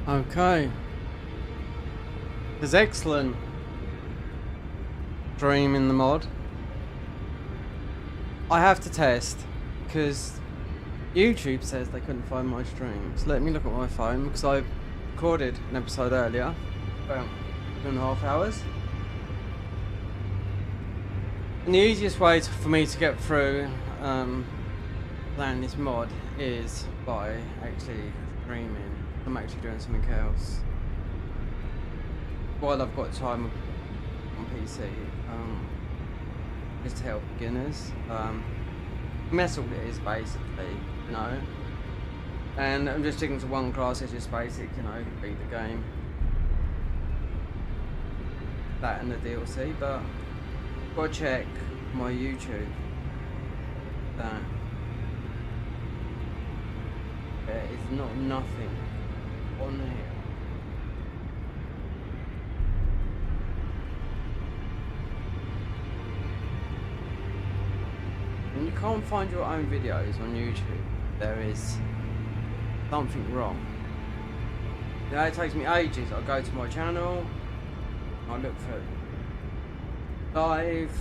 Okay. There's excellent stream in the mod. I have to test because YouTube says they couldn't find my streams. Let me look at my phone because I recorded an episode earlier, about 2.5 hours. And the easiest way for me to get through playing this mod is by actually streaming. I'm actually doing something else while I've got time on PC, just to help beginners. That's all it is basically, you know. And I'm just sticking to one class. It's just basic, you know, beat the game, that and the DLC. But go check my YouTube. There is not nothing on here. When you can't find your own videos on YouTube, there is something wrong. You know, it takes me ages. I go to my channel, I look for live,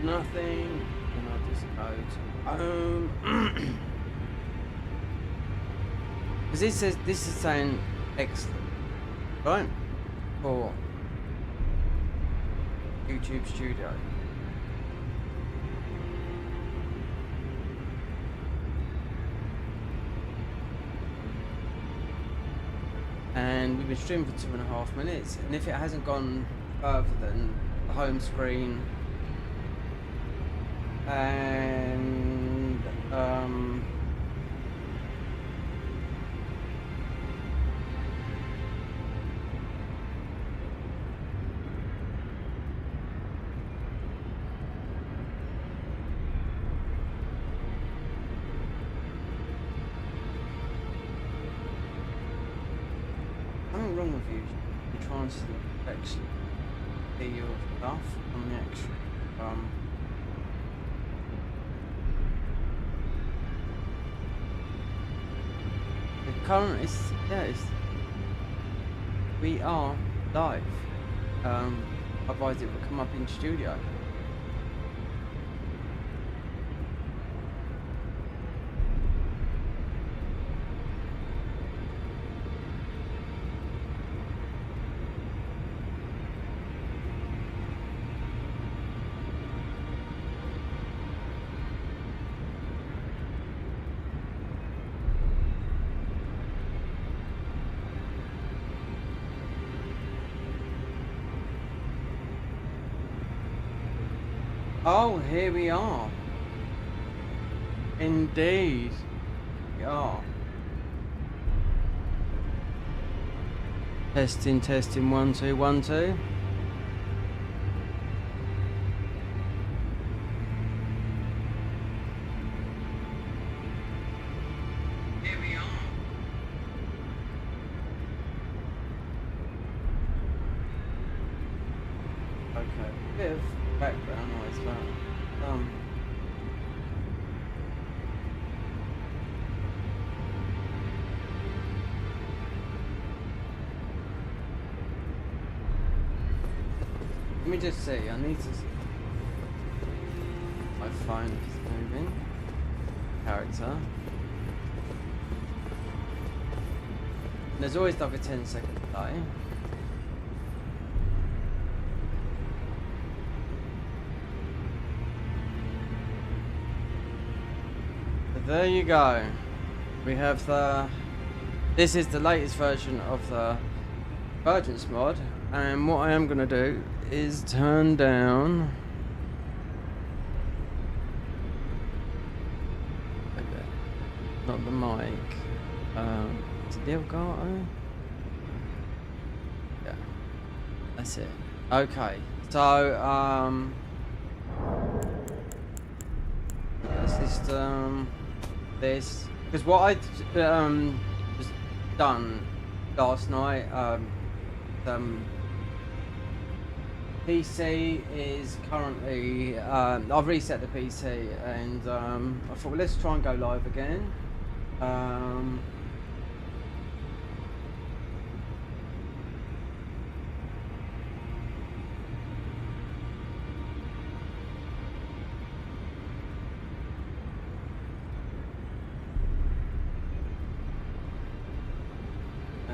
nothing, and I just go to home. Because this is saying excellent, right? For YouTube Studio. And we've been streaming for 2.5 minutes, and if it hasn't gone further than the home screen and something wrong with you. You're trying to actually see your stuff on the actual the current is we are live. Otherwise it will come up in studio. Oh, here we are. Indeed, we are. Testing, 1 2 1 2. Here we are. Okay, bit of background noise, but let me just see. I need to. My phone is moving. Character. There's always like a 10-second delay. There you go. We have this is the latest version of the Convergence mod, and what I am going to do is turn down not the mic. Is it the Elgato? Yeah, that's it. Okay, so system. This because what I was done last night. PC is currently I've reset the PC, and I thought, well, let's try and go live again. Um, ah.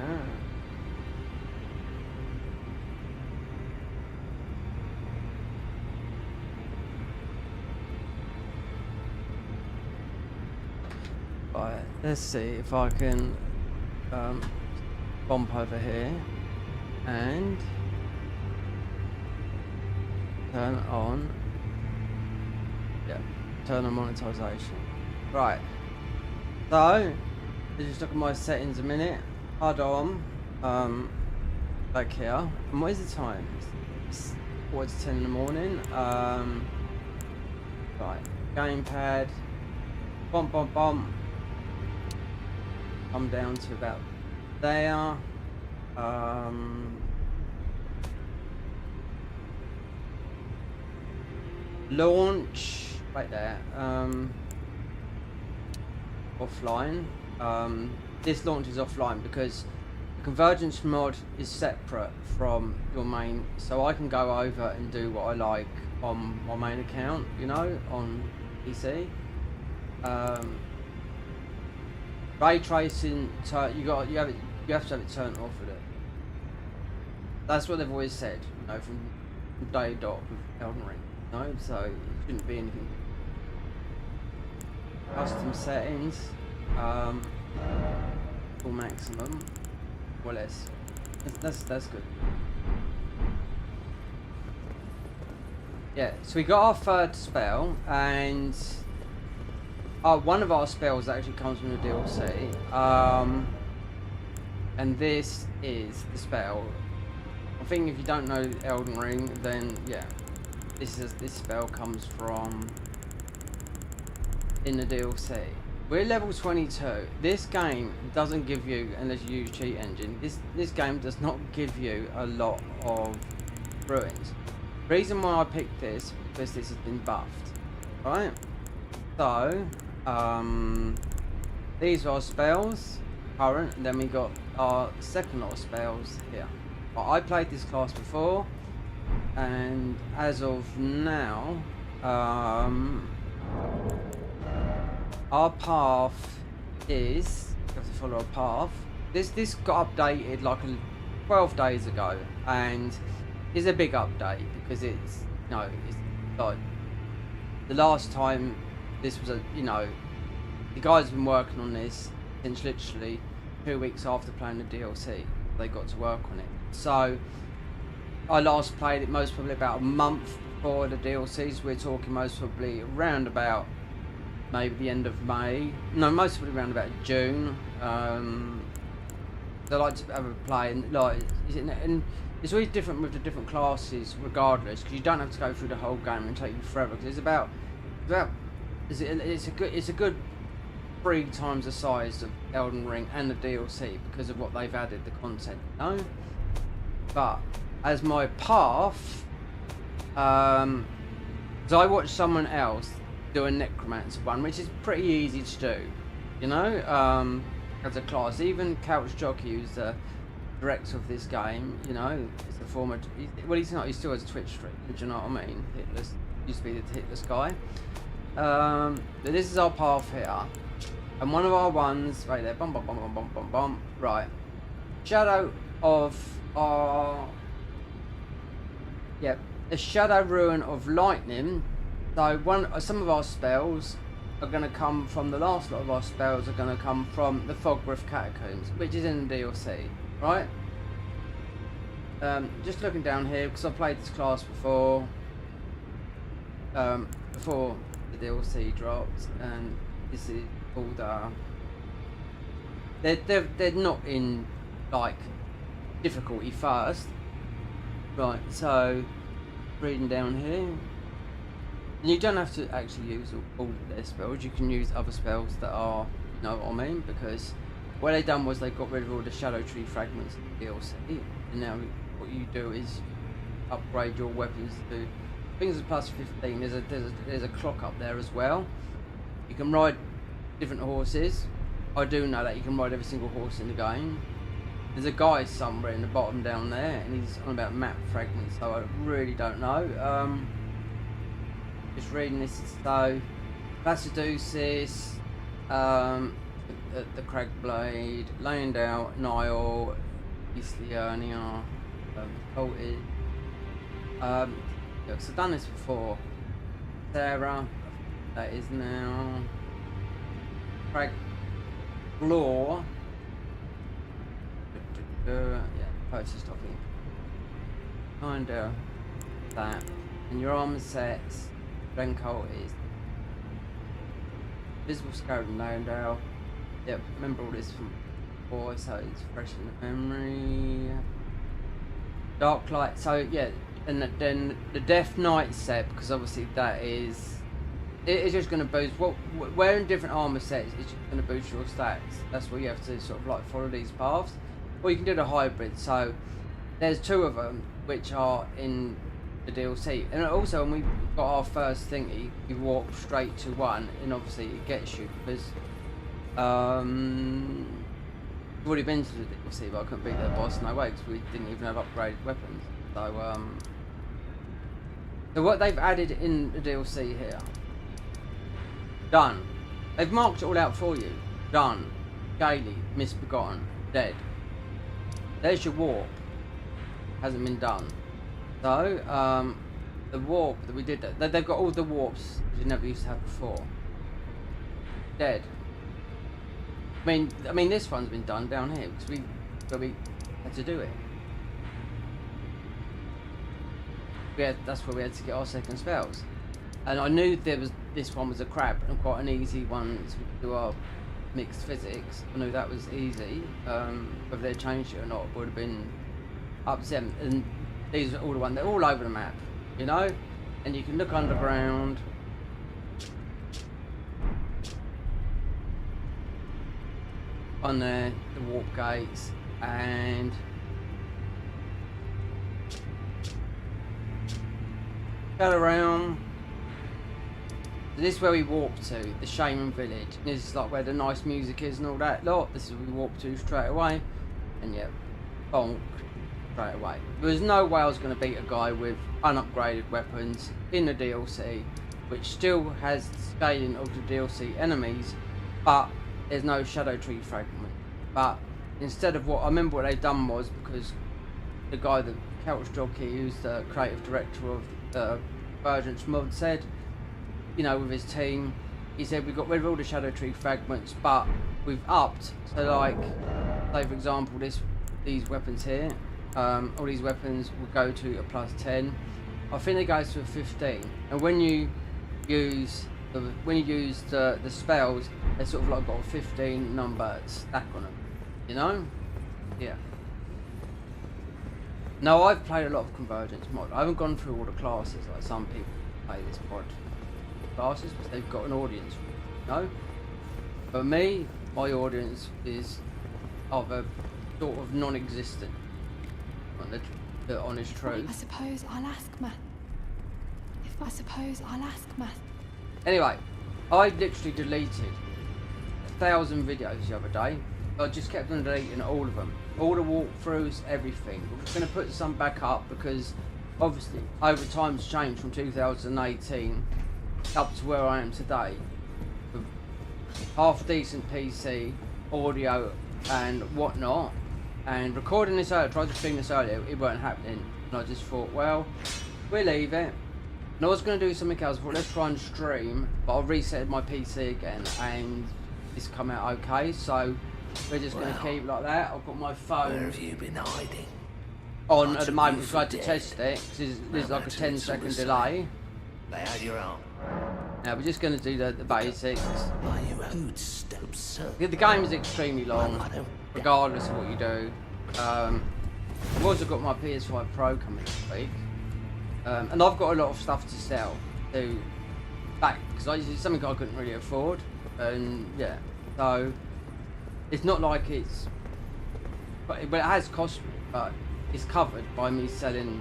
Right, let's see if I can bump over here and turn on. Yeah, turn on monetization. Right. So let's just look at my settings a minute. Hold on. Back here. And what is the time? It's 10 in the morning. Right. Gamepad. Bump, bump, bump. Come down to about there. Launch right there. Offline. This launch is offline because the Convergence mod is separate from your main, so I can go over and do what I like on my main account, you know, on PC. Ray tracing, you have to have it turned off with it. That's what they've always said, you know, from day dot with Elden Ring. No, so it shouldn't be anything. Custom settings, full maximum, or less. That's good. Yeah, so we got our third spell, and one of our spells actually comes from the DLC. And this is the spell. I think if you don't know Elden Ring, then yeah, this spell comes from in the DLC. We're level 22. This game doesn't give you, unless you use cheat engine, this game does not give you a lot of ruins. Reason why I picked this, because this has been buffed. Right? So, these are our spells, current, and then we got our second lot of spells here. But I played this class before, and as of now, our path is, you have to follow a path. This got updated like 12 days ago, and it's a big update because it's, you know, it's like the last time this was the guys have been working on this since literally 2 weeks after playing the DLC. They got to work on it. So I last played it most probably about a month before the DLCs. We're talking most probably around about maybe the end of May. No, most probably around about June. They like to have a play, and and it's always different with the different classes, regardless, because you don't have to go through the whole game and take you forever. Because it's a good 3 times the size of Elden Ring and the DLC because of what they've added, the content. No, but as my path, because I watched someone else do a necromancer one, which is pretty easy to do, you know, as a class. Even Couch Jockey, who's the director of this game, you know, is a former, well, he's not, he still has a Twitch stream, do you know what I mean? Hitless, used to be the Hitless guy. But this is our path here, and one of our ones right there, bum bum bum bum bum bum bum, right, shadow of our, yeah, the shadow ruin of lightning. So some of our spells are going to come from, the last lot of our spells are going to come from the Fogriff Catacombs, which is in the DLC, right? Just looking down here, because I played this class before the DLC dropped, and this is called, they're not in, like, difficulty first. Right, so, reading down here, and you don't have to actually use all of their spells. You can use other spells that are, you know what I mean? Because what they done was they got rid of all the Shadow Tree fragments in the DLC, and now what you do is upgrade your weapons to, I think it's a plus 15. There's a clock up there as well. You can ride different horses, I do know that you can ride every single horse in the game. There's a guy somewhere in the bottom down there, and he's on about map fragments, so I really don't know. Just reading this, so Placidusis, the Cragblade, Leyendale, Nile, East Leonia, Colted. Yeah, because I've done this before. Sarah, that is now Craglaw. Yeah, purchased off it. Kinda that. And your armor sets, Glencolt is Visible Scout and Leyendale. Yep, remember all this from before, so it's fresh in the memory. Dark Light, so yeah, and then the Death Knight set, because obviously that is, it's just going to boost, wearing different armor sets is just going to boost your stats. That's why you have to sort of like follow these paths. Or you can do the hybrid, so there's 2 of them which are in the DLC. And also when we got our first thingy, you walk straight to one, and obviously it gets you, because we've already been to the DLC, but I couldn't beat the boss, no way, because we didn't even have upgraded weapons. So what they've added in the DLC here, done. They've marked it all out for you. Done. Gaily, Misbegotten, dead. There's your warp. Hasn't been done. So, the warp that we did, they've got all the warps that you never used to have before. Dead. I mean, this one's been done down here because we had to do it. That's where we had to get our second spells. And I knew this one was a crab and quite an easy one to do our mixed physics. I knew that was easy. Whether they changed it or not would have been up to them. And these are all the ones, they're all over the map, you know? And you can look underground. On there, the warp gates, and go around. This is where we walk to, the Shaman Village. This is like where the nice music is and all that lot. This is where we walk to straight away. And yeah, bonk, straight away. There was no way I was going to beat a guy with unupgraded weapons in the DLC, which still has scaling of the DLC enemies, but there's no Shadow Tree fragment. But instead of what, I remember what they've done was, because the guy, the couch jockey, who's the creative director of the Convergence mod, said, you know, with his team, he said we got rid of all the Shadow Tree fragments, but we've upped. So like, say for example, these weapons here, all these weapons will go to a +10. I think it goes to a 15. And when you use the spells, they sort of like got a 15 number stack on them, you know? Yeah. Now I've played a lot of Convergence mod. I haven't gone through all the classes like some people play this mod classes because they've got an audience, you know? But me, my audience is of a sort of non-existent, on the honest truth. I suppose I'll ask Matt. Anyway, I literally deleted 1,000 videos the other day. I just kept on deleting all of them. All the walkthroughs, everything. We're going to put some back up because obviously over time's changed from 2018 up to where I am today. With half decent PC, audio and whatnot. And recording this earlier, I tried to stream this earlier, it weren't happening. And I just thought, well, we'll leave it. And I was going to do something else, but let's try and stream, but I reset my PC again and it's come out okay, so we're just going to keep like that. I've got my phone. Where have you been hiding? On at the moment, we've tried to test it, because there's like a 10-second delay. Lay out your arm. Now we're just going to do the basics. Are you absurd? The game is extremely long, regardless of what you do. I've also got my PS5 Pro coming this week. And I've got a lot of stuff to sell to back because it's something I couldn't really afford, and yeah, so it's not like but it has cost me, but it's covered by me selling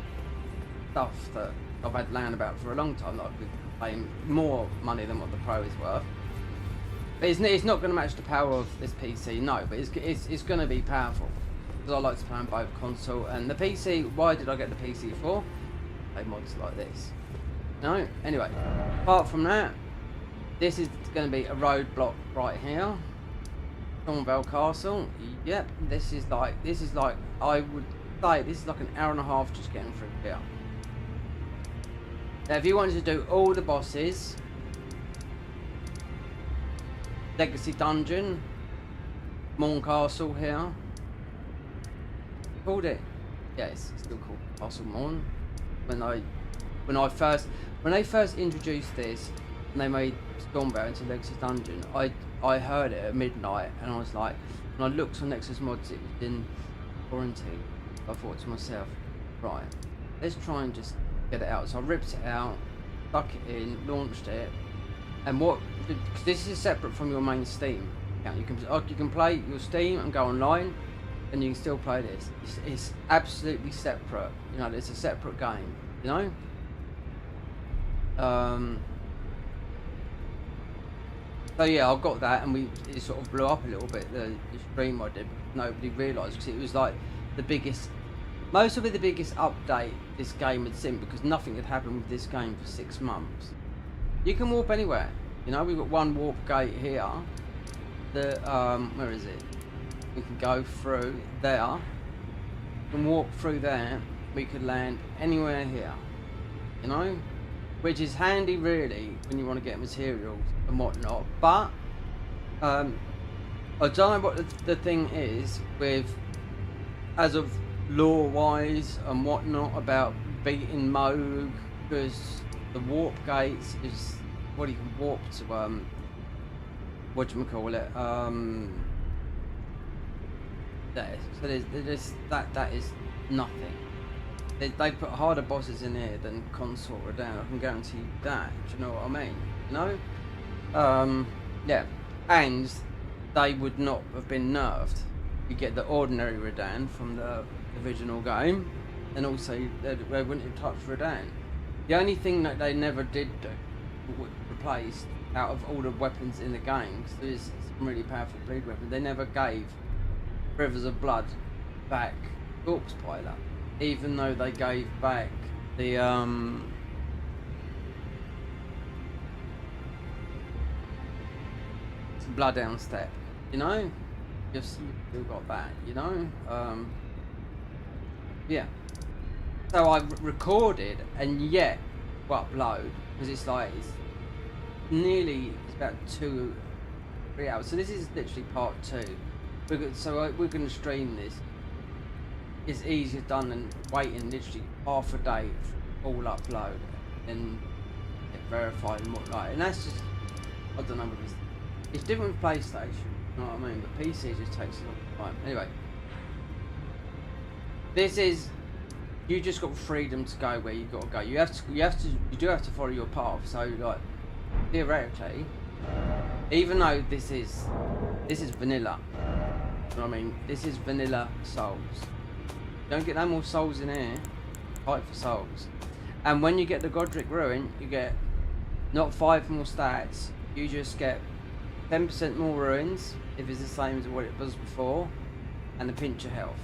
stuff that I've had laying about for a long time that I've been paying more money than what the Pro is worth. But it's not going to match the power of this PC, no. But it's going to be powerful because I like to play on both console and the PC. Why did I get the PC for? Play mods like this. No. Anyway, apart from that, this is going to be a roadblock right here. Convergence Castle. Yep. This is like I would say this is like an hour and a half just getting through here. Now, if you wanted to do all the bosses. Legacy Dungeon, Morn Castle here. Called it? Yes, it's still called Castle Morn. When they first introduced this and they made Stormbound into Legacy Dungeon, I heard it at midnight and I was like, when I looked on Nexus Mods, it was in quarantine. I thought to myself, right, let's try and just get it out. So I ripped it out, stuck it in, launched it. And because this is separate from your main Steam account. You can play your Steam and go online, and you can still play this. It's absolutely separate. You know, it's a separate game. You know. So yeah, I got that, and it sort of blew up a little bit. The stream I did, nobody realised because it was like the biggest, most of it the biggest update this game had seen because nothing had happened with this game for 6 months. You can warp anywhere. You know, we've got one warp gate here. Where is it? We can go through there. We can walk through there. We could land anywhere here. You know? Which is handy really when you want to get materials and whatnot. But I don't know what the thing is with, as of lore wise and whatnot, about beating Moog, because the warp gates is what you can warp to whatchamacallit, there. So there's that is nothing. They put harder bosses in here than Consort Radahn, I can guarantee you that. Do you know what I mean? You know? Yeah. And they would not have been nerfed. You get the ordinary Radahn from the original game, and also they wouldn't have touched Radahn. The only thing that they never did do, replaced out of all the weapons in the game, because there's some really powerful bleed weapons, they never gave Rivers of Blood back Corpse Piler, even though they gave back the Bloodhound Step, you know? You've still got that, you know? Yeah. So I recorded and yet upload, because it's like, it's about 2-3 hours. So this is literally part 2. We're going to stream this. It's easier done than waiting literally half a day for all upload and get verified and whatnot. And that's just, I don't know what it's different with PlayStation, you know what I mean? But PC just takes a long time. Anyway, this is, you just got freedom to go where you got to go. You do have to follow your path. So like, theoretically, even though this is vanilla, you know what I mean? This is vanilla souls. You don't get no more souls in here. Fight for souls. And when you get the Godric Ruin, you get not 5 more stats. You just get 10% more ruins if it's the same as what it was before, and a pinch of health.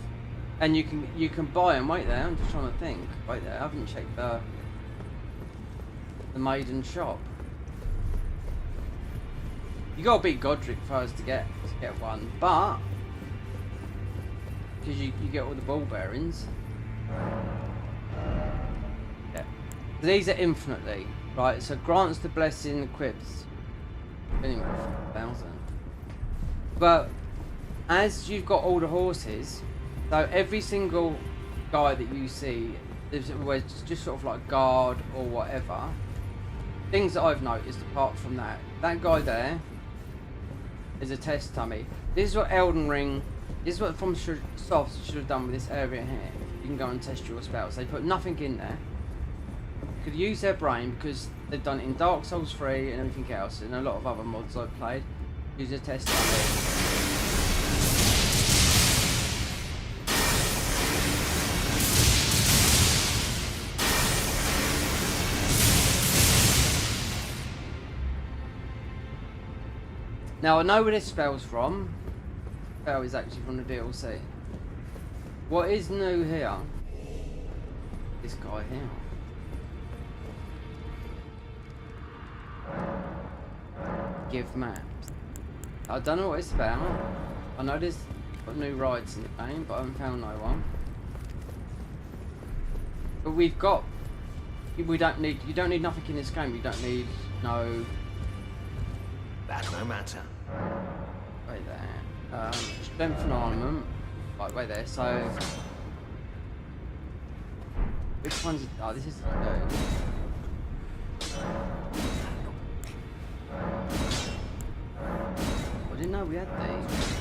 And you can buy them. Wait there, I'm just trying to think. Wait there, I haven't checked the maiden shop. You gotta beat Godric first to get one, but because you get all the ball bearings. Yeah. So these are infinitely, right? So grants the blessing, equips. Anyway, 1,000. But as you've got all the horses, so every single guy that you see, there's always just sort of like guard or whatever. Things that I've noticed apart from that guy there is a test dummy. This is what Elden Ring, this is what From Soft should have done with this area here. You can go and test your spells. They put nothing in there. Could use their brain because they've done it in Dark Souls 3 and everything else, and a lot of other mods I've played. Use a test dummy. Now I know where this spell's from. Spell is actually from the DLC. What is new here? This guy here. Give maps. I don't know what it's about. I know there's got new rides in the game, but I haven't found no one. But we've got. We don't need. You don't need nothing in this game. You don't need no. That's no matter. Wait there. Strength and armament. Right, wait there. So. Which one's? Oh, this is. I didn't know we had these.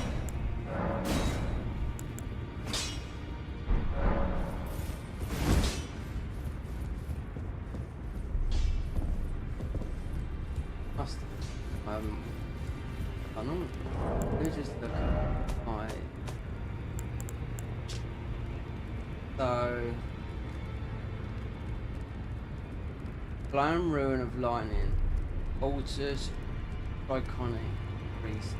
Must have. I don't know. Who's just looking at my. So. Blown ruin of lightning. Altars. Iconic. Priest.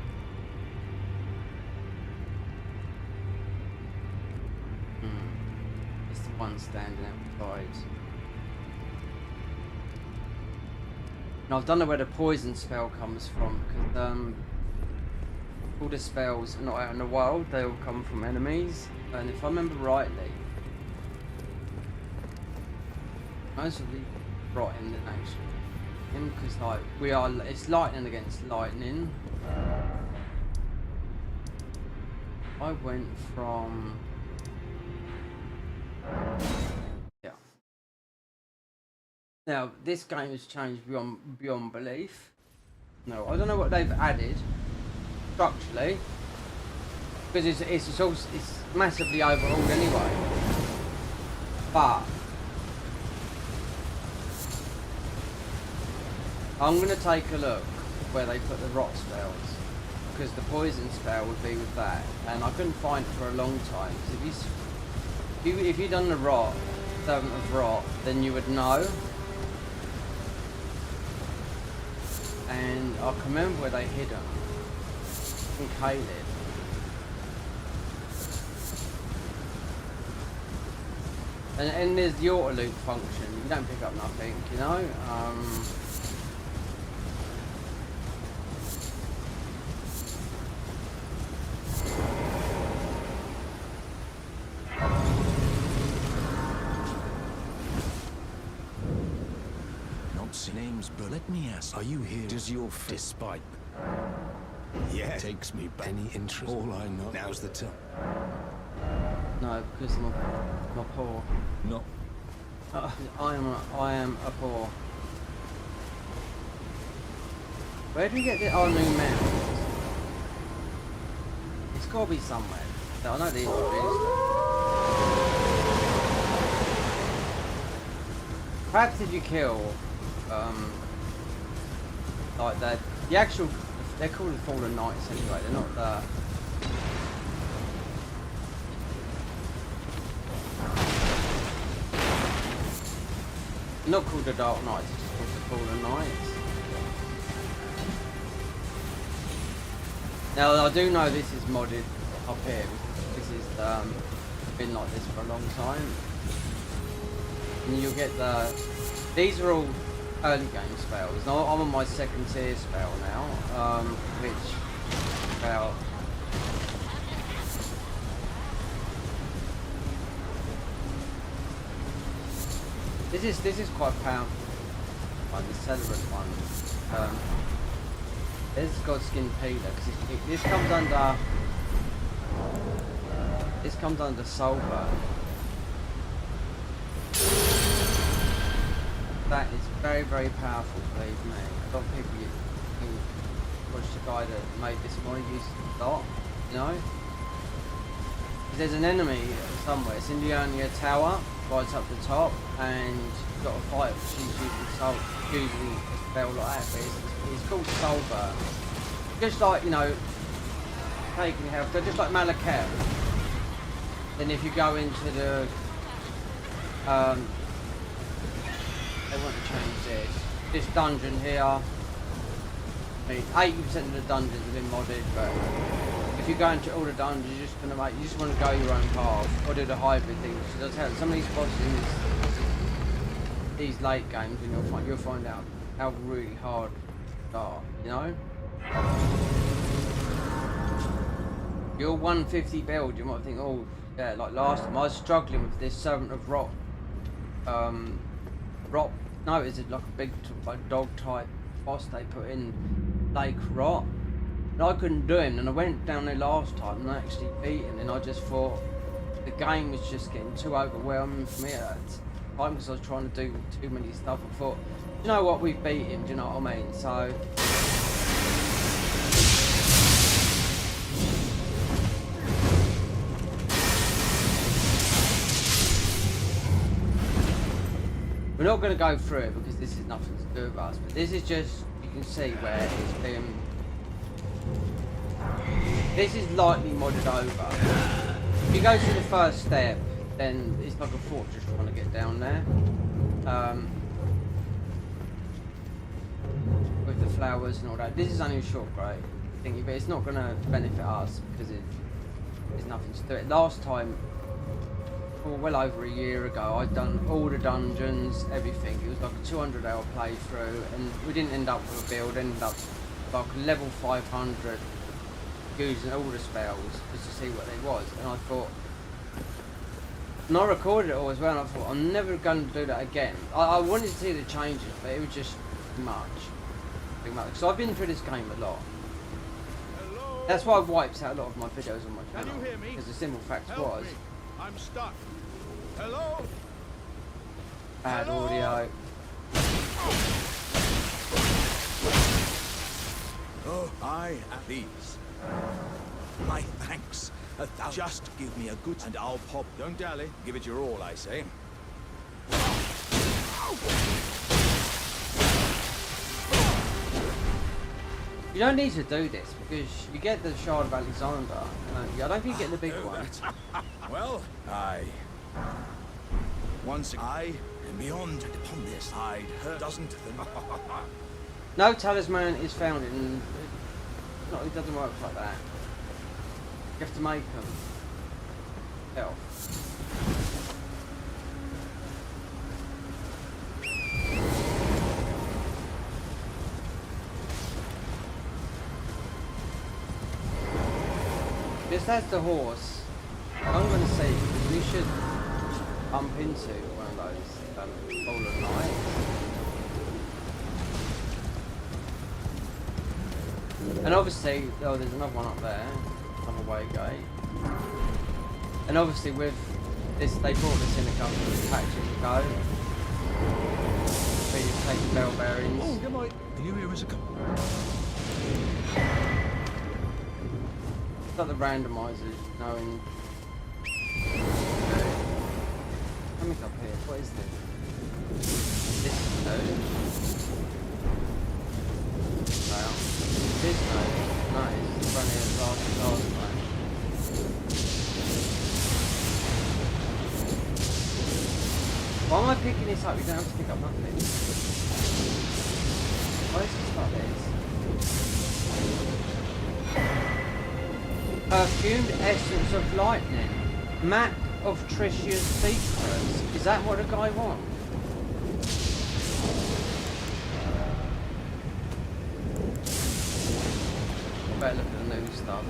It's the one standing outside. Now I don't know where the poison spell comes from because all the spells are not out in the wild, they all come from enemies. And if I remember rightly, most of the rotting the nation, because like it's lightning against lightning. I went from Now this game has changed beyond belief. No, I don't know what they've added structurally, because it's massively overhauled anyway. But I'm gonna take a look where they put the rot spells, because the poison spell would be with that, and I couldn't find it for a long time. Because if you done the rot, servant of rot, then you would know. And I can remember where they hid them. In Caleb. And there's the auto loop function. You don't pick up nothing, you know. Name's but let me ask, are you here? Does your despite takes me back. Any interest? All I know. Now's the time. No, because I'm a poor. No. I am a poor. Where do we get our new map? It's got to be somewhere. I know they introduced it. Perhaps did you kill? Like the actual, they're called the Fallen Knights anyway, they're not the... They're not called the Dark Knights, it's just called the Fallen Knights. Now I do know this is modded up here, this is been like this for a long time. And you'll get these are all early game spells. Now I'm on my second tier spell now, which spell this is quite powerful. Like the Celebrant one. There's Godskin Peeler because this comes under Soulburn. That is very, very powerful, believe me. A lot of people who watch the guy that made this mod use it a lot, you know? There's an enemy somewhere, it's in the Ionia Tower, right up the top, and you've got to fight it. She's using a spell like that, but it's called Soulburn. Just like, you know, taking health, they're just like Malakel. Then if you go into the they want to change this dungeon here. I mean, 80% of the dungeons have been modded, but if you go into all the dungeons, you're just gonna you just want to go your own path or do the hybrid thing. So that's how some of these bosses in these late games, and you'll find out how really hard they are. You know, your 150 build, you might think, oh yeah, like last time I was struggling with this Servant of Rot. No, it's like a big dog type boss they put in Lake Rot. And I couldn't do him, and I went down there last time and I actually beat him, and I just thought the game was just getting too overwhelming for me at that time because I was trying to do too many stuff. I thought, you know what, we've beat him, do you know what I mean? So we're not going to go through it because this is nothing to do with us, but this is just, you can see where it's been. This is lightly modded over. If you go through the first step, then it's like a fortress trying to get down there. With the flowers and all that. This is only a short grade thingy, but it's not going to benefit us because there's nothing to do it. Last time, well over a year ago, I'd done all the dungeons, everything. It was like a 200-hour playthrough, and we didn't end up with a build. Ended up like level 500, using all the spells just to see what it was. And I thought, and I recorded it all as well. And I thought, I'm never going to do that again. I wanted to see the changes, but it was just too much. So I've been through this game a lot. Hello? That's why I wiped out a lot of my videos on my Can channel. you hear me? Because the simple fact Help was, me. I'm stuck. Hello? bad Hello? audio. Oh, I at these. My thanks. Just give me a good and I'll pop. Don't dally. Give it your all, I say. You don't need to do this because you get the Shard of Alexander. I don't think you get the big one. Well, once I and beyond upon this, I'd heard doesn't think. No talisman is found in. It doesn't work like that. You have to make them. Health. This has the horse. I'm going to say we should bump into one of those Golden Knights. And obviously, oh, there's another one up there, another way gate. And obviously, with this, they brought this in a couple of patches ago. Where you take the bell bearings. Oh, good night. You here as a couple. It's like the randomizers, knowing. Coming up here, what is this? This is no. Well, this no. Nice. It's running as last one. Why am I picking this up? You don't have to pick up nothing. Why is this like this? Perfumed essence of lightning. Map of Tricia's secrets. Is that what a guy wants? I better look at the new stuff.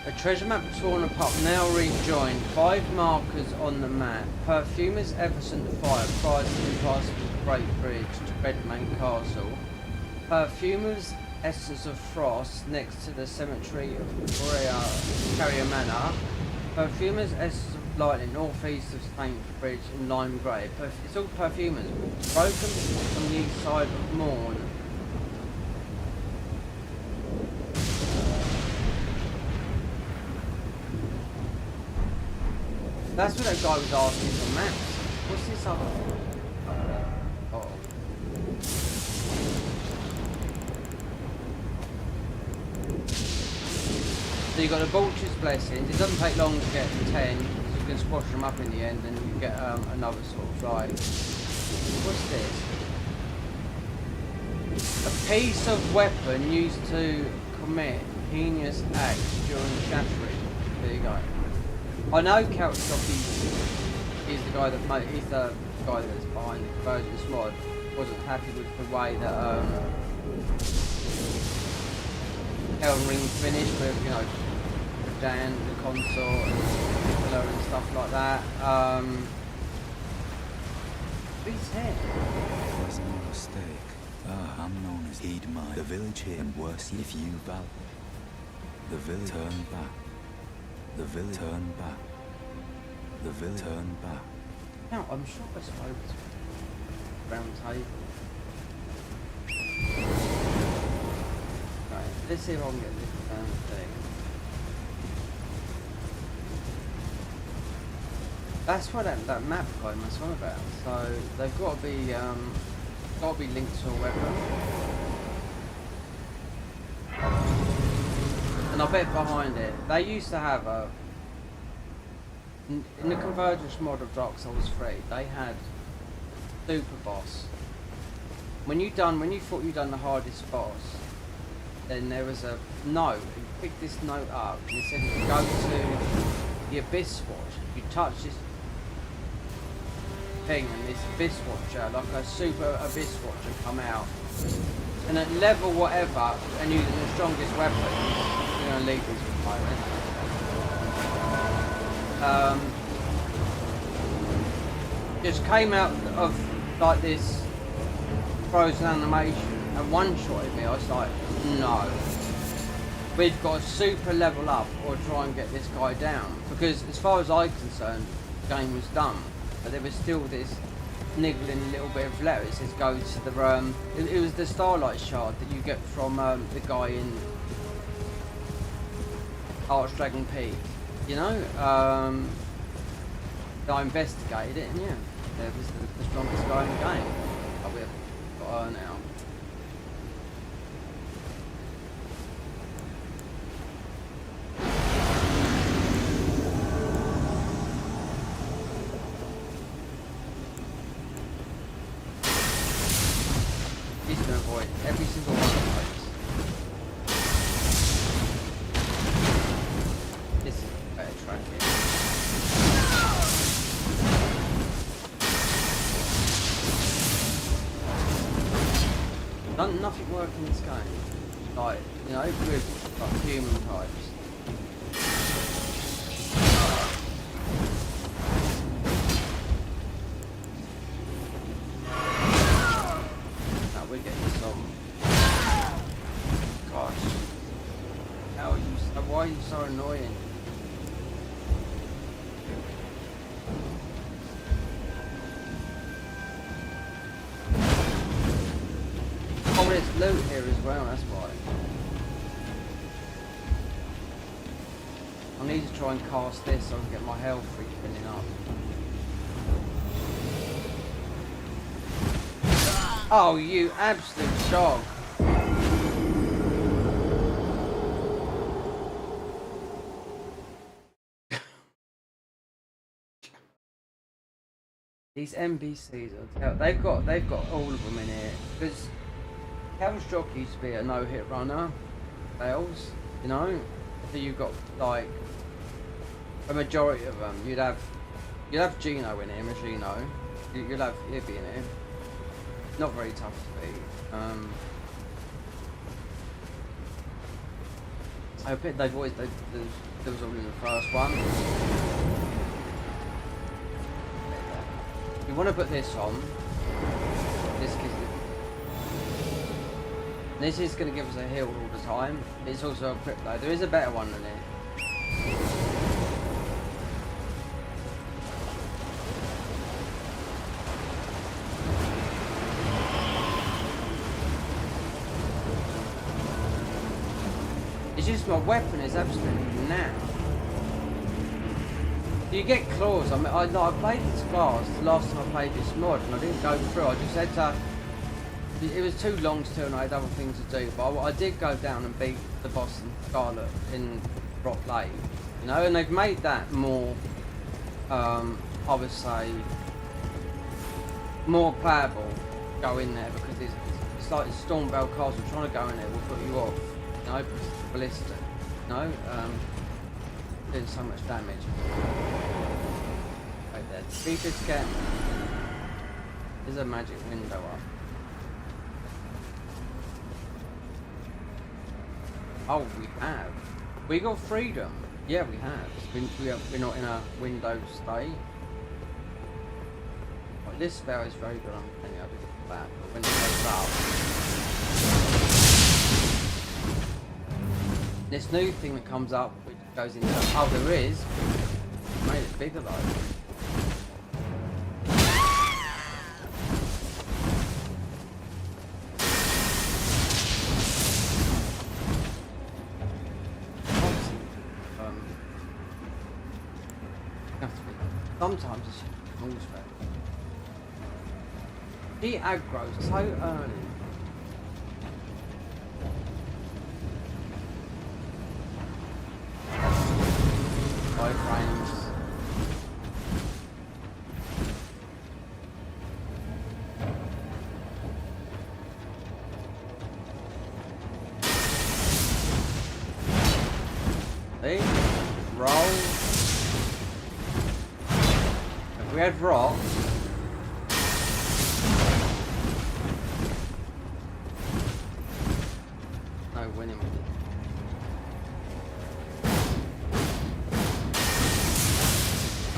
A treasure map torn apart, now rejoined. 5 markers on the map. Perfumer's Eversent Fire prior to the passing of the Great Bridge to Redman Castle. Perfumer's Essence of Frost next to the Cemetery of Carrier Manor. Perfumer's Essence of Lightning northeast of St. Bridge in Lime Grey. It's all Perfumers. Broken on the east side of Morn. That's what that guy was asking for maps. What's this other one? Oh. So you've got the Vulture's Blessings. It doesn't take long to get to 10. can squash them up in the end, and you get another sort of like, what's this? A piece of weapon used to commit heinous acts during shattering. There you go. I know Couch Jockey is the guy that he's the guy that's behind the Convergence mod. Wasn't happy with the way that Elden Ring finished with, you know, Dan, the consort, and stuff like that. He's here. It was no mistake. I'm known as Heedmine. The village here and worse if you val. The village turn back. The village turn back. The village turn back. Now, I'm sure I spoke to round table. Right, let's see if I can get this thing. That's what that map guy must on about. So they've got to be linked to a weapon. And I bet behind it, they used to have a. In the Convergence mod of Dark Souls 3, they had Super Boss. When you thought you'd done the hardest boss, then there was a note. You picked this note up, and it said if you go to the Abyss Swatch, you touch this thing, and this Abyss Watcher, like a super Abyss Watcher, come out. And at level whatever, and using the strongest weapon, you're gonna leave this for my rent. Just came out of like this frozen animation and one-shotted me. I was like, no, we've got to super level up or try and get this guy down, because as far as I'm concerned, the game was done, but there was still this niggling little bit of letter. It says go to the it was the Starlight Shard that you get from the guy in Archdragon Peak, you know. I investigated it, and yeah, there was the strongest guy in the game. Oh, we've got her now. He's gonna avoid every single one of those. This is a better track here. Nothing works in this game, like, you know, with like human types. Now we're getting some. Gosh, how are you? Why are you so annoying? Oh, there's loot here as well, that's why. I need to try and cast this so I can get my health refilling up. Oh, you absolute dog. These NPCs, they've got all of them in here, because Couch Jockey used to be a no-hit runner, fails, you know. So you've got like a majority of them. You'd have Gino in here, Machino. You'll have Ibby in here. Not very tough to beat. I bet there was all in the first one. You want to put this on. This is going to give us a heal all the time. It's also a crypt though. There is a better one than it. It's just my weapon is absolutely now. You get claws. I mean, I played this class the last time I played this mod, and I didn't go through. I just had to. It was too long still, and I had other things to do. But I did go down and beat the boss in Scarlet in Rock Lake, you know. And they've made that more I would say more playable. Go in there because it's like Stormvale Castle. Trying to go in there will put you off. You know, because it's ballistic. You know, doing so much damage. Right there. Be good to get. There's a magic window up. Oh, we have. We got freedom. Yeah, we have. We're not in a Windows state. Well, this spell is very good on any other that. But when it goes up, this new thing that comes up, which goes into. Oh, there is. Made it bigger though. Sometimes it's small spell. He aggro's so early. Frames. See? Roll. If we had rock. No winning.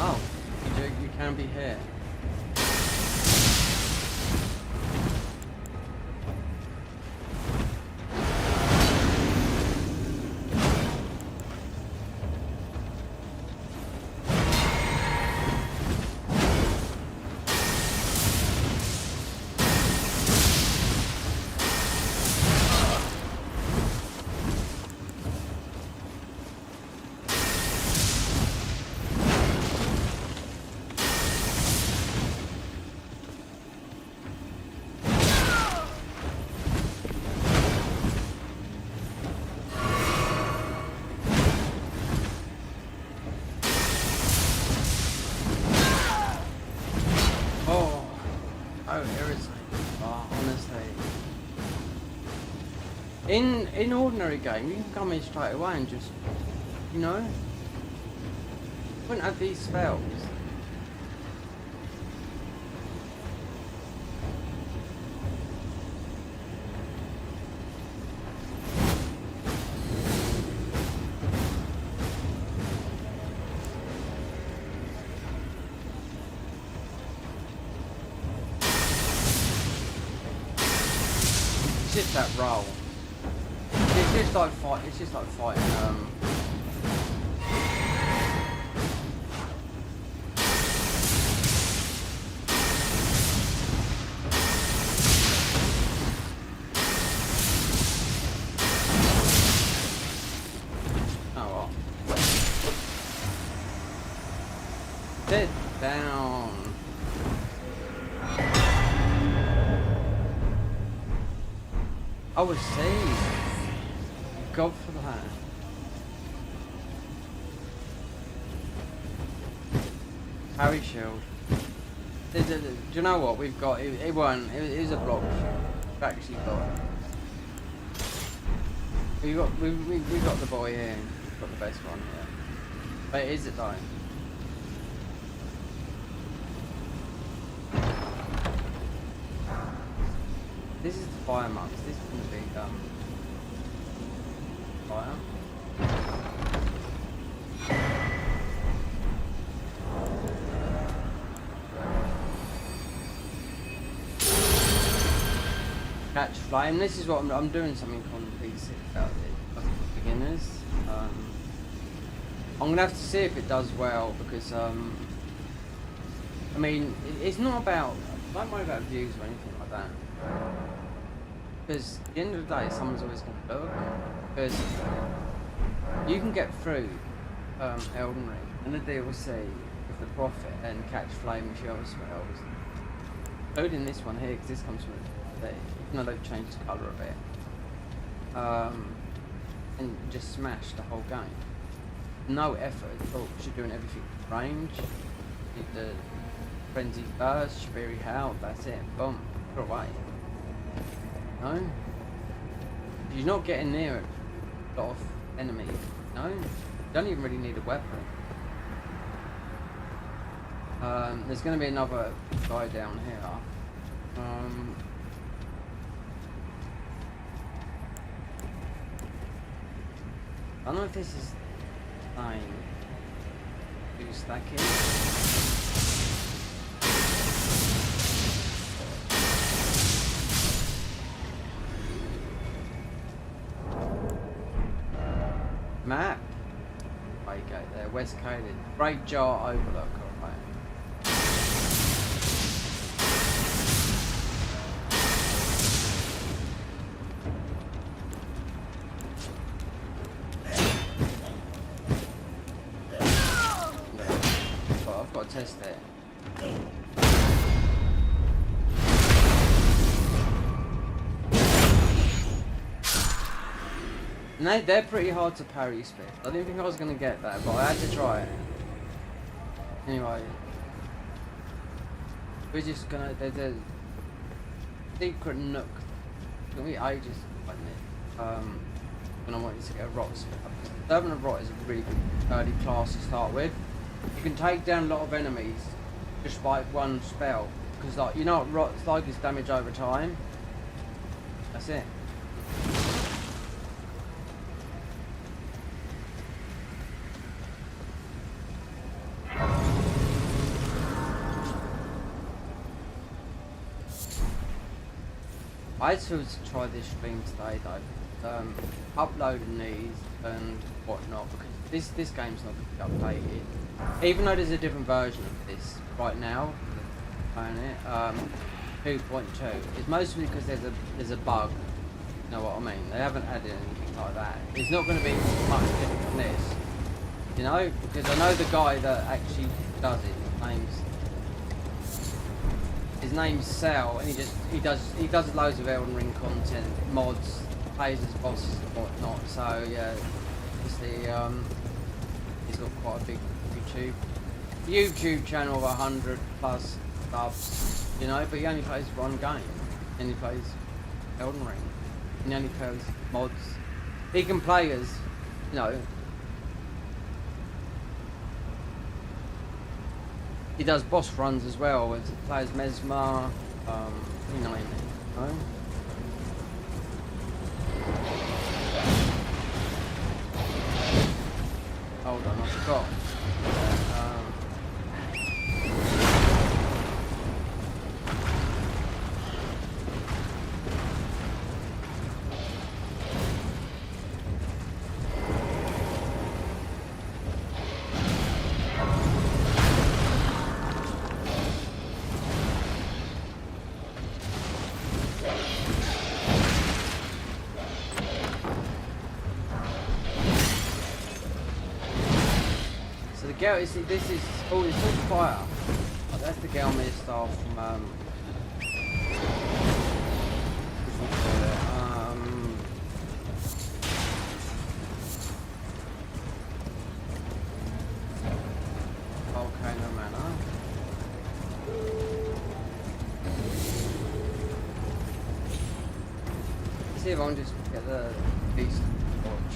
Oh, you can be here. In ordinary game, you can come in straight away and just, you know, wouldn't have these spells. It's just that roll. It's just like fighting, oh well. Sit down. I was saying. Go for that. Harry shield. Do you know what we've got? It wasn't. It is a block. We've actually got. We got the boy here. We've got the best one here. But is it though? This is the fire marks. This is gonna be fire. Catch flame. This is what I'm doing something on PC about it for beginners. I'm gonna have to see if it does well because I mean it's not about. Don't worry about views or anything like that. Because at the end of the day, someone's always going to look. Because you can get through Elden Ring and the DLC with the Prophet and catch flame and shield spells. Including this one here, because this comes from the even though they've changed the colour of it. And just smash the whole game. No effort at all, because you're doing everything with range. Need the frenzy burst, Shibiri Howl, that's it. Boom. Put away. No? You're not getting near a lot of enemies. No? You don't even really need a weapon. There's going to be another guy down here. I don't know if this is fine. Do stacking. Map. There you go. There, West Caden. Great Jar Overlook. Alright. I've got to test it. No, they're pretty hard to parry split. I didn't think I was going to get that, but I had to try it. Anyway. We're just going to... There's a secret nook. It's going to be ages to find it. When I wanted to get a rot split. Servant of Rot is a really good early class to start with. You can take down a lot of enemies just by one spell. Because, like, you know what Rot's like is damage over time? That's it. I chose to try this stream today though, uploading these and whatnot, because this game's not going to be updated. Even though there's a different version of this right now, playing it, 2.2. It's mostly because there's a bug. You know what I mean? They haven't added anything like that. It's not going to be much different from this, you know, because I know the guy that actually does it. His name's Sal, and he does loads of Elden Ring content, mods, plays as bosses and whatnot. So yeah, obviously he's got quite a big YouTube channel of 100 plus subs, you know. But he only plays one game, and he plays Elden Ring, and he only plays mods. He can play as, you know. He does boss runs as well, as plays Mesmer, you know, right? Hold on, I forgot. This is it's all fire. Oh, that's the Gelmir style from Volcano Manor. Let's see if I can just get the beast watch.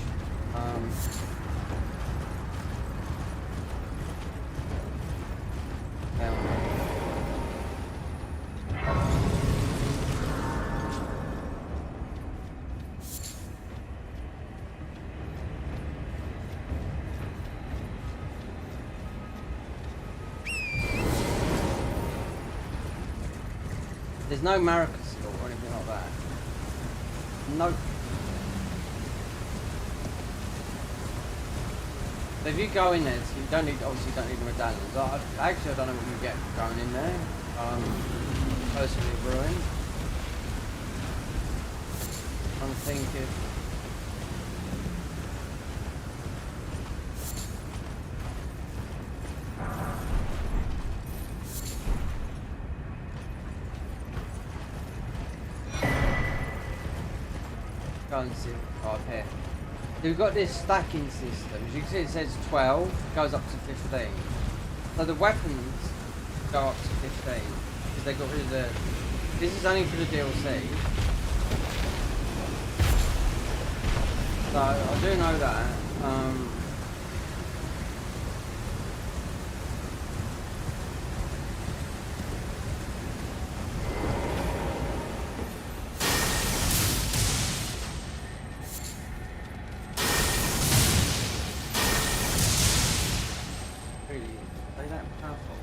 There's no Maracas skill or anything like that. No. So if you go in there, so you don't need, obviously you don't need the medallions. Actually, I don't know what you get going in there. Personally ruined. I'm thinking. Go and see up here. We've got this stacking system. As you can see, it says 12, goes up to 15. So the weapons go up to 15 because they got rid of the. This is only for the DLC. So I do know that. Really, they that powerful.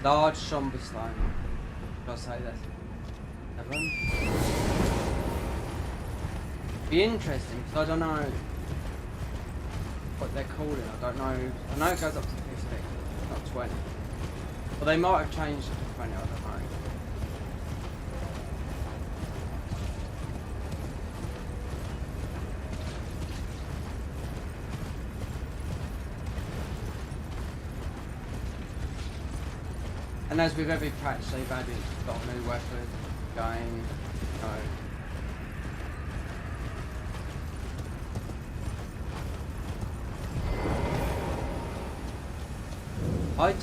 Large somber slime. Should I say that? 7. Be interesting because I don't know what they're calling. I don't know. I know it goes up to 15, not 20. Well, they might have changed it to 20. I don't know. And as with every patch, they've added a lot of new weapons, going,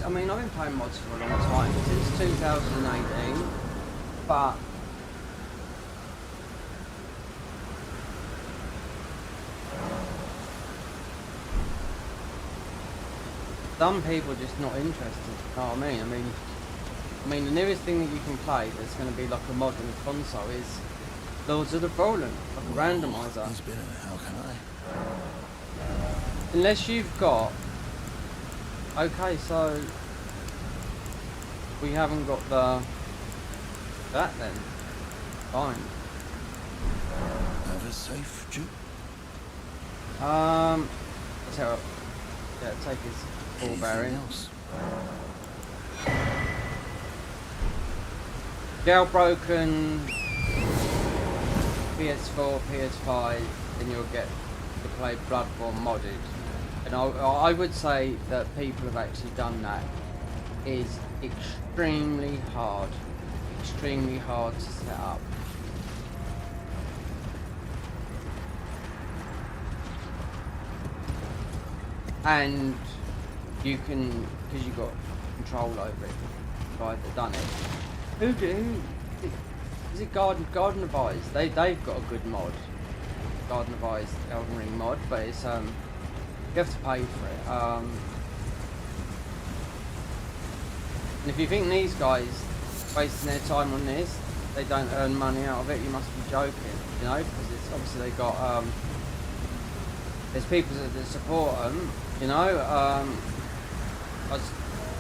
I mean, I've been playing mods for a long time, since 2018, but some people are just not interested, you know what I mean, the nearest thing that you can play that's going to be like a mod on the console is Lords of the Fallen, like a randomizer. How can I? Unless you've got... Okay, so... We haven't got the... That then. Fine. Have a safe trip. Let's have a... Yeah, take his ball bearing. Else? Jailbroken PS4, PS5, then you'll get to play Bloodborne modded. And I would say that people have actually done that is extremely hard to set up. And you can, because you've got control over it, guys that done it. Who is it? Garden of Eyes. They've got a good mod. Garden of Eyes Elden Ring mod, but it's you have to pay for it. And if you think these guys wasting their time on this, they don't earn money out of it, you must be joking, you know, because it's obviously they got there's people that support them, you know.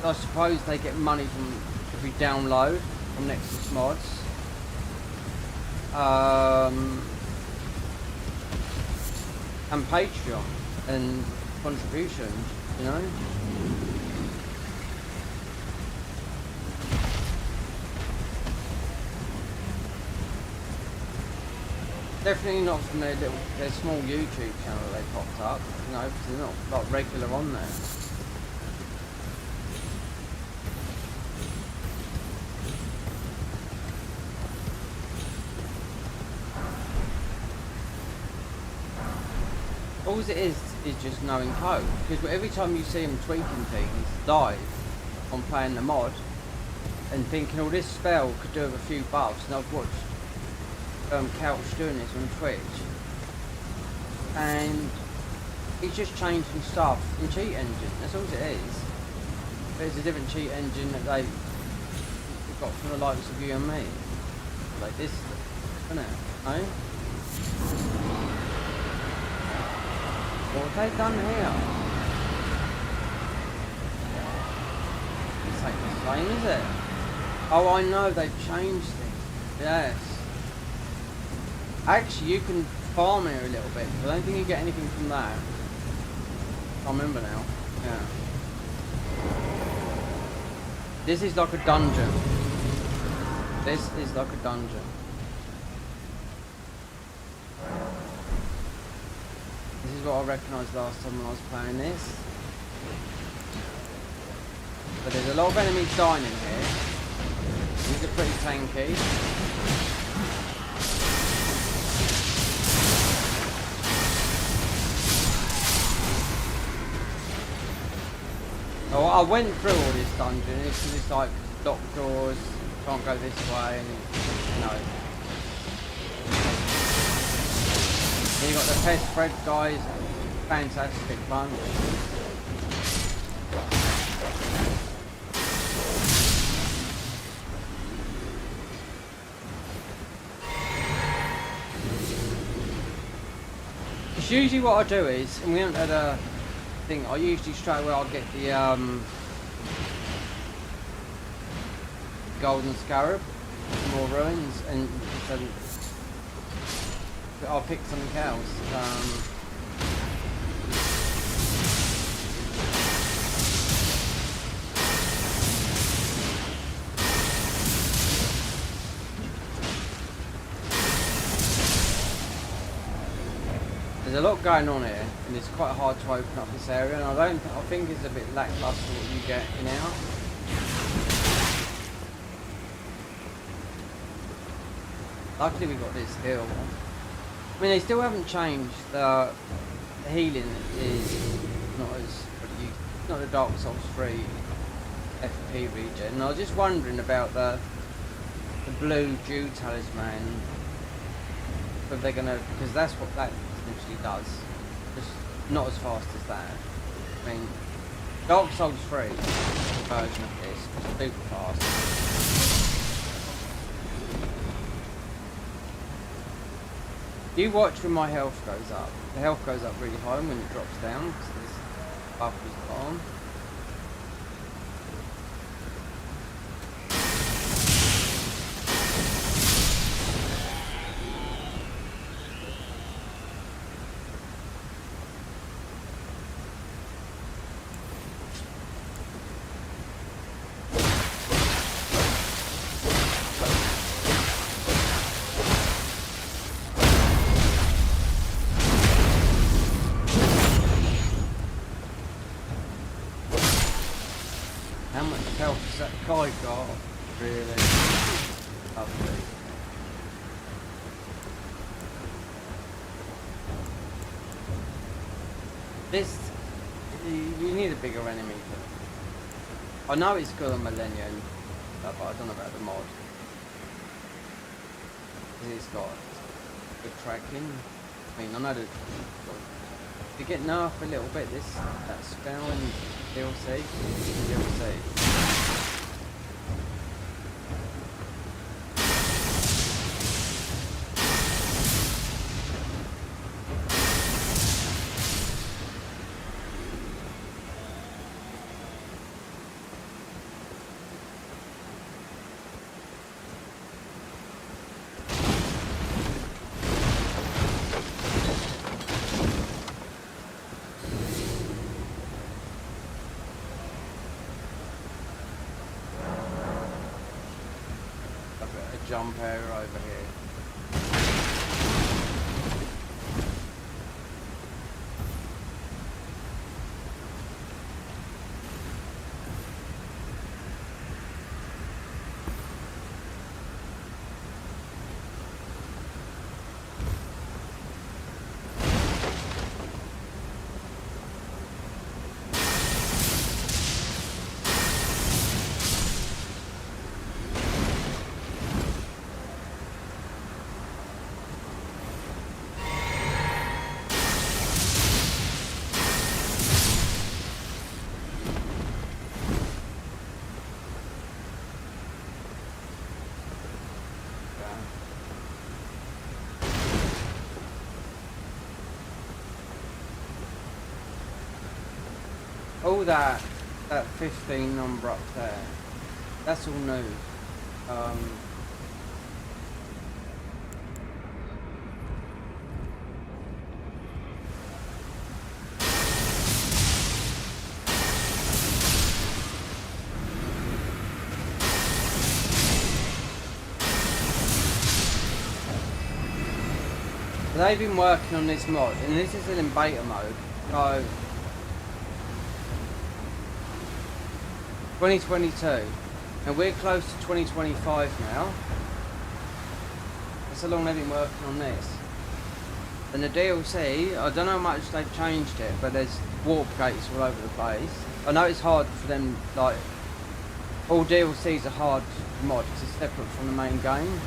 I suppose they get money from every download from Nexus mods. And Patreon and contributions, you know. Definitely not from their small YouTube channel they popped up, you know, because they're not like regular on there. All it is just knowing code, because every time you see them tweaking things live on playing the mod and thinking, oh, this spell could do with a few buffs, and I've watched Couch doing this on Twitch, and he's just changing stuff in cheat engine, that's all it is. There's a different cheat engine that they've got from the likes of you and me, like this, isn't it, eh? What have they done here? It's like the same, is it? Oh, I know, they've changed it. Yes. Actually, you can farm here a little bit. I don't think you get anything from that. I remember now. Yeah. This is like a dungeon. This is like a dungeon. This is what I recognised last time when I was playing this. But there's a lot of enemies dying in here. These are pretty tanky. Oh, I went through all this dungeon. It's just like locked doors, can't go this way, and you know. Then you got the pest Fred guys, fantastic bunch. It's usually what I do is, and we haven't had a thing, I usually straight away I'll get the golden scarab, more ruins, and I'll pick something else. There's a lot going on here, and it's quite hard to open up this area, and I think it's a bit lackluster what you get in out. Luckily we got this hill. I mean, they still haven't changed the healing is not the Dark Souls 3 FP region. And I was just wondering about the blue dew talisman. But they're gonna, because that's what that essentially does. Just not as fast as that. I mean, Dark Souls 3 version of this was super fast. You watch when my health goes up. The health goes up really high, and when it drops down, because this buff is gone. How much health has that guy got? Really? Lovely. This, you need a bigger enemy. I know it's good on Millennium, but I don't know about the mod. It's got good tracking. I mean, I know that you get nerfed a little bit. That spell and DLC. Jump area over here. All that 15 number up there, that's all new. They've been working on this mod, and this is still in beta mode, so 2022. And we're close to 2025 now. That's how long they've been working on this. And the DLC, I don't know how much they've changed it, but there's warp gates all over the place. I know it's hard for them, like, all DLCs are hard to mod because it's separate from the main game.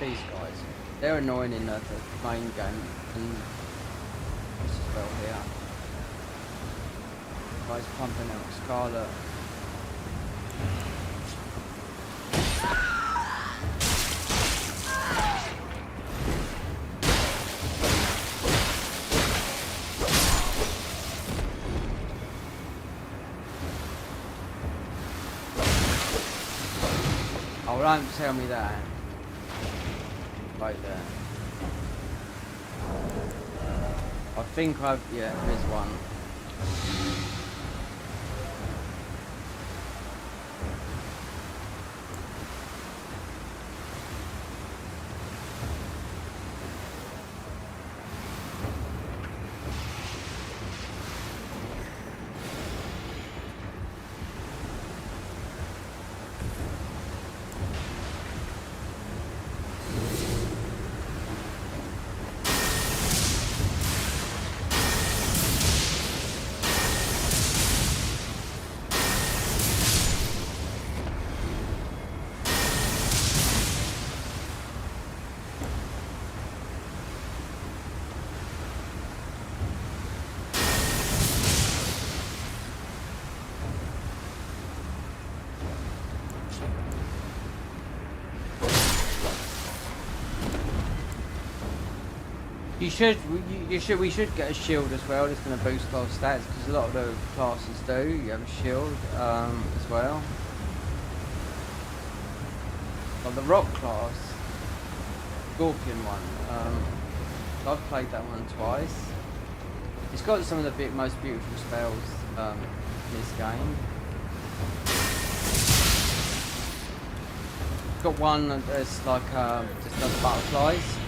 These guys, they're annoying in the main game, and this as well here. Guys pumping out Scarlet. Oh, don't tell me that. Right there. I think yeah, there's one. We should get a shield as well. It's going to boost our stats because a lot of the classes do. You have a shield as well. But the rock class, Scorpion one, I've played that one twice. It's got some of the most beautiful spells in this game. It's got one that's like just does butterflies.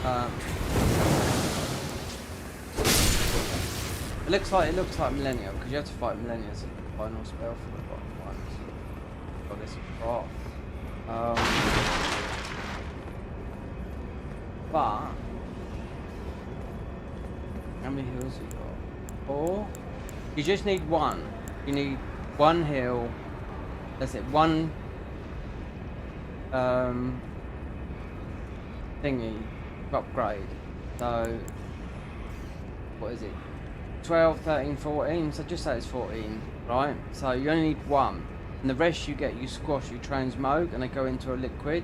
It looks like Millennium because you have to fight Millennium as a final spell for the bottom ones. Oh, this is rough. But how many heals you got? 4. You just need one. You need one heal. That's it. One thingy upgrade. So what is it? 12, 13, 14, so just say it's 14, right? So you only need one, and the rest you get, you squash, you transmog, and they go into a liquid,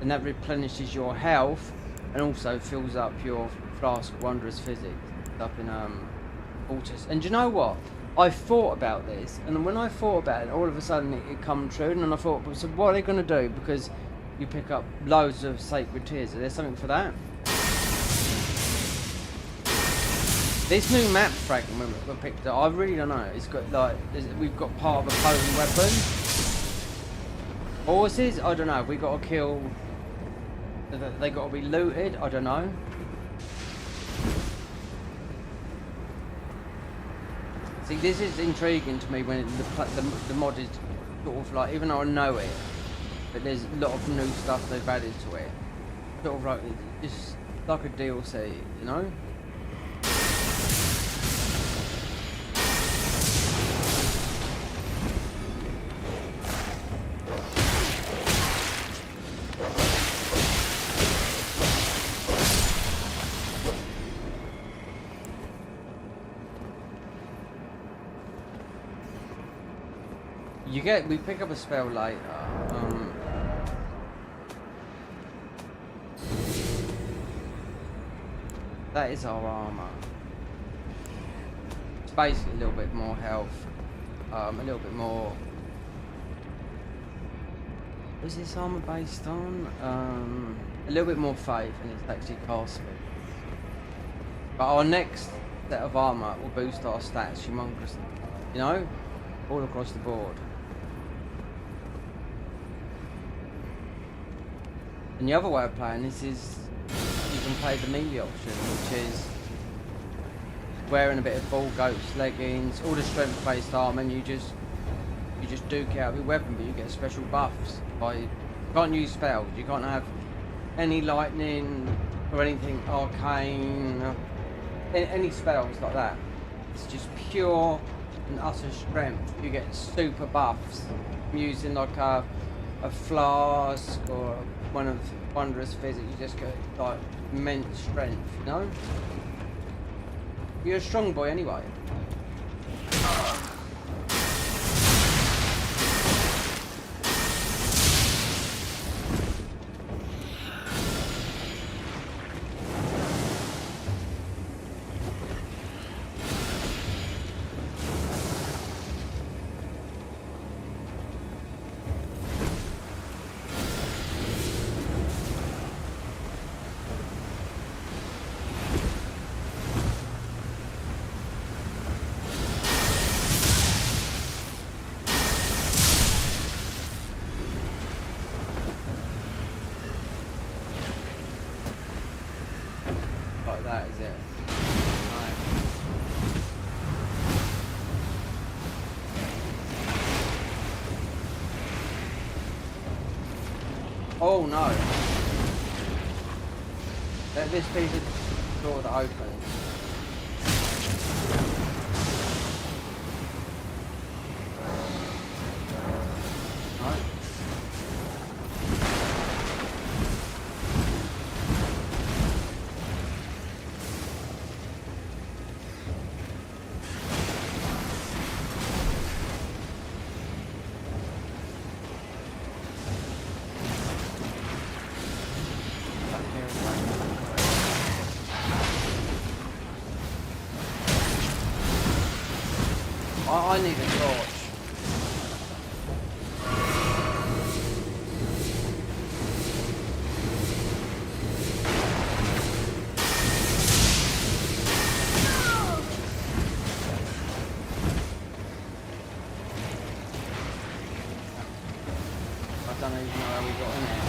and that replenishes your health, and also fills up your flask of Wondrous Physics up in Altus. And do you know what? I thought about this, and when I thought about it, all of a sudden it come true, and then I thought, so what are they going to do? Because you pick up loads of Sacred Tears. Is there something for that? This new map fragment we picked up, I really don't know. It's got like, we've got part of a potent weapon. Horses, I don't know. We got to kill. They got to be looted. I don't know. See, this is intriguing to me when the mod is sort of like, even though I know it, but there's a lot of new stuff they've added to it. Sort of like, it's like a DLC, you know? We pick up a spell later. That is our armor. It's basically a little bit more health, a little bit more. What's this armor based on? A little bit more faith, and it's actually cast. But our next set of armor will boost our stats humongously. You know, all across the board. And the other way of playing this is you can play the melee option, which is wearing a bit of ball goats leggings, all the strength based armor, and you just duke out your weapon, but you get special buffs. You can't use spells, you can't have any lightning or anything arcane, any spells like that. It's just pure and utter strength. You get super buffs from using like a flask or one of wondrous physics. You just get like immense strength, you know? You're a strong boy anyway. That is it. Right. Oh no! This piece of door that opens. Right. I need a torch. I don't even know how we got in here.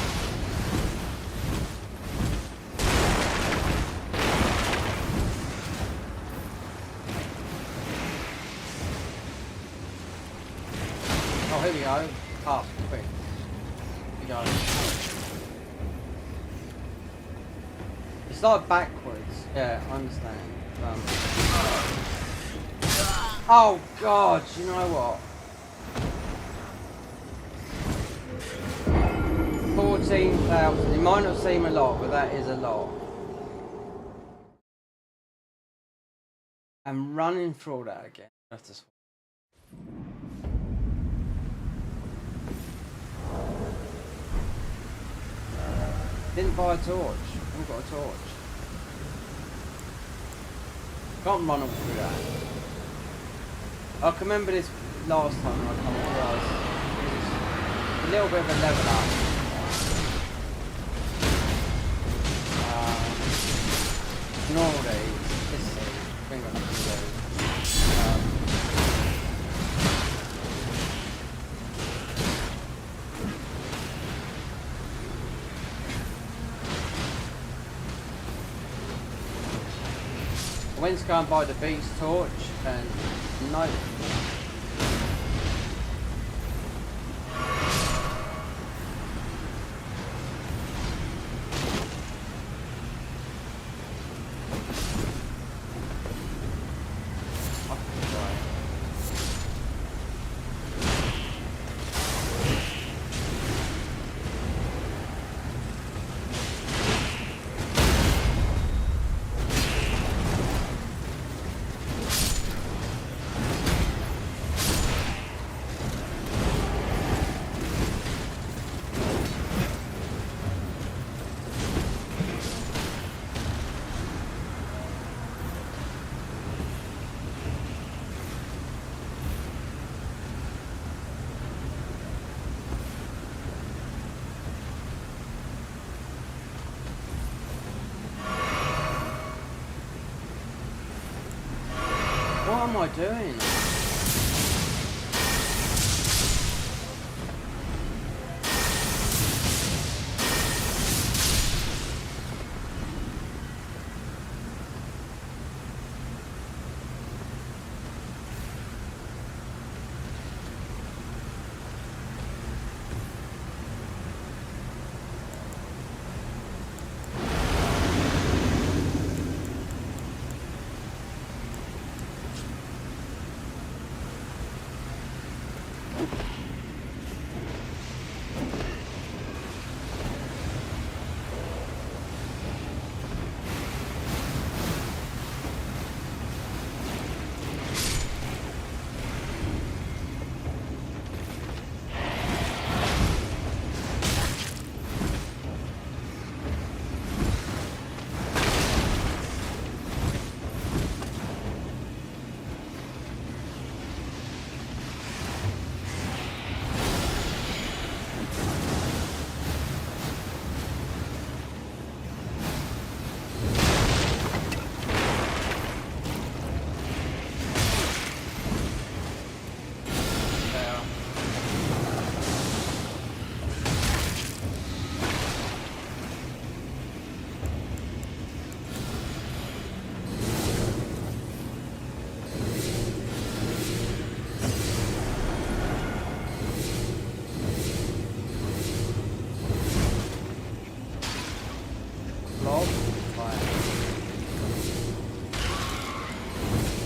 Oh, here we go. Up, quick. Here we go. It's like backwards. Yeah, I understand. Oh God, you know what? 14,000. It might not seem a lot, but that is a lot. I'm running through that again. That's just... Didn't buy a torch. I've got a torch. Can't run all through that. I can remember this last time when I come across. It was a little bit of a level up. Ignore these. This is bring up the I went to go and buy the beast torch and no. What am I doing?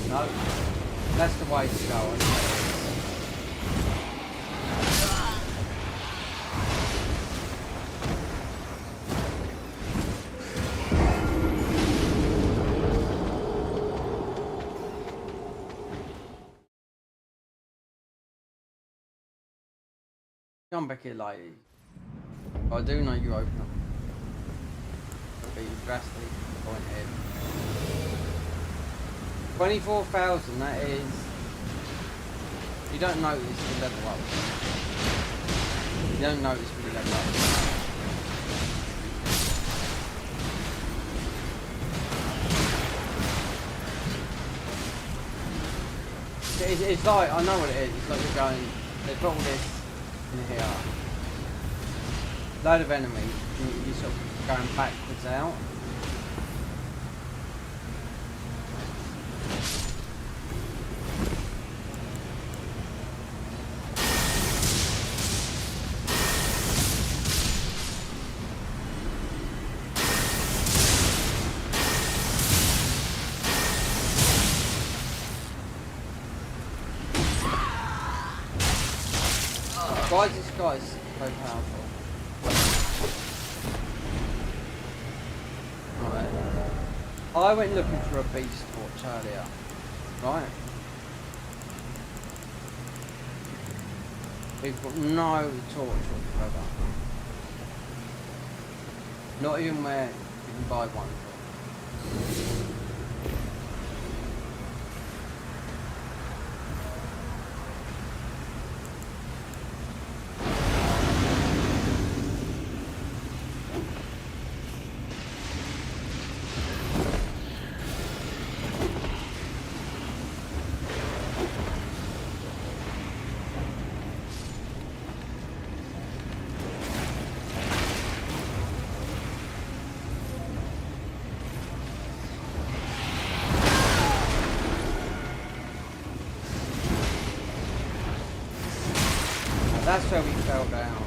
No, that's the way to go. Isn't it? Come back here, lady. I do know you open up. But you drastically disappointed. 24,000, that is... You don't notice the level up. You don't notice when you level up. It's like, I know what it is, it's like you're going, they've got all this in here. Load of enemies, and you're sort of going backwards out. Why is this guy so powerful? Right. I went looking for a beast torch earlier. Right. We've got no torch whatsoever. Not even where you can buy one. That's where we fell down.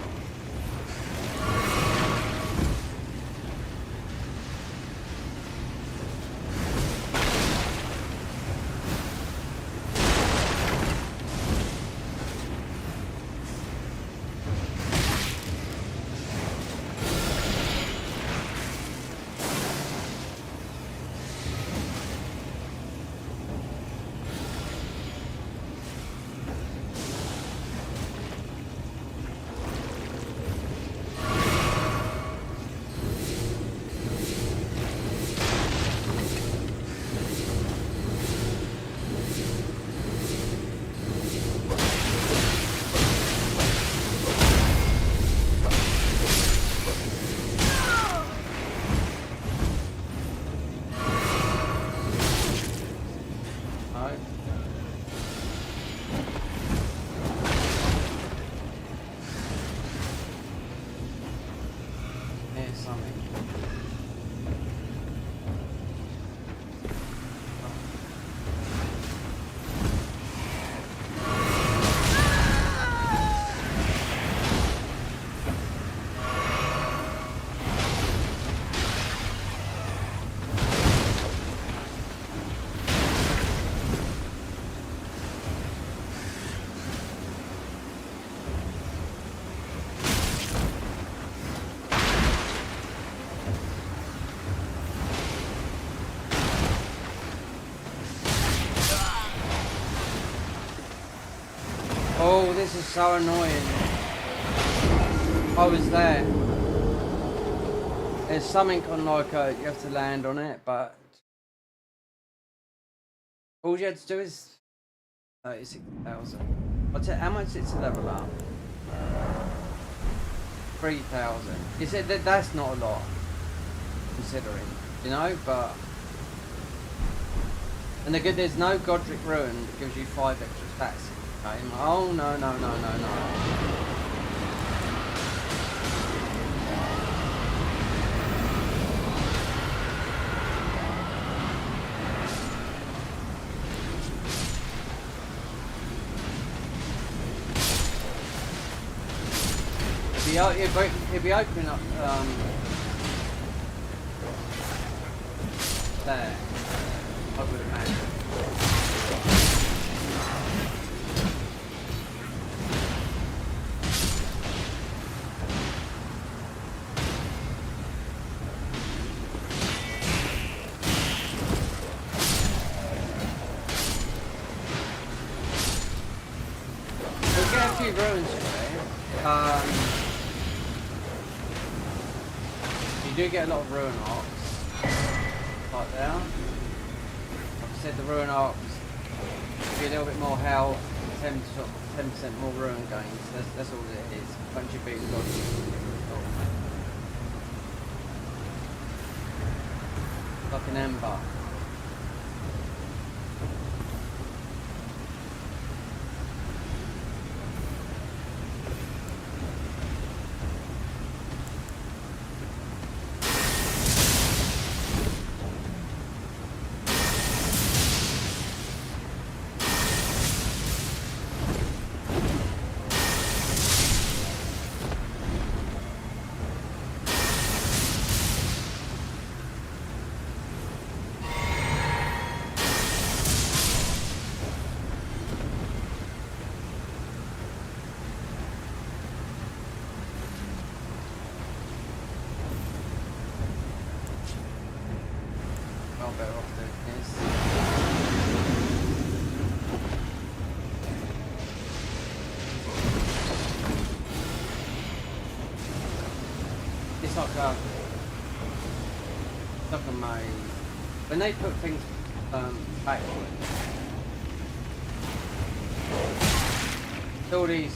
Oh, this is so annoying. I was there. There's something on like you have to land on it, but all you had to do is 36,000. I'll tell you how much it's to level up. 3,000. You said that that's not a lot, considering, you know, but. And the good, there's no Godric Ruin that gives you 5 extra stats in the game. Oh no. It'll be opening up there. I would imagine. We'll get a few ruins today. You do get a lot of ruin arcs. Right there. Like I said, the ruin arcs give you a little bit more health, 10% more ruin gains. That's all it is. Once you beat the god. Like an ember. Better off doing this. It's like a maze. When they put things backwards, all these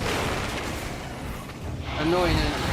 annoying enemies.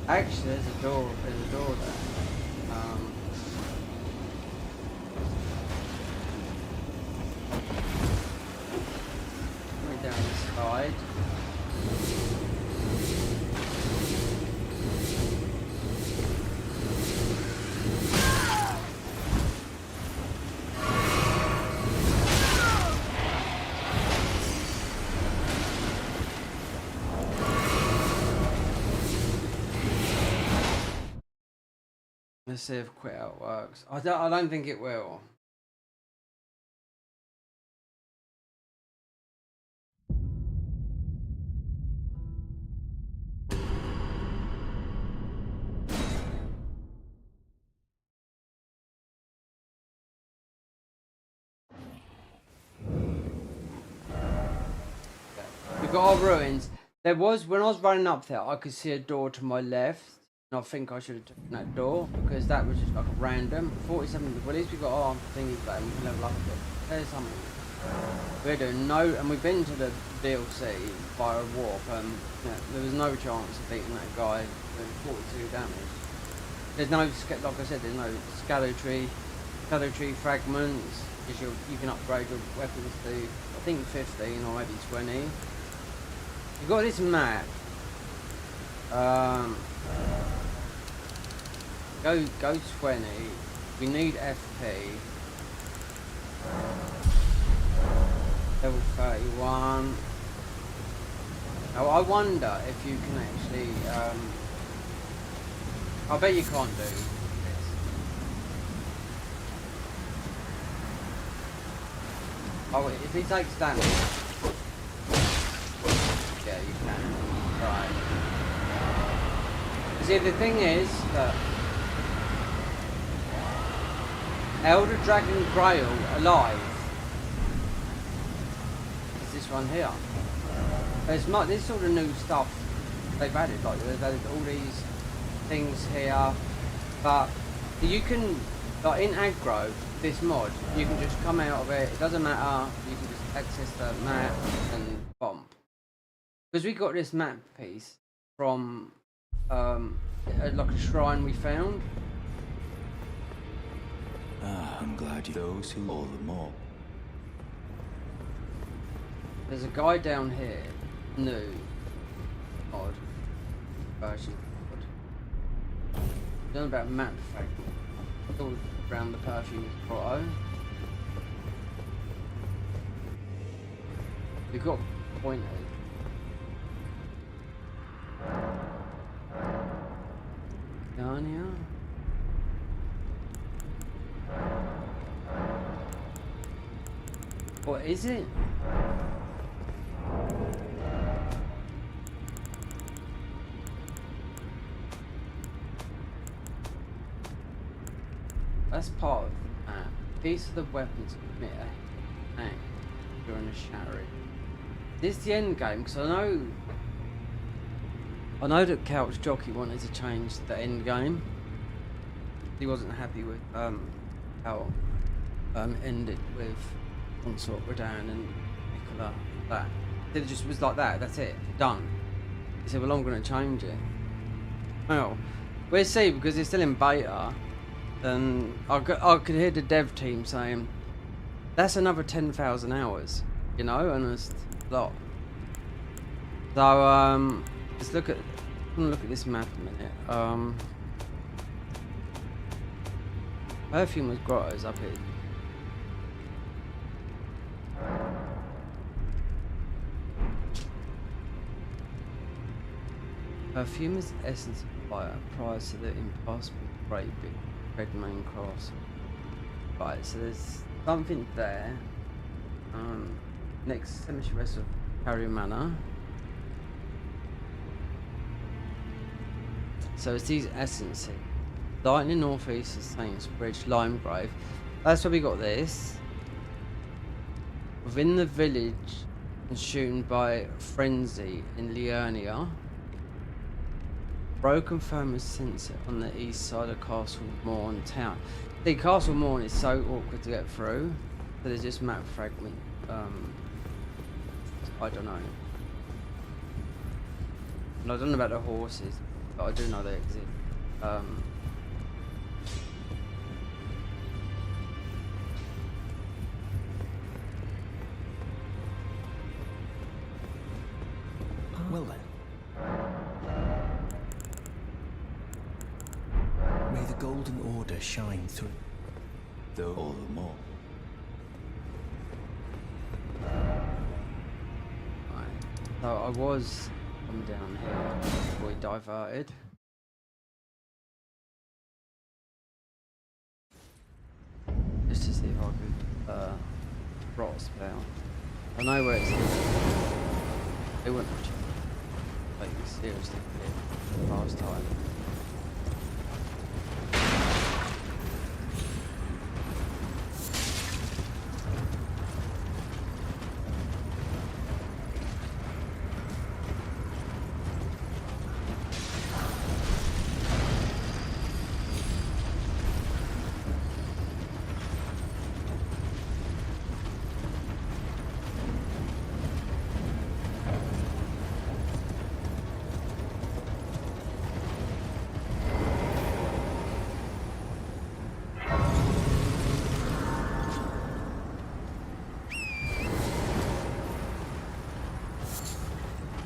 Actually, there's a door there. Going down the side. Let's see if quit out works. I don't think it will. We've got our ruins. There was, when I was running up there, I could see a door to my left. And I think I should have taken that door because that was just like a random 47. Well, at least we got our thingy back and we can level up a bit. There's something. We're doing no, and we've been to the DLC via a warp, and there was no chance of beating that guy doing 42 damage. There's no, like I said, there's no scalar tree fragments. You can upgrade your weapons to think 15 or maybe 20. You got this map. Go 20. We need FP. Level 31. Now I wonder if you can actually. I bet you can't do this. Oh, if he takes damage. Yeah, you can. Right. See, the thing is that Elder Dragon Grail alive is this one here. There's this sort of new stuff they've added, like they've added all these things here, but you can, like in aggro, this mod, you can just come out of it, it doesn't matter, you can just access the map and bomb. Because we got this map piece from like a shrine we found. I'm glad you those who all the more. There's a guy down here, new, odd version. Don't know about map fragment. It's all around the perfume grotto. We've got pointers. Narnia. What is it? That's part of the map. These are the weapons that commit a act during a shattering. This is the end game, because I know that Couch Jockey wanted to change the end game. He wasn't happy with how ended with Consort Rodan and Nicola. That it just was like that. That's it. Done. He said, "Well, I'm going to change it." Well, we'll see, because it's still in beta. And I could hear the dev team saying, "That's another 10,000 hours," you know, and it's a lot. So let's look at. I'm gonna look at this map a minute. Perfume with grottos up here. Perfume is essence of fire prior to the impassable great big red main cross. Right, so there's something there. Next cemetery rest of Carrier Manor. So it's these essences. Lightning northeast is Saints Bridge, Limegrave. That's where we got this. Within the village, consumed by frenzy in Liurnia. Broken Firmus sensor on the east side of Castle Morn town. The Castle Morn is so awkward to get through. So there's just map fragment. I don't know. And I don't know about the horses, but I do know they exist. Well then. May the Golden Order shine through. Though all the more. Right. So I was coming down here before we diverted. Just to see if I could rot a spell. I know where it's They wouldn't like seriously last time.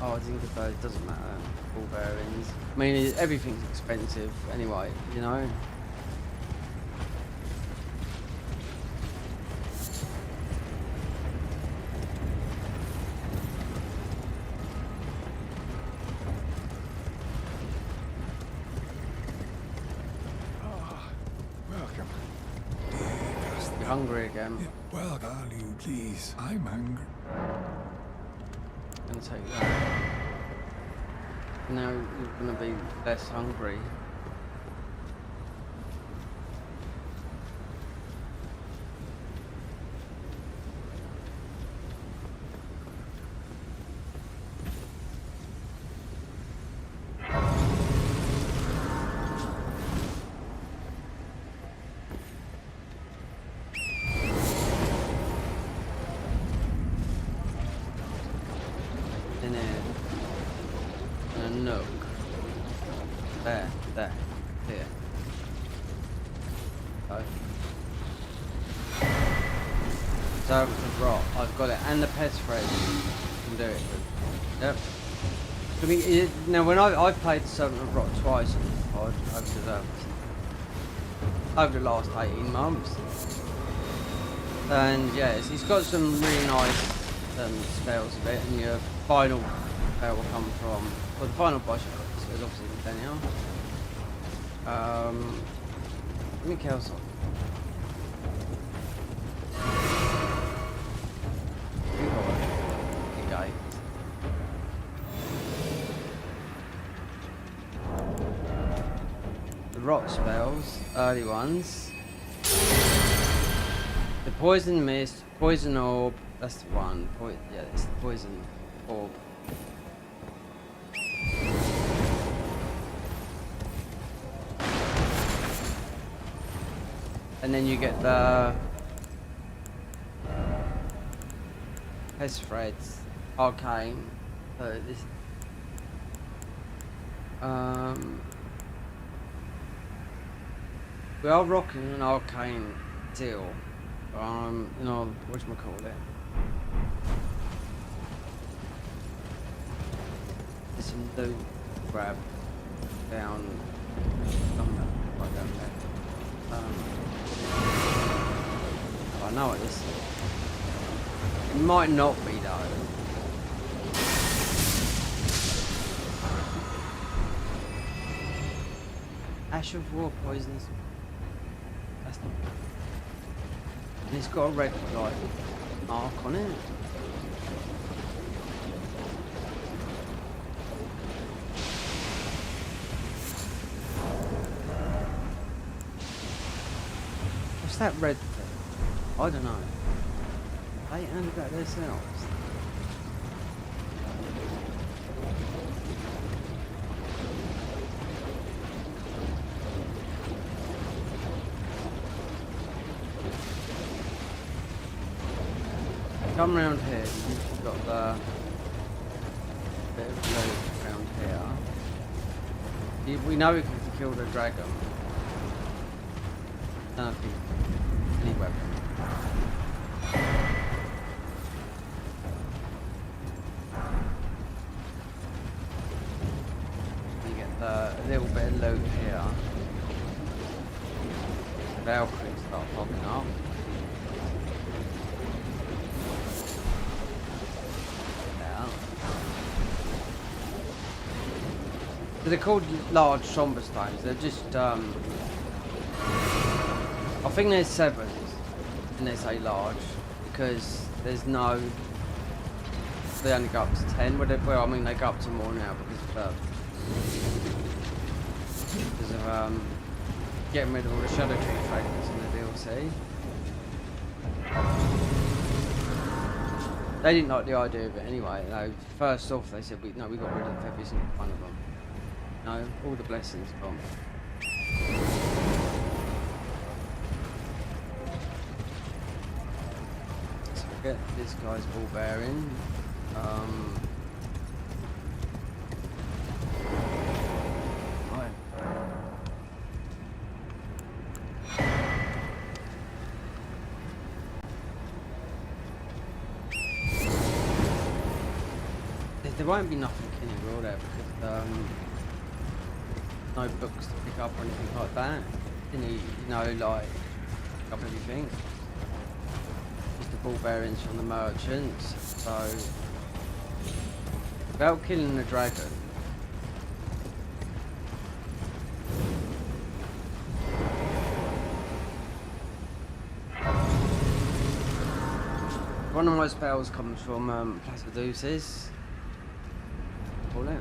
Oh, I think about it doesn't matter. Ball bearings. I mean, everything's expensive anyway, you know? Welcome. You're hungry again. Well, you please. I'm hungry. Gonna take that. Now you're gonna be less hungry. In here. And a nook. There, here. So. Servant of rot. I've got it. And the pest thread. Can do it. Yep. I mean, now when I've played Servant of Rot twice on this pod, over the last 18 months. And yes, he's got some really nice spells of it, and your final spell will come from, well, the final boss is obviously the Daniel. Let me kill some. The rot spells, early ones. The poison mist, poison orb, that's the one. Yeah, it's the poison orb. And then you get the pest threads, arcane. So this, we are rocking an arcane deal. You know, whatchamacallit. There's some loot grab down somewhere, right down there. I know what this is. It might not be though. Ash of War poisons. That's not. And it's got a red like mark on it. What's that red thing? I don't know. They ain't about themselves. Come round here, you've got the bit of loot around here. We know we can kill the dragon. Nothing. Any weapon. You get the little bit of loot here. The Valkyries start popping up. They're called large somber stones. They're just, I think there's 7, and they say large, because there's no, they only go up to 10, well, I mean, they go up to more now because of getting rid of all the Shadow Tree fragments in the DLC. They didn't like the idea of it anyway. First off, they said, no, we got rid of every single one of them. No, all the blessings gone. So we get this guy's ball bearing. Right. there won't be nothing in it, will there? Because no books to pick up or anything like that. You know, like pick up everything. Just the ball bearings from the merchants. So without killing the dragon. One of my spells comes from Placiduce's. Call it.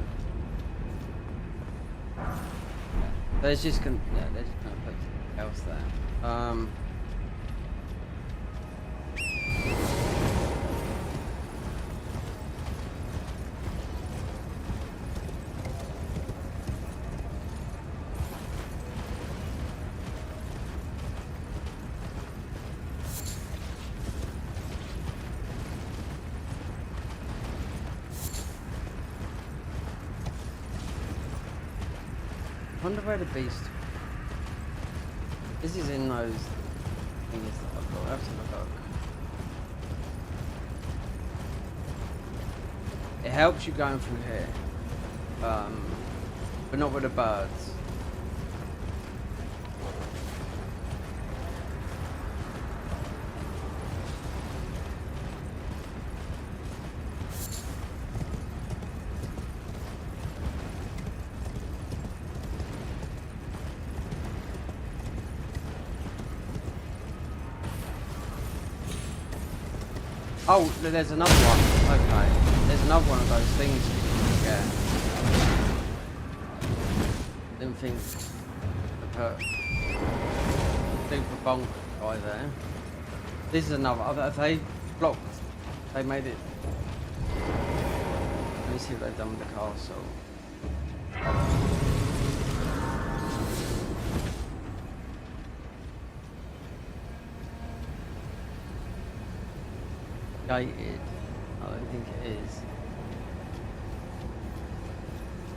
There's just there's just gonna put something else there. I wonder where the beast. This is in those things that I've got. I have to look. It helps you going through here, but not with the birds. Oh, there's another one. Okay. There's another one of those things you can get. Didn't think the super bonk guy there. This is another. Have they blocked? They made it. Let me see what they've done with the castle. Gated. I don't think it is.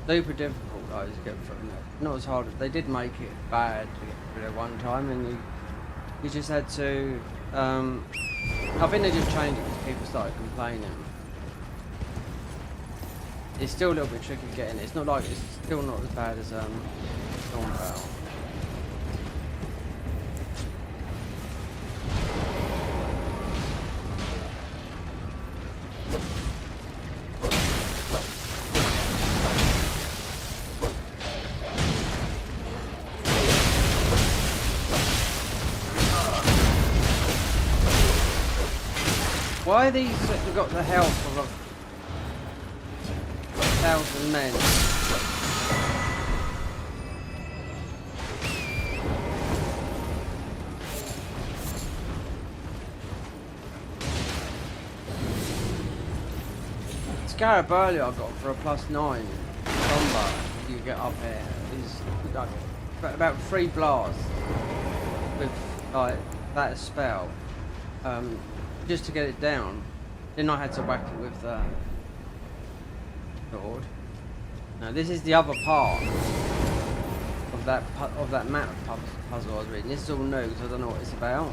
Super difficult though to get from it. Not as hard. They did make it bad to get through there one time, and you just had to. I think they just changed it because people started complaining. It's still a little bit tricky getting it. It's not like it's still not as bad as Stormbound. Why are these got the health of 1,000 men? Scarab earlier I got for a +9 combo you get up here is like about 3 blasts with like that spell. Just to get it down. Then I had to whack it with the sword. Now this is the other part of that map puzzle I was reading. This is all new because I don't know what it's about.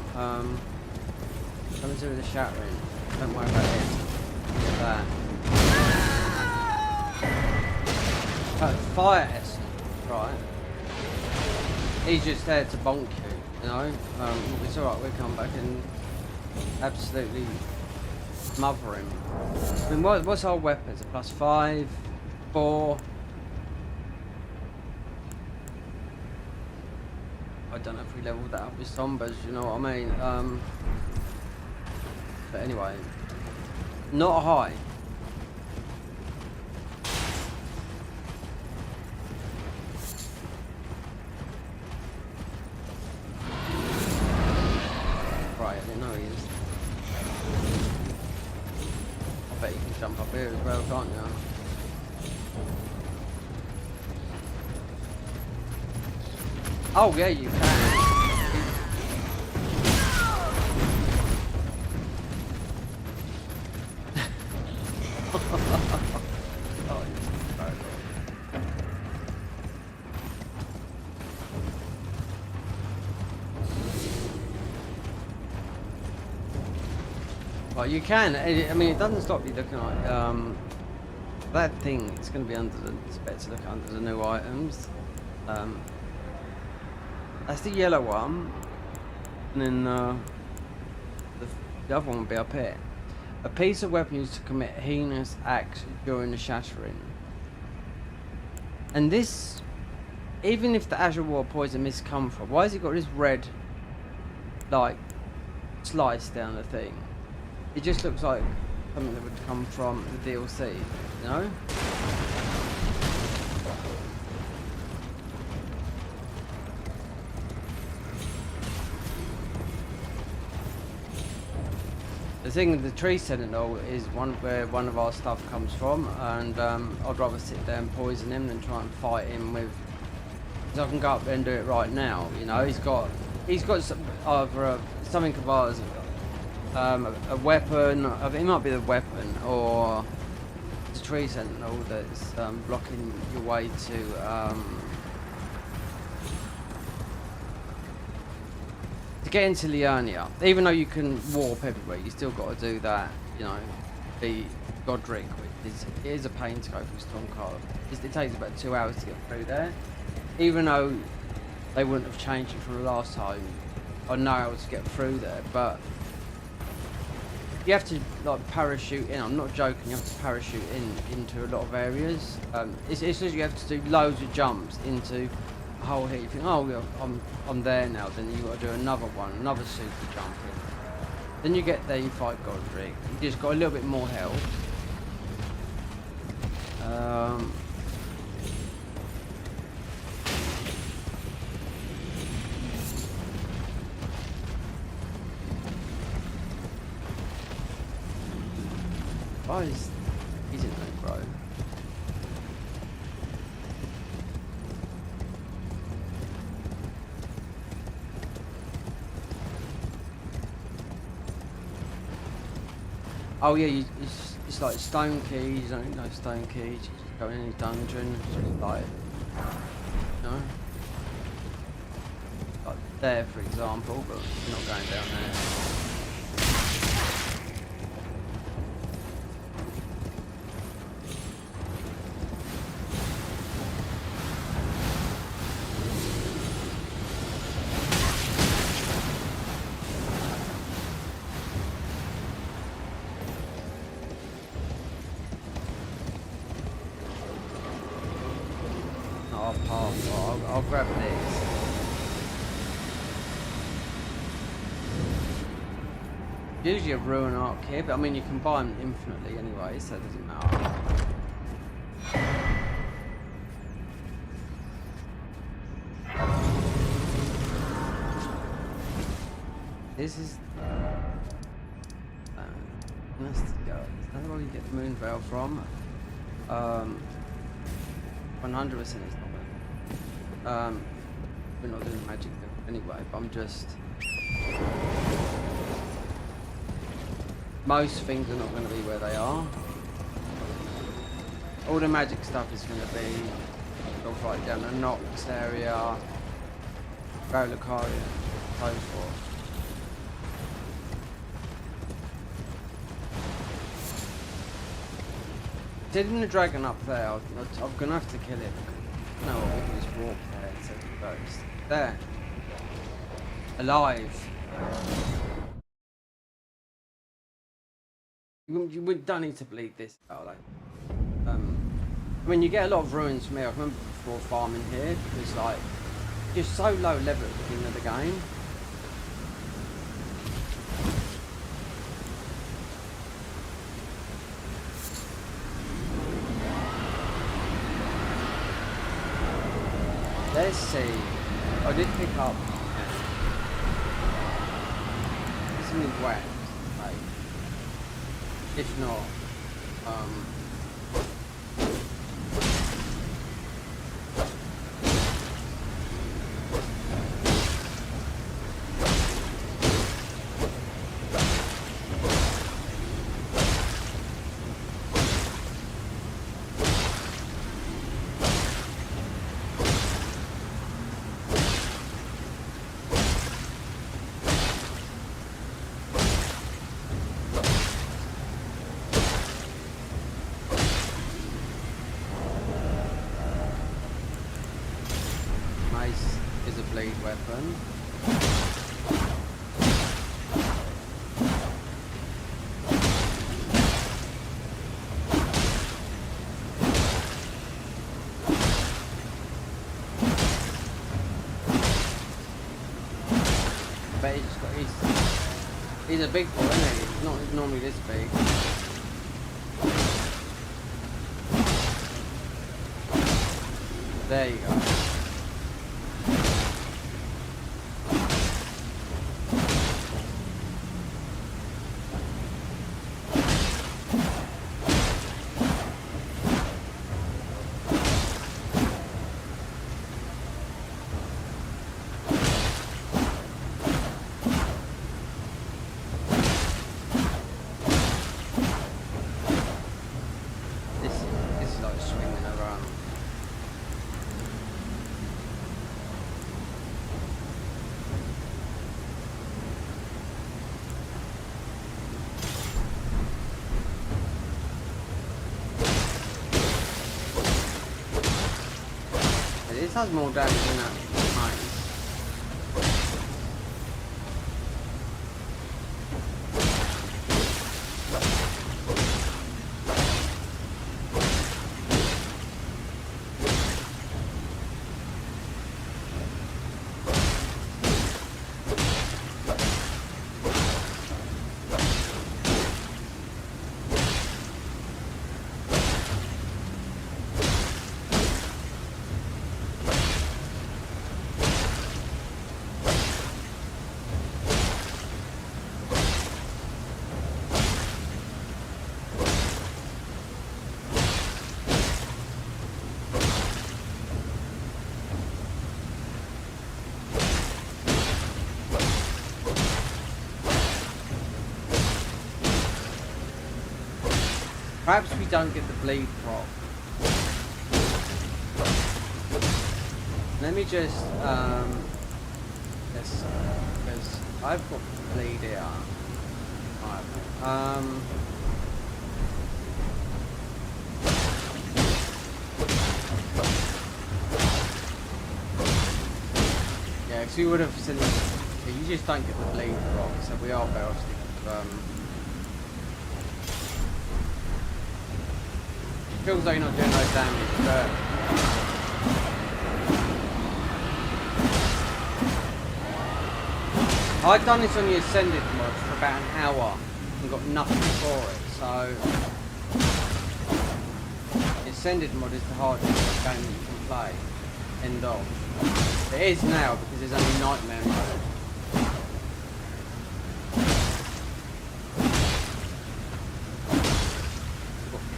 Something to do with the shattering. Don't worry about it. Look at that. Fire essence, right? He's just there to bonk you know. It's alright, we'll come back and absolutely smother him. I mean, what's our weapons? A +5, 4. I don't know if we leveled that up with Sombers, you know what I mean? But anyway, not high. Right, I didn't know he is. I bet you can jump up here as well, can't you? Oh yeah, you can. Well, you can. I mean, it doesn't stop you looking like. That thing, it's going to be under the, it's better to look under the new items. That's the yellow one, and then the other one will be up here. A piece of weapon used to commit heinous acts during the shattering. And this, even if the Azure War Poison Mist come from, why has it got this red, like, slice down the thing? It just looks like something that would come from the DLC, you know? The thing with the tree sentinel is where one of our stuff comes from, and I'd rather sit there and poison him than try and fight him with. Because I can go up there and do it right now. You know, he's got some, either something of ours, a weapon. It might be the weapon or the tree sentinel that's blocking your way to get into Liurnia. Even though you can warp everywhere, you still got to do that. You know, the Godric, which is a pain to go through Stormcast. It takes about 2 hours to get through there. Even though they wouldn't have changed it from the last time, I know how to get through there. But you have to like parachute in. I'm not joking. You have to parachute into a lot of areas. It's just you have to do loads of jumps into a hole here. You think, oh, well, I'm there now. Then you got to do another one, another super jump in. Then you get there, you fight Godric. You just got a little bit more health. Why is he's in that grove? Oh yeah, it's like stone keys. You don't know stone keys. You just go in any dungeon, just like, you know, like there for example, but you're not going down there. I'll grab these. Usually a ruin arc here, but I mean you can buy them infinitely anyway, so it doesn't matter. This is let's go. Is that where you get the moon veil from? 100% it's not. We're not doing magic anyway, but I'm just... Most things are not going to be where they are. All the magic stuff is going to be off right down the Nox area, Rolacaria, so forth. Didn't the dragon up there? I'm going to have to kill it. No, we can just walk there instead of ghost. There. Alive. We don't need to bleed this out, like. I mean, you get a lot of ruins from here. I remember before farming here, because, like, you're so low level at the beginning of the game. Let's see. I did pick up something wet, like, if not, bleed weapon. But he's a big boy, isn't he? He's not normally this big. There you go. This is like swinging around. This has more damage than that mine. Perhaps we don't get the bleed prop. Let me just let's because I've got bleed here. Right. Yeah, because we would have seen. Yeah, you just don't get the bleed prop, so we are better off sticking with feels like you're not doing no damage, but I've done this on the Ascended mod for about an hour and got nothing for it, so the Ascended mod is the hardest game that you can play. End of. It is now because there's only Nightmare mode.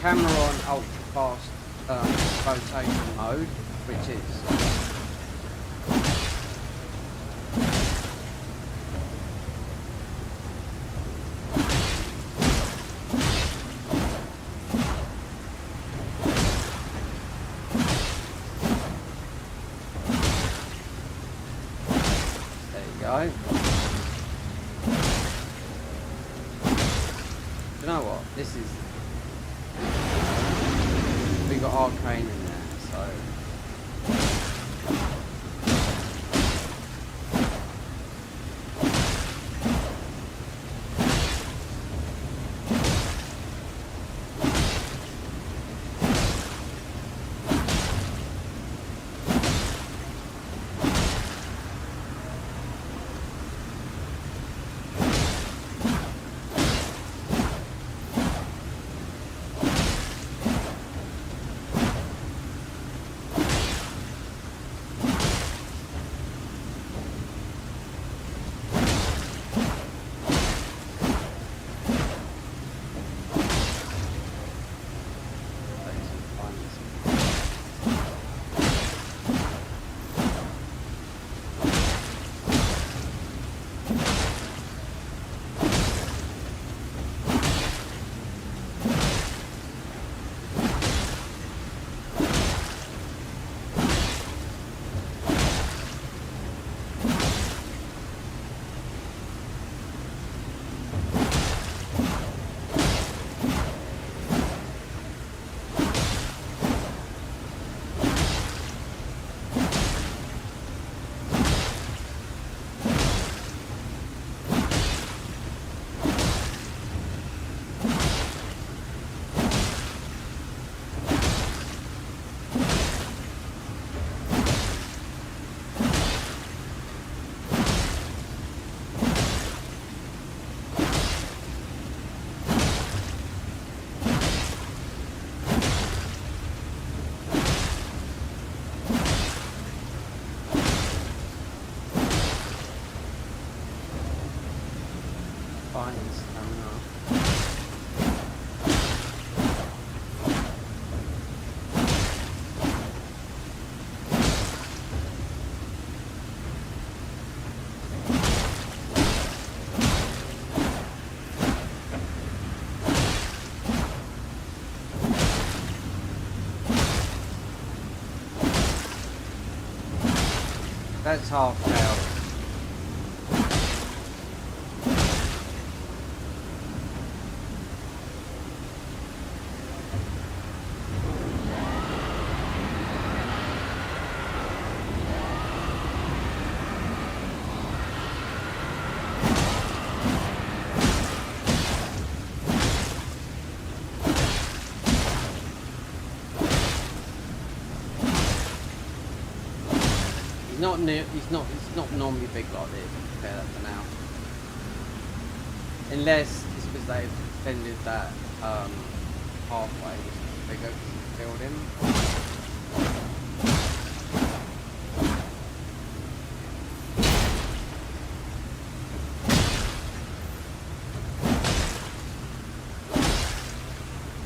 Camera on ultra fast rotation mode, which is there you go. You know what? This is. We got arcane in there, so That's half health. He's not normally big like this. Fair that for now. Unless it's because they've extended that halfway. They go to build him.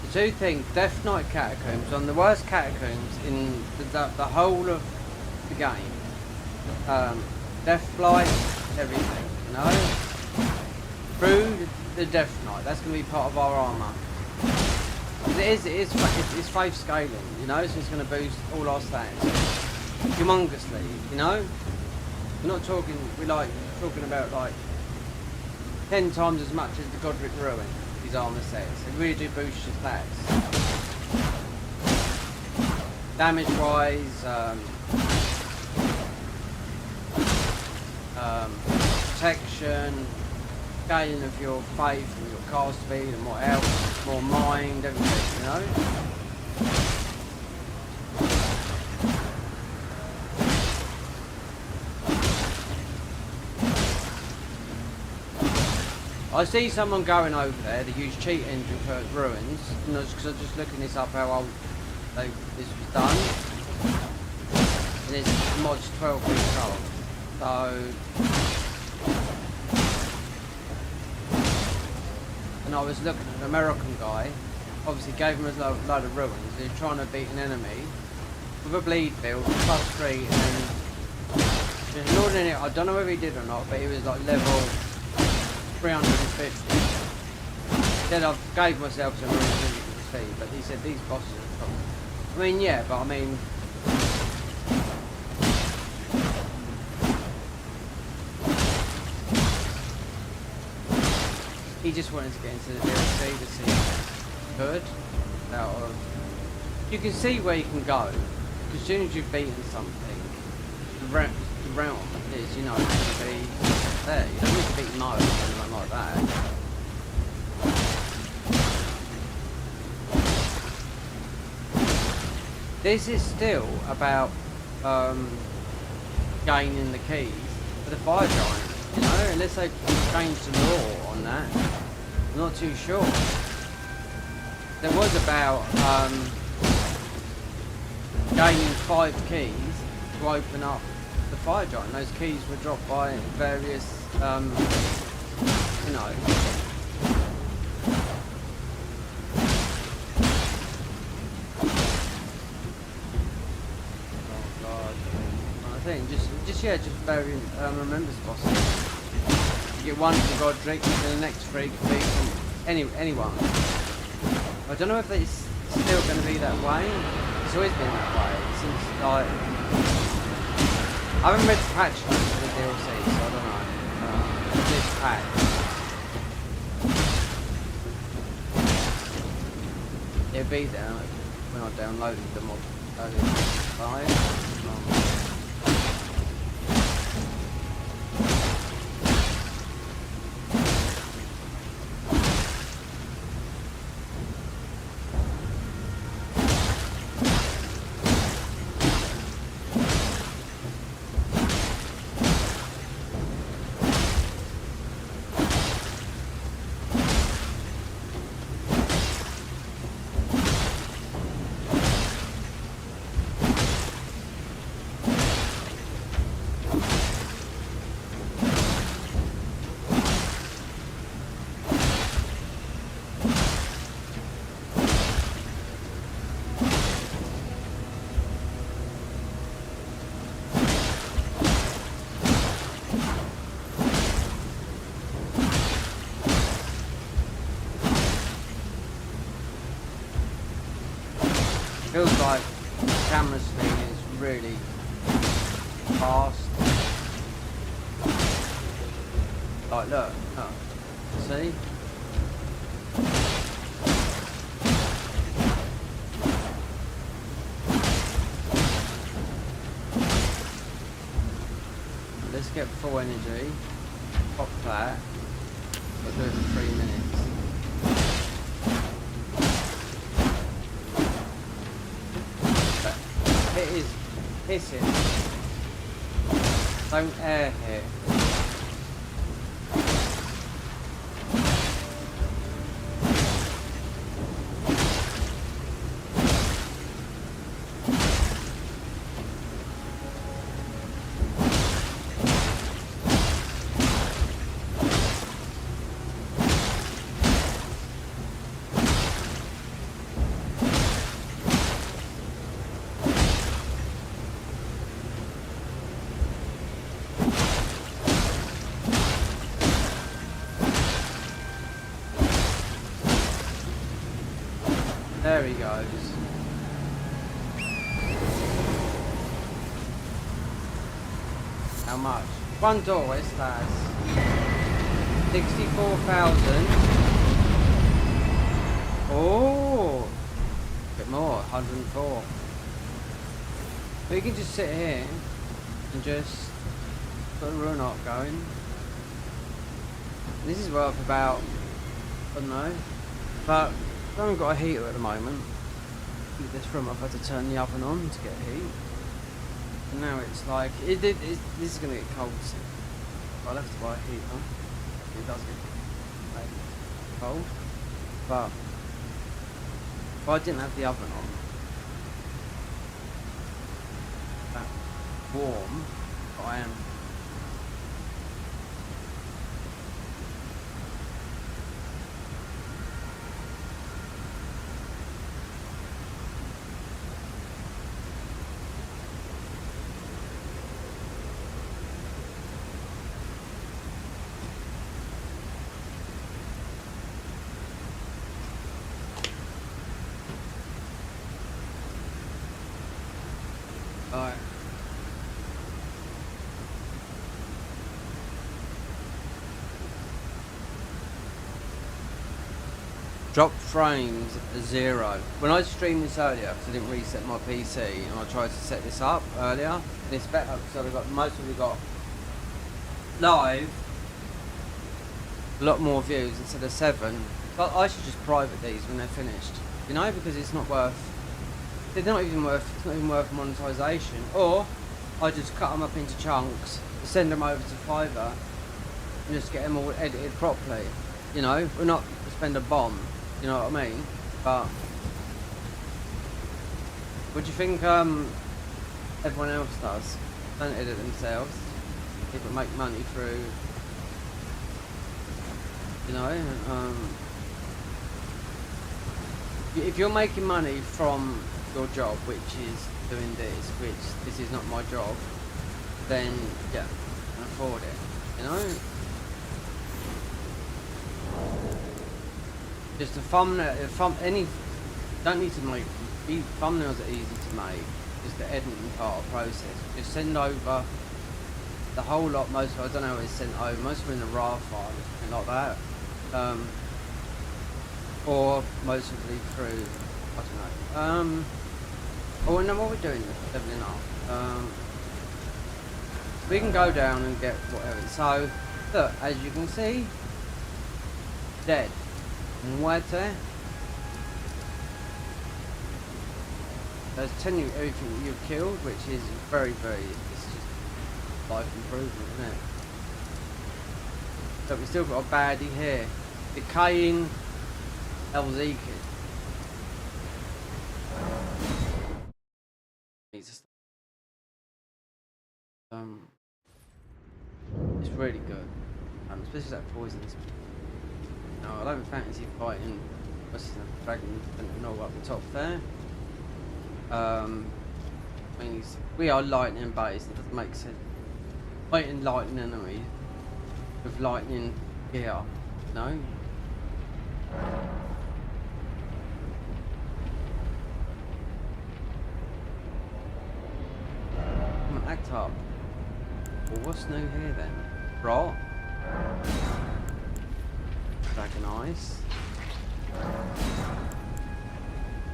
The two things, Death Knight Catacombs, on the worst catacombs in the whole of the game. Death Flight, everything, you know? Through the Death Knight, that's going to be part of our armour. It's faith scaling, you know, so it's going to boost all our stats humongously, you know? We're not talking, talking about like 10 times as much as the Godric Ruin, his armour sets. It really do boost your stats. Damage wise, protection, scaling of your faith and your cast speed and what else, more mind, everything, you know? I see someone going over there to use cheat engine for ruins, because I'm just looking this up how old this was done. And this mod's 12 weeks old. So, and I was looking at an American guy, obviously gave him a load of ruins, he's trying to beat an enemy with a bleed build, +3, and ignoring it, I don't know whether he did or not, but he was like level 350. He said I gave myself some ruins as you can see, but he said these bosses are tough. I mean, yeah, but I mean, he just wanted to get into the DLC to see if he could. You can see where you can go. Because as soon as you've beaten something, the realm is, you know, going to be there. You don't need to beat Mo or anything like that. This is still about gaining the keys for the fire giant. You know, unless they change the law on that, I'm not too sure. There was about gaining 5 keys to open up the fire giant. Those keys were dropped by various, you know. Oh God! I think just very remember bosses. You get one from Godric, and the next 3 could be from anyone. I don't know if it's still going to be that way. It's always been that way. It seems like I haven't read the patch notes for the DLC, so I don't know. This patch. It'll be there when I downloaded the mod earlier. 5. Feels like the camera speed is really fast. Like, look. See? Let's get full energy. Pop that. I'll do it for 3 minutes. But it is hissing. Don't air here. There he goes. How much? One door, it says 64,000. Oh, a bit more, 104. But you can just sit here and just put a run up going. This is worth about, I don't know, but I haven't got a heater at the moment. With this room, I've had to turn the oven on to get heat. And now it's like, this is going to get cold soon. I'll have to buy a heater. It does get like, cold. But if I didn't have the oven on, that warm, but I am. Alright. Drop frames 0. When I streamed this earlier, because I didn't reset my PC, and I tried to set this up earlier, and it's better because I've got mostly got live a lot more views instead of 7. But I should just private these when they're finished, you know, because it's not worth. They're not even worth. It's not even worth monetization. Or I just cut them up into chunks, send them over to Fiverr, and just get them all edited properly. You know, we're not to spend a bomb. You know what I mean? But what do you think? Everyone else does. Don't edit themselves. People make money through. You know. If you're making money from your job, which is doing this, which this is not my job, then yeah, I can afford it, you know? Just a thumbnail, don't need to make, thumbnails are easy to make, just the editing part of process. Just send over the whole lot, most of it, I don't know what it's sent over, most of it in a RAW file, something like that. Or mostly through, I don't know. Oh, and then what we're doing, leveling up. We can go down and get whatever. So, look, as you can see, dead. Muerte. There's 10 of everything you've killed, which is very, it's just life improvement, isn't it? But we've still got a baddie here. Decaying LZ kid. It's really good. Especially that poisonous. No, I don't fancy fighting dragons and all up the top there. I mean, we are lightning based, it doesn't make sense. Fighting lightning enemies with lightning gear, no? Come on, act up. Well, what's new here then? Right? Dragon Ice.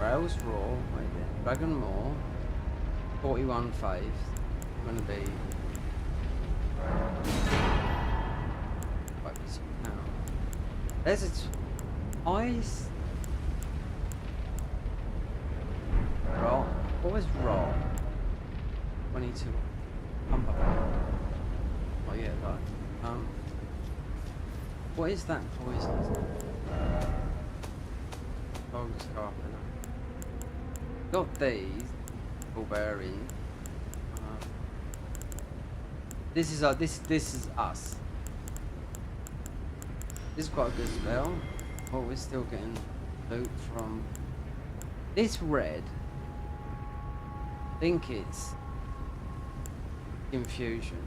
Rails Raw, right there. Dragon Maw. 41 faith. I'm gonna be. Now. There's a ice. Raw. What was raw? 22. Oh yeah, right. What is that poison? Dog scarpina. Got these bearing. This is this is us. This is quite a good spell. But we're still getting loot from this red. I think it's infusion.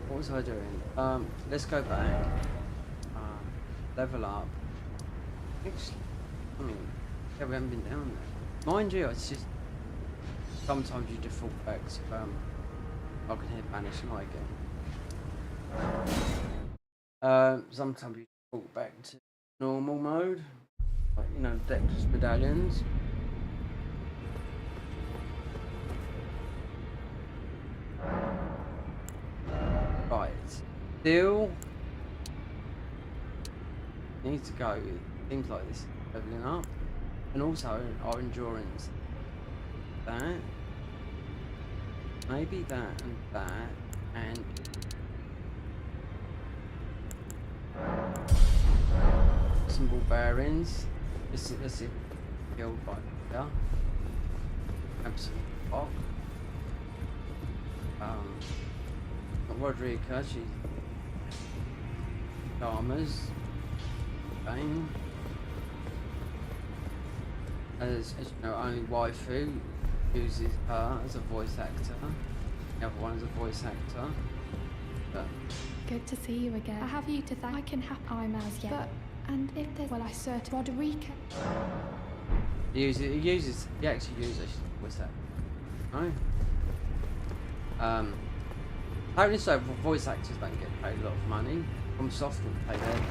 What was I doing? Let's go back. Level up. Actually, I mean, yeah, we haven't been down there. Mind you, it's just sometimes you default back to I can hear Banish Night again. Sometimes you default back to normal mode, like, you know, Dexter's medallions. Right, still needs to go. It seems like this is leveling up, and also our endurance. That, maybe that, and that, and some ball bearings. Let's see, killed by yeah. Absolute fuck. Rodrika, she's Dharmas. Bane. As you know, only waifu uses her as a voice actor. The other one is a voice actor. But Good to see you again. I have you to thank. I can have I'm as yet. But and if there's well, I certain Roderica. he actually uses voice actor. No. Apparently so voice actors don't get paid a lot of money. From soft will pay their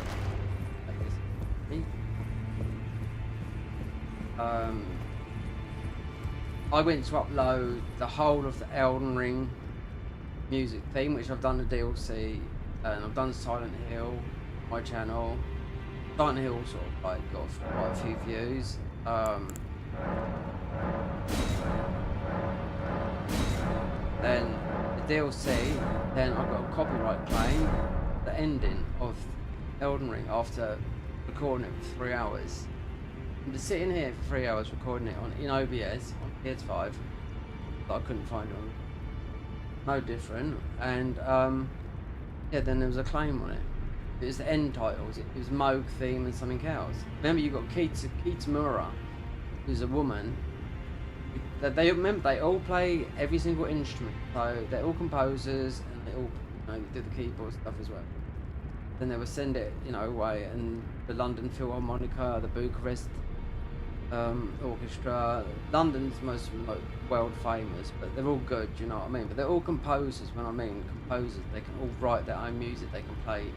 I went to upload the whole of the Elden Ring music theme, which I've done the DLC, and I've done Silent Hill, my channel. Silent Hill sort of like got quite a few views. Then the DLC, then I got a copyright claim. The ending of Elden Ring after recording it for 3 hours. I'm just sitting here for 3 hours recording it in OBS on PS5 that I couldn't find on. No different. And yeah, then there was a claim on it. It was the end titles. It was Moog theme and something else. Remember, you got Kitamura, who's a woman. They all play every single instrument. So they're all composers and they all do the keyboard stuff as well. Then they would send it, away, and the London Philharmonica, the Bucharest Orchestra. London's most world famous, but they're all good, you know what I mean? But they're all composers. When I mean composers, they can all write their own music. They can play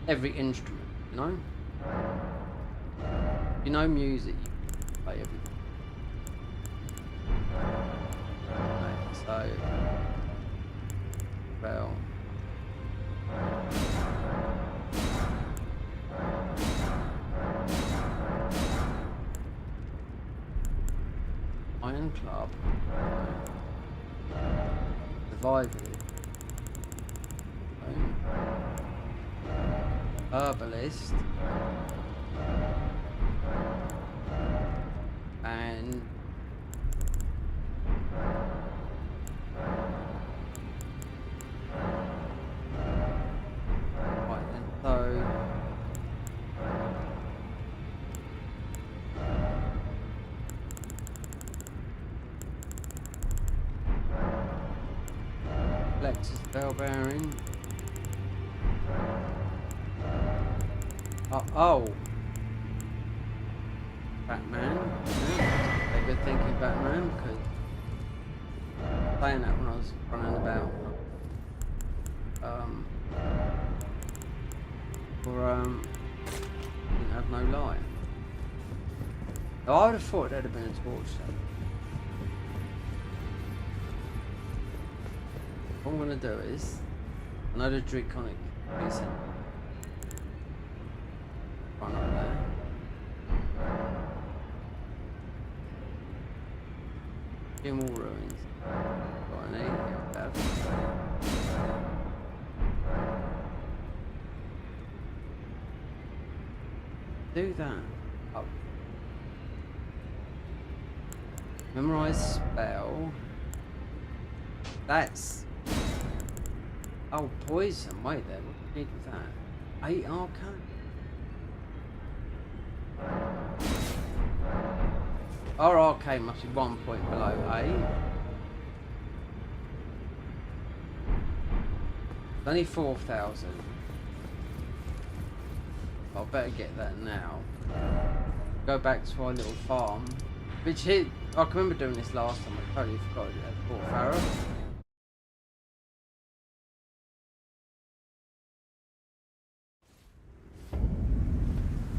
every instrument, you know? You know music, you can play everything. Right, so, well. Iron Club, Survivor, Herbalist, and right, and so Lexus bell bearing. Oh. Batman. Yeah, a good thinking Batman, because playing that when I was running about. Didn't have no light. I would have thought there'd have been a torch though. What I'm gonna do is, I know the Draconic recent. Run up there. Few more ruins. Got an 8, yeah, do that. Oh. Memorize spell. That's. Oh, poison. Wait there. What do you need with that? 8 arcane. Our arcane must be 1 point below 8. It's only 4,000. I'll better get that now. Go back to our little farm. Which hit. I can remember doing this last time. I totally forgot it at Port Farrow.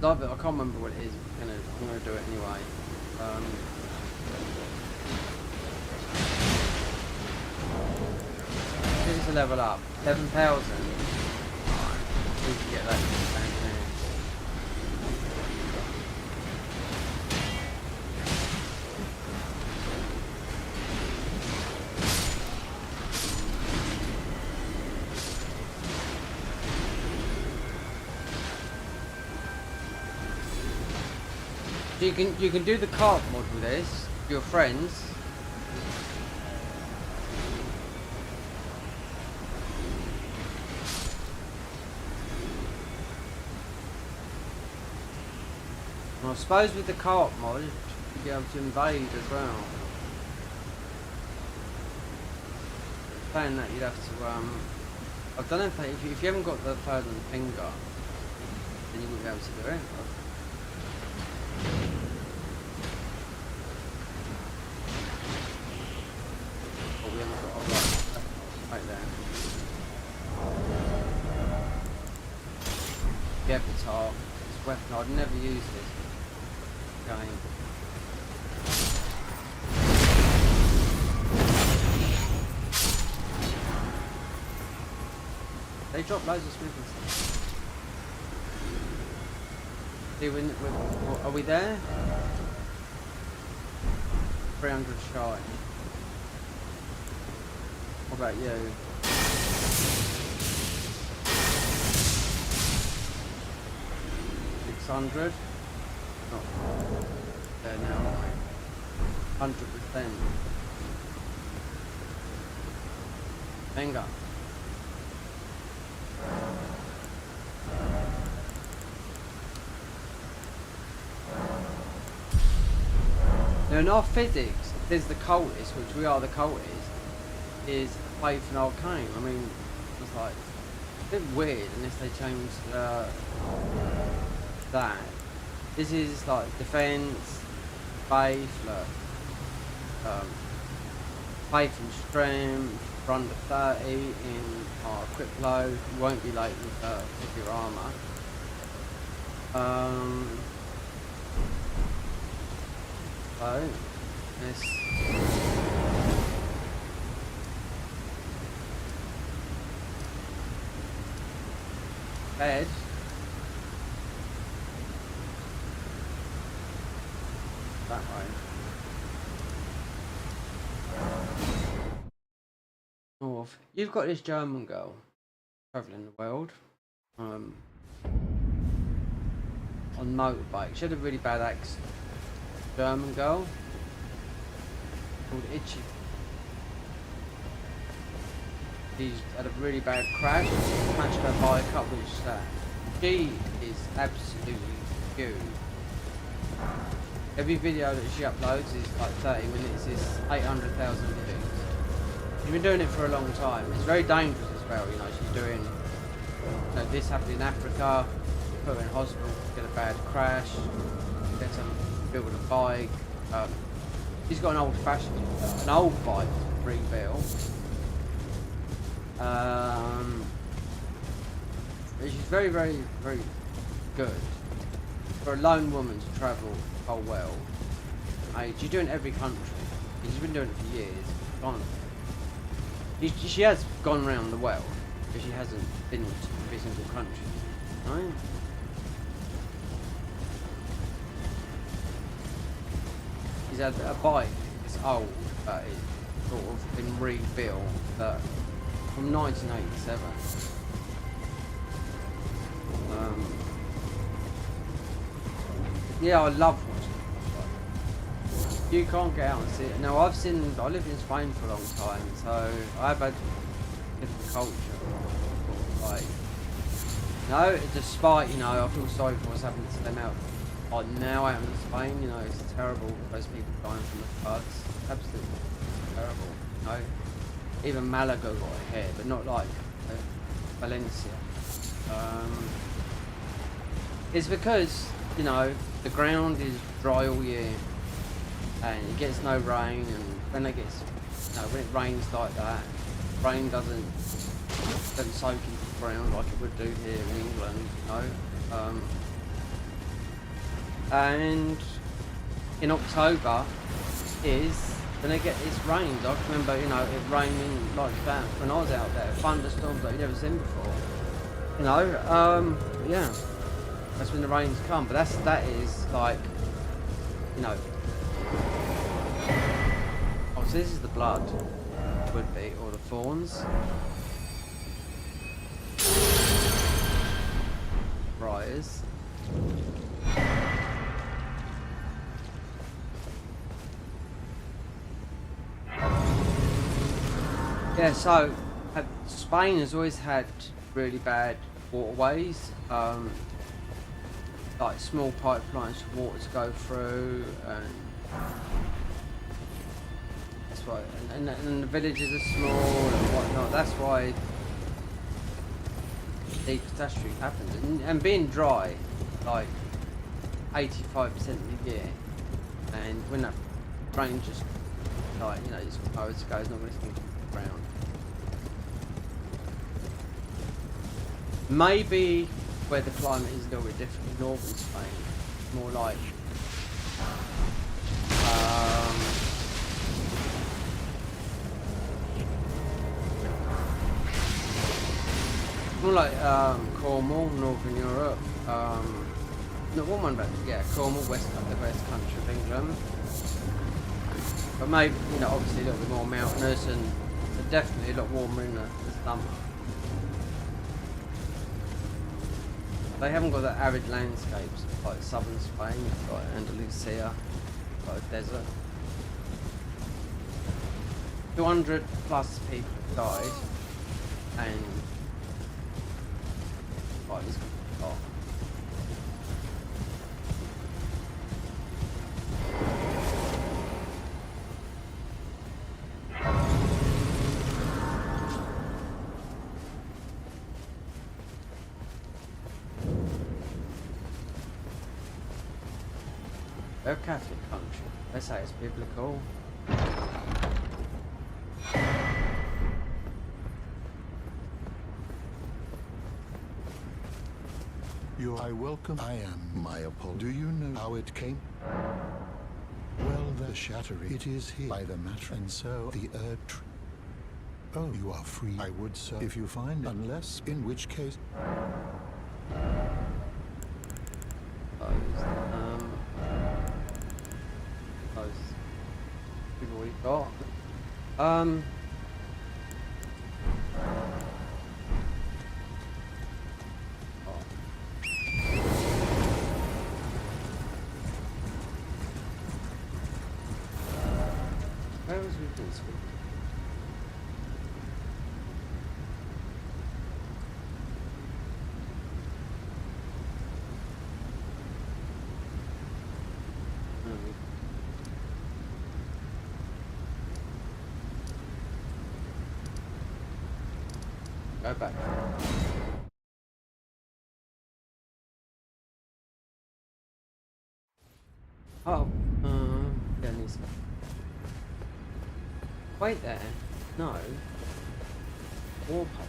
Love it. I can't remember what it is. I'm gonna do it anyway. Here's a level up. 11,000. We can get that down there. You can do the cart mod with this, your friends. And I suppose with the cart mod, you'll be able to invade as well. Saying that, you'd have to I don't know if you haven't got the third on the finger, then you wouldn't be able to do it. Guitar, this weapon, I'd never use this game. They drop loads of smithing stuff. Are we there? 300 shy. What about you? 600. Not there now, aren't we? 100%. Finger. Now in our physics, there's the cultists, which we are the cultists, is faith and arcane. I mean, it's like a bit weird unless they change that. This is like defense, faith, faith and strength, for under 30 in our equip low. You won't be late with your armor. So this bed. That way. North. You've got this German girl travelling the world on motorbike. She had a really bad accident. German girl called Itchy. She's had a really bad crash, smashed her bike up, which she is absolutely huge. Every video that she uploads is like 30 minutes, is 800,000 views. She's been doing it for a long time. It's very dangerous as well, you know, she's doing, you know, this happened in Africa, put her in hospital, get a bad crash, get some build a bike. She's got an an old bike to rebuild. She's very, very, very good for a lone woman to travel the whole world. She's doing it in every country. She's been doing it for years. She has gone around the world, but she hasn't been to every single country. Right? She's had a bike. It's old, but it's sort of been rebuilt. From 1987. Yeah, I love watching it. You can't get out and see it. Now, I lived in Spain for a long time, so I've had different culture. Like, despite, I feel sorry for what's happening to them out now out in Spain, it's terrible. Those people dying from the floods. Absolutely terrible, Even Malaga got hit, but not like Valencia. It's because, the ground is dry all year and it gets no rain, and when it rains like that, rain doesn't soak into the ground like it would do here in England, and in October when it's rained. I remember, it raining like that when I was out there, thunderstorms that you'd never seen before. Yeah, that's when the rains come. But that is like, oh, so this is the blood, would be, or the thorns. Briars. Yeah, so Spain has always had really bad waterways, like small pipelines for water to go through, and that's why. And the villages are small and whatnot. That's why the catastrophe happens. And being dry, like 85% of the year, and when that rain just it's supposed to go, it's not going to sink into the ground. Maybe where the climate is a little bit different in northern Spain, more like Cornwall, Northern Europe. Cornwall, the west country of England. But maybe, obviously a little bit more mountainous and definitely a lot warmer in the summer. They haven't got that arid landscapes like southern Spain, like Andalusia, like a desert. 200 plus people have died, and it's hot. They're a Catholic country. They say it's biblical. I welcome. I am my apology. Do you know how it came? Well, the shattering. It is here by the matter, and so the earth. Oh, you are free. I would so if you find, unless in which case. People we've got. Where was we this week? Go back. Oh, yeah, needs to... Wait there. No. Warp up.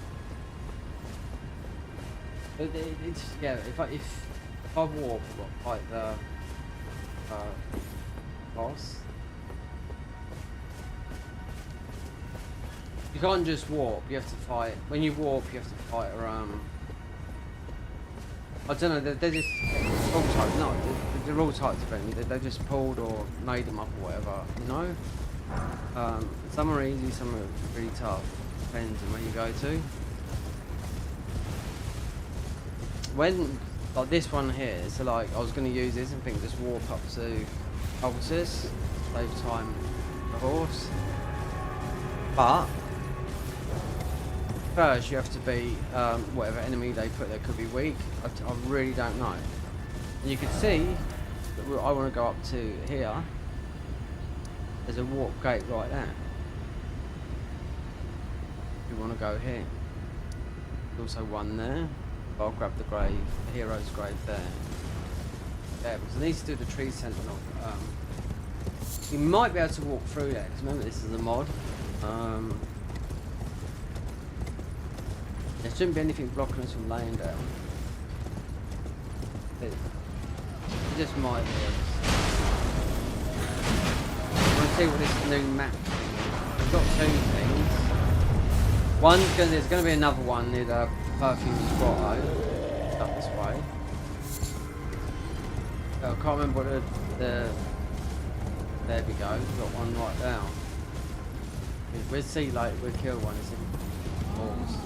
It's yeah. If I warp, like the boss, you can't just warp. You have to fight. When you warp, you have to fight around. I don't know. They're just all types. No, they're all types of enemies. They just pulled or made them up or whatever. You know. Some are easy. Some are really tough. Depends on where you go to. When like this one here, so like I was going to use this and think just warp up to Altus, save time for the horse. But first you have to be whatever enemy they put there could be weak. I really don't know. And you can see that I want to go up to here. There's a warp gate right there. You want to go here. There's also one there. I'll grab the grave, the hero's grave there. Yeah, because I need to do the tree sentinel. You might be able to walk through there, because remember this is a mod. There shouldn't be anything blocking us from laying down. It just might be. I want to see what this new map is. We've got two things. There's going to be another one near the Perfume Grotto, up this way. I can't remember what the there we go, we've got one right now. We'll see, like, we'll kill one, it's in balls.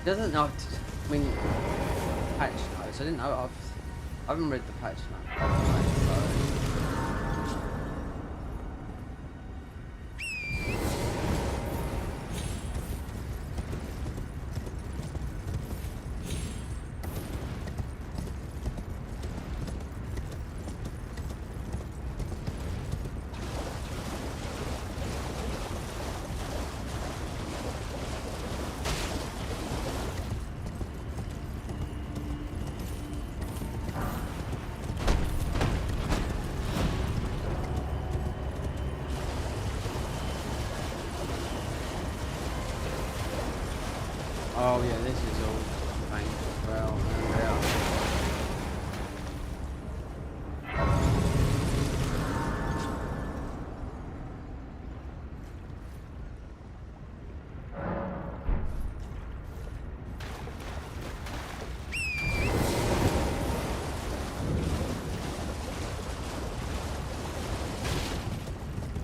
Doesn't know, I mean, patch notes, I didn't know, I haven't read the patch notes. Oh yeah, this is all paint as well. Yeah.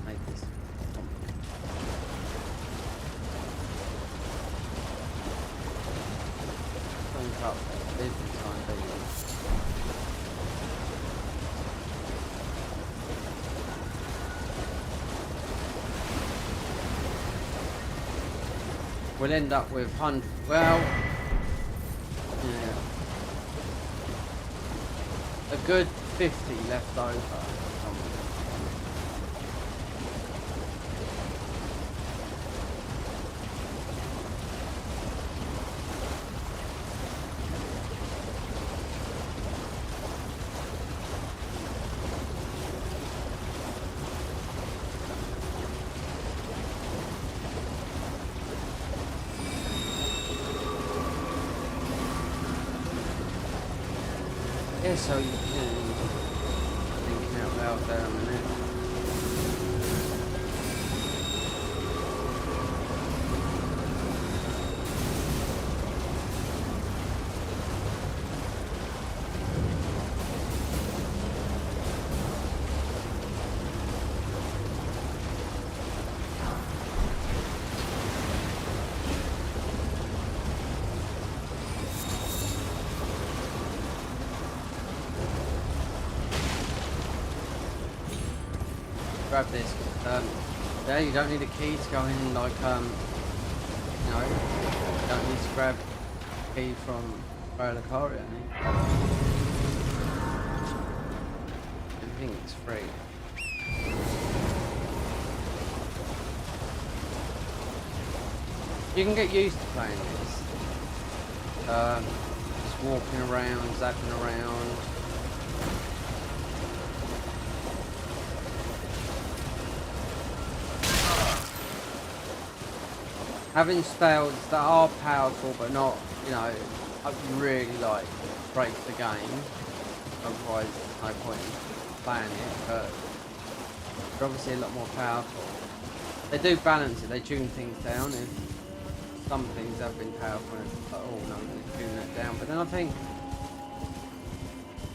Make this up every time they we'll end up with 100. Well, yeah, a good 50 left over. Yeah, so you can thinking out loud there a minute. Grab this. Yeah, you don't need a key to go in, like, you know, you don't need to grab a key from Lacari, everything is free. You can get used to playing this. Just walking around, zapping around. Having spells that are powerful but not, you know, really like break the game. Otherwise, no point in playing it. But they're obviously a lot more powerful. They do balance it. They tune things down. If some things have been powerful, and it's like, oh no, I'm going to tune that down. But then I think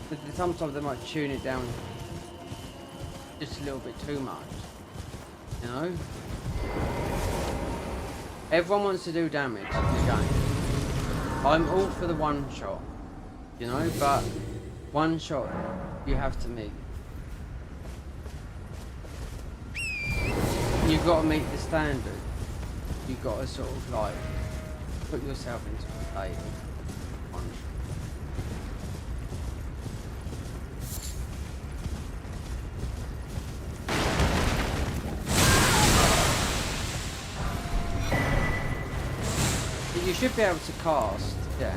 that sometimes they might tune it down just a little bit too much. You know. Everyone wants to do damage in the game. I'm all for the one shot, you know, but one shot you have to meet. You've got to meet the standard. You've got to sort of like put yourself into a state of one shot. You should be able to cast, yeah.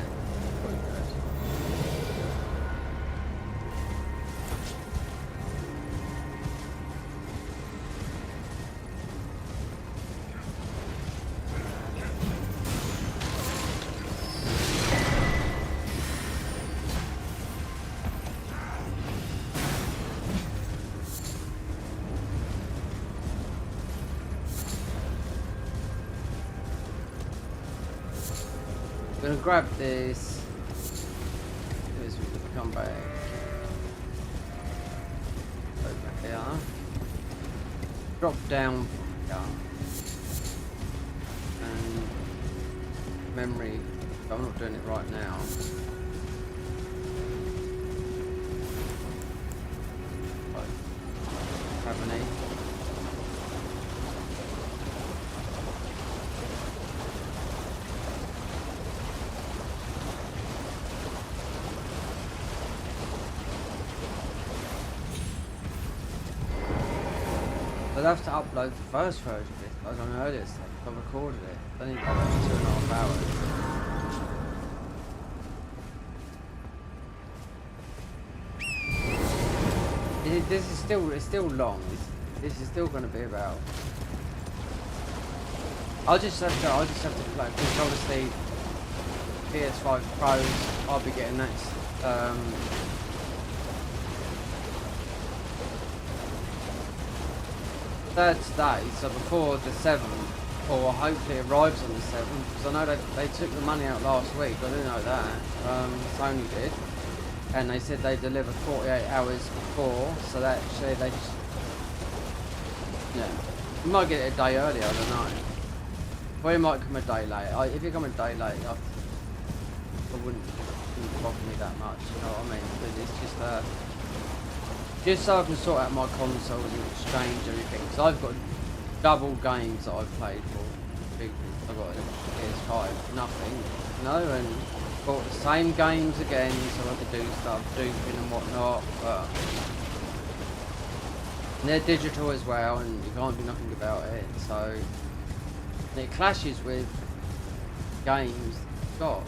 I'm gonna grab this. This we can come back. Go back here. Drop down from here. And memory. I'm not doing it right now. Grab an E. I'd have to upload the first version of it. I don't know this. I've recorded it. I need about 2.5 hours. This is still, it's still long. This is still going to be about. I'll just have to play because obviously PS5 Pros. I'll be getting that. Third today, so before the 7th, or hopefully it arrives on the 7th, because I know they took the money out last week, I didn't know that, Sony did, and they said they delivered 48 hours before, so that actually they just, yeah, you might get it a day earlier, I don't know, or it might come a day late. If you come a day late, I wouldn't bother me that much, you know what I mean, but it's just so I can sort out my consoles and exchange everything. So I've got double games that I've played for. I've got a PS5, nothing, you know, and bought the same games again so I could do stuff, duping and whatnot. But they're digital as well, and you can't do nothing about it. So it clashes with games you've got.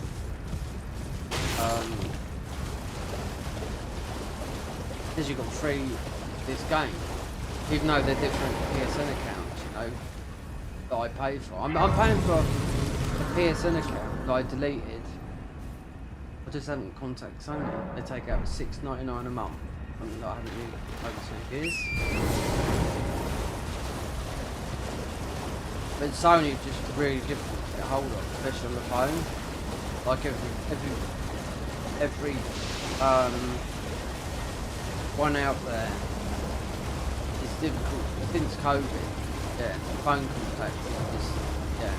Because you've got free this game, even though they're different PSN accounts, you know, that I pay for. I'm paying for a PSN account that I deleted. I just haven't contacted Sony. They take out $6.99 a month, something that I haven't used for over 2 years. But Sony is just really difficult to get hold of, especially on the phone. Like every one out there. It's difficult since COVID. Yeah, phone contact is just, yeah.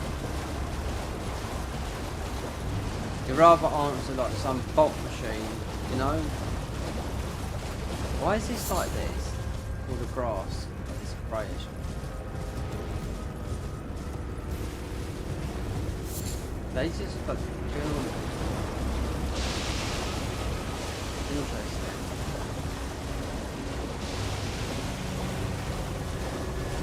You'd rather answer like some bot machine, you know? Why is this like this? All the grass, like this greyish. They just like interesting.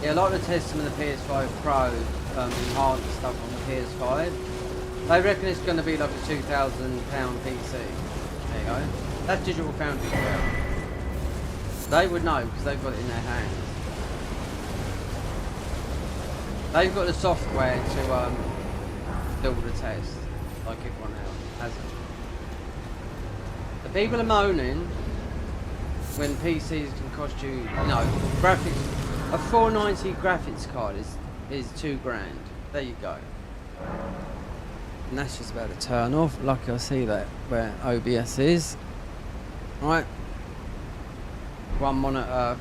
Yeah, I like to test some of the PS5 Pro enhanced stuff on the PS5. They reckon it's going to be like a £2,000 PC. There you go. That's Digital Foundry as well. They would know because they've got it in their hands. They've got the software to build a test, like everyone else hasn't. The people are moaning when PCs can cost you, graphics. A 490 graphics card is £2,000. There you go. And that's just about to turn off. Lucky I see that where OBS is. Right. One monitor,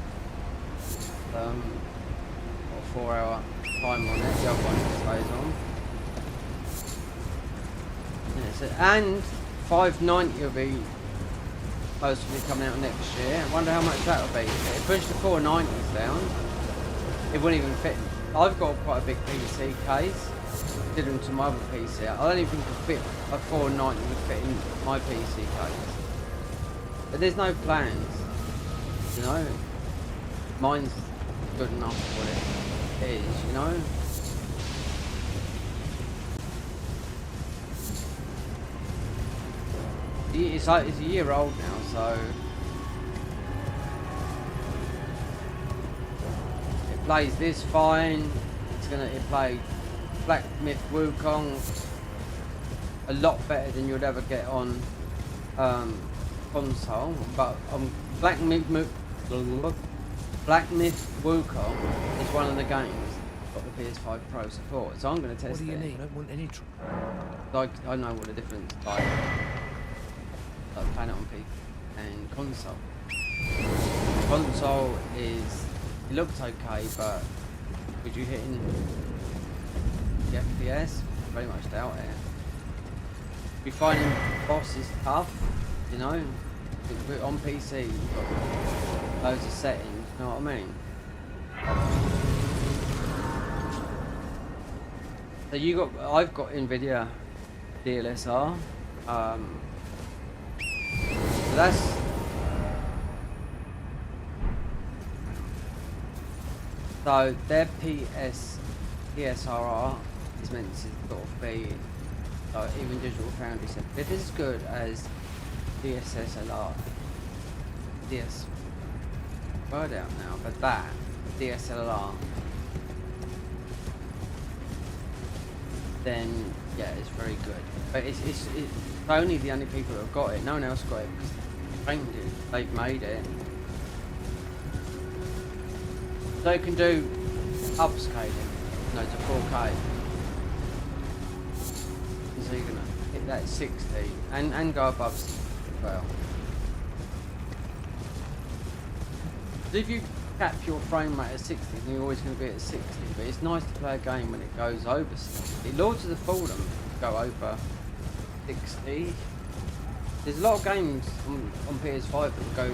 4-hour time on it. The other one stays on. Yeah, and 590 will be supposed to be coming out next year. I wonder how much that will be. If it pushed the 490s down, it wouldn't even fit. I've got quite a big PC case. Did to my other PC. I don't even think a 490 would fit in my PC case. But there's no plans. Mine's good enough for what it is, It's a year old now, so it plays this fine. It plays Black Myth Wukong a lot better than you'd ever get on console, but Black Myth Wukong is one of the games got the PS5 Pro support, so I'm going to test it. What do you need? I don't want any trouble. I know what the difference is like playing it on PC and console. Console it looks okay, but would you hitting the FPS? Very much doubt it. You're finding bosses tough, on PC you've got loads of settings, you know what I mean? So I've got Nvidia DLSR, so that's so their PSRR is meant to sort of be, even Digital Foundry said, if it's as good as DSLR, word out now, but that DSLR, then yeah, it's very good. But it's only the only people who have got it. No one else got it because they've made it. So it can do upscaling, to 4K. And so you're gonna hit that 60 and go above 60 as well. So if you cap your frame rate at 60, then you're always going to be at 60. But it's nice to play a game when it goes over 60. Lords of the Fallen go over 60. There's a lot of games on PS5 that go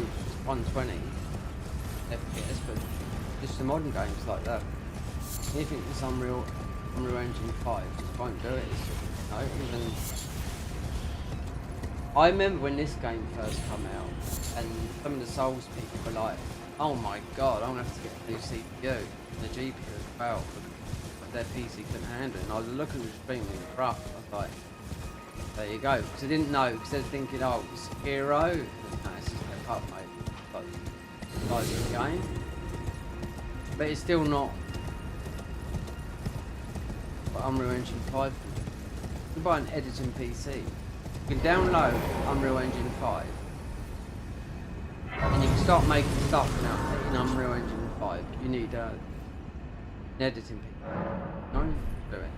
120 FPS, but just the modern games like that. Anything that's Unreal Engine 5 just won't do it. Even I remember when this game first came out, and some of the Souls people were like, "Oh my god, I'm gonna have to get a new CPU and a GPU as well," but their PC couldn't handle it. And I was looking at the stream and it was rough. I was like, there you go, because I didn't know, because they were thinking, oh, it's Hero. No, it's just a up, mate. But the size of the game. But it's still not what Unreal Engine 5 can do. You can buy an editing PC. You can download Unreal Engine 5. And you can start making stuff now in Unreal Engine 5. You need an editing PC. No, do it.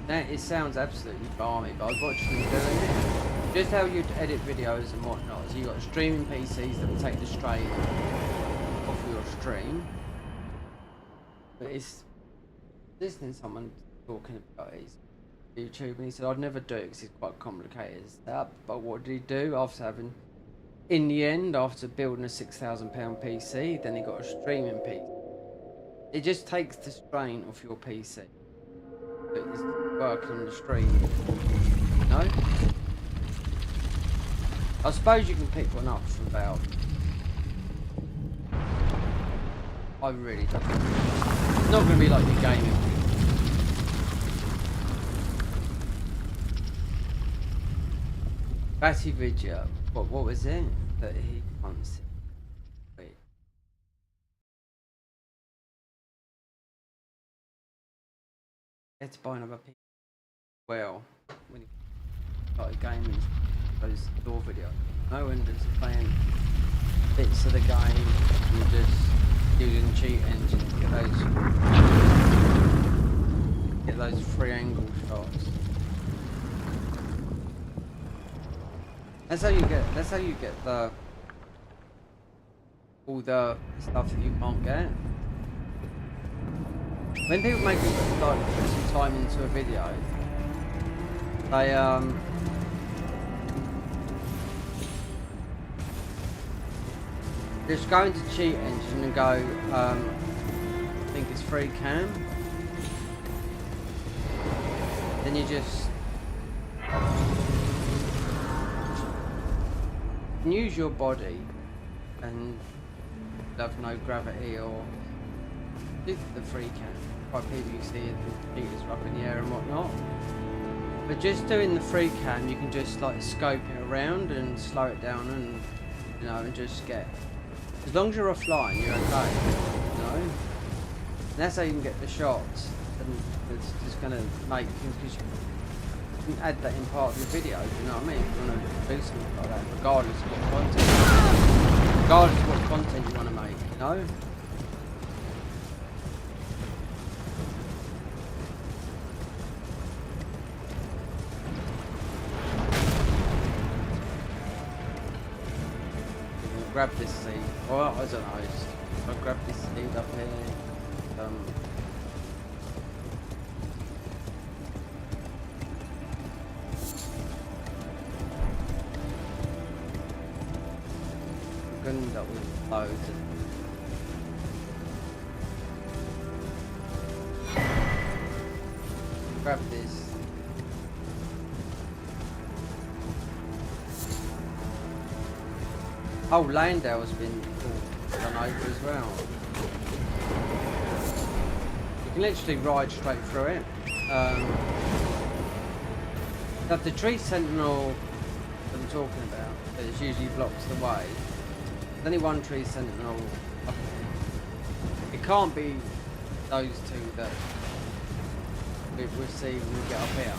Now, it sounds absolutely balmy, but I was watching them doing it. Just how you'd edit videos and whatnot. So you've got streaming PCs that will take the strain off your stream. But it's listening to someone talking about his YouTube, and he said, I'd never do it because it's quite complicated setup. But what did he do in the end, after building a £6,000 PC, then he got a streaming PC. It just takes the strain off your PC. It's working on the stream, I suppose you can pick one up from about, I really don't know. not going to be like your gaming. Batty video. What was it that he wants? Wait. He had to buy another piece. Well, when he started gaming, those door videos. No one just playing bits of the game and just using cheat engines to get those free angle shots. That's how you get the all the stuff that you can't get. When people make it like put some time into a video, they just go into cheat engine and go I think it's free cam. Then you just use your body and have no gravity or do the free cam. Quite people you see the cheaters up in the air and whatnot. But just doing the free cam, you can just like scope it around and slow it down and you know and just get. As long as you're offline, you're okay. You know, and that's how you can get the shots. And it's just gonna make because you can add that in part of your video. You know what I mean? If you want to do something like that, regardless of what content you want to make. You know. Grab this seed. Well, I don't know. I'll grab this seed up here. Gun that will load. Grab this. Oh, Landale's been done over as well. You can literally ride straight through it. But the tree sentinel that I'm talking about, that usually blocks the way, there's only one tree sentinel. It can't be those two that we'll see when we get up here.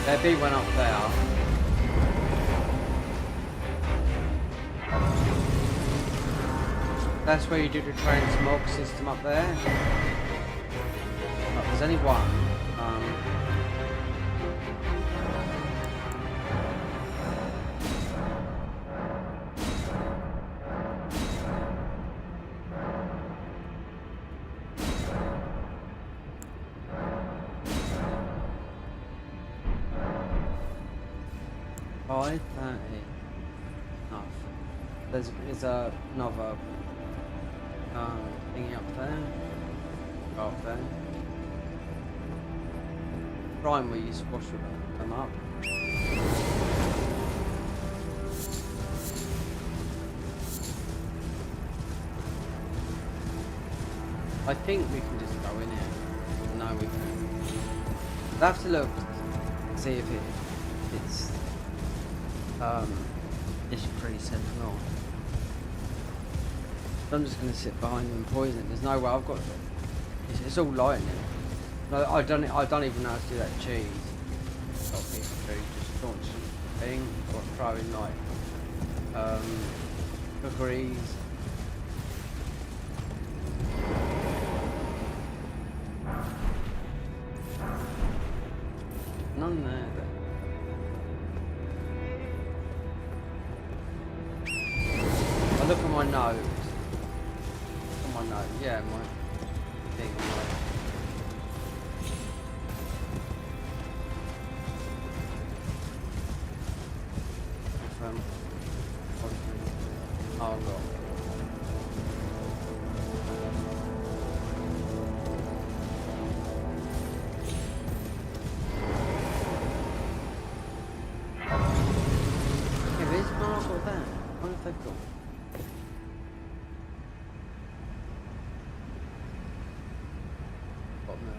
There be one up there. That's where you do the transmog system up there. Oh, there's only one. There's another thingy up there. Go up there. Prime where you squash them up. I think we can just go in here. No, we can. We'll have to look, see if it's pretty sentinel. I'm just going to sit behind them and poison it. There's no way I've got. It's all lightning. No, I don't even know how to do that cheese. Got a piece of food, just launch thing, or throwing like cookeries. None there. I look at my notes. On my note, yeah, my thing, my. Oh god. Yeah, where's Margot then? What have they got? Got no.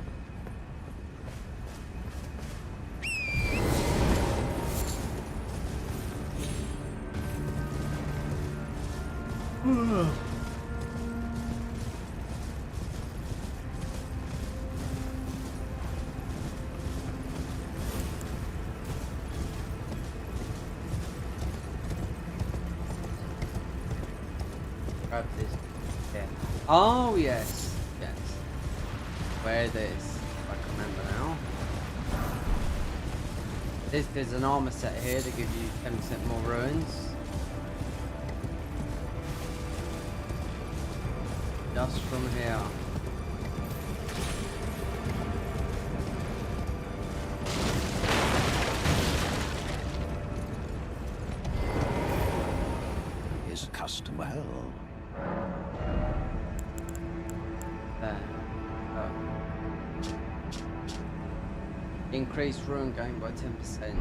Grab this. Yeah. Oh yes, yes. Where this? I can remember now. There's an armor set here to give you 10% more ruins. Just from here. Is custom well. There. Increased ruin gain by 10%.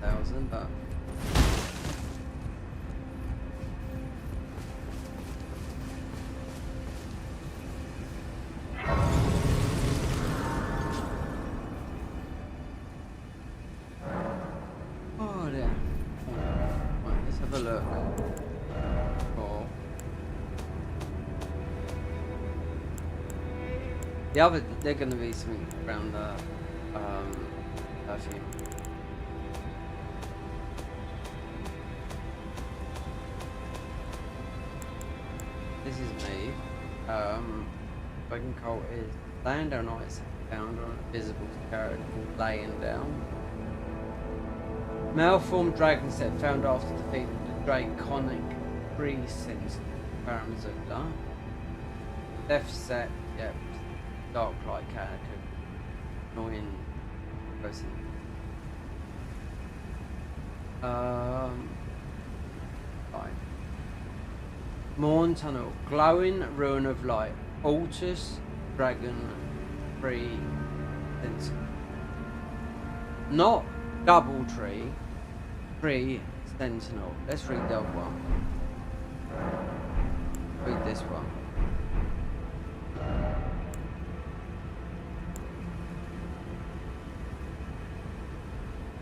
1,000, but. Oh dear. Right, let's have a look. Oh. The other, they're going to be something around the perfume. This is me. Dragon Cult is laying down ice found on a visible character called Laying Down. Malformed dragon set found after defeating the draconic precinct Paramazula. Death set, yep. Dark light character. Annoying person. Fine. Morn Tunnel. Glowing ruin of light. Altus dragon free sentinel. Not Doubletree. Free sentinel. Let's read the other one. Read this one.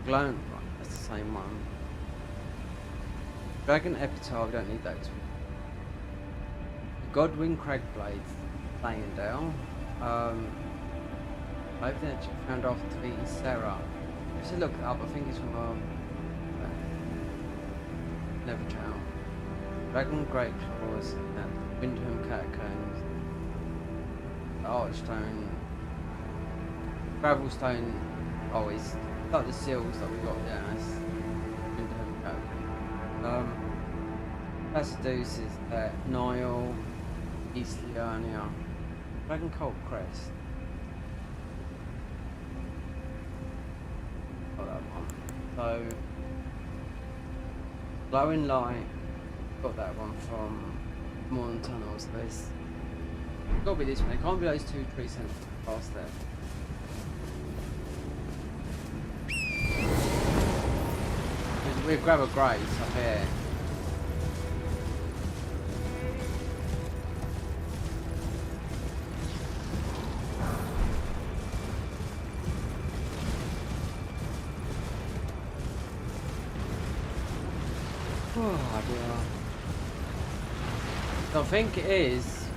Glowing, right, that's the same one. Dragon Epitaph, don't need that. Godwin Cragblade, laying down. I've actually found after defeating Sarah. If you look it up, I think it's from Nevertown. Dragon Great Claws and Windham Catacombs. Archstone. Gravelstone. Oh, it's like the seals that we got, yeah, that's Windham Catacombs. Passaduce is there. Nile. East Liurnia. Dragon Cult Crest. Got that one. So, Glowing Light. Got that one from Morn Tunnels. There's gotta be this one. It can't be those two trees past there. We'll grab a grace up here. Oh dear. So I think it is.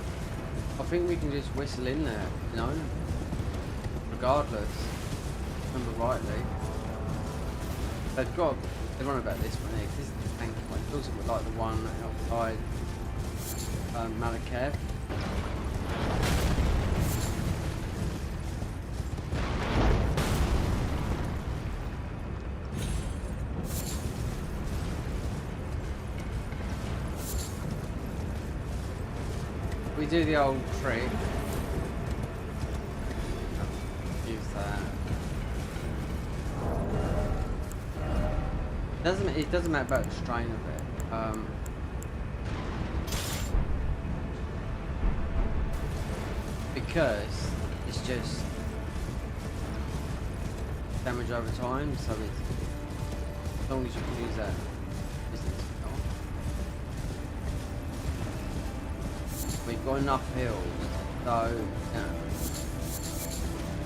I think we can just whistle in there, you know? Regardless. remember rightly. They're on about this one here, 'cause this is the tank one. It looks a bit like the one outside Malakav. We do the old trick. Use that. It doesn't matter about the strain of it. Because it's just damage over time, so it's as long as you can use that business. We've got enough heals, so yeah.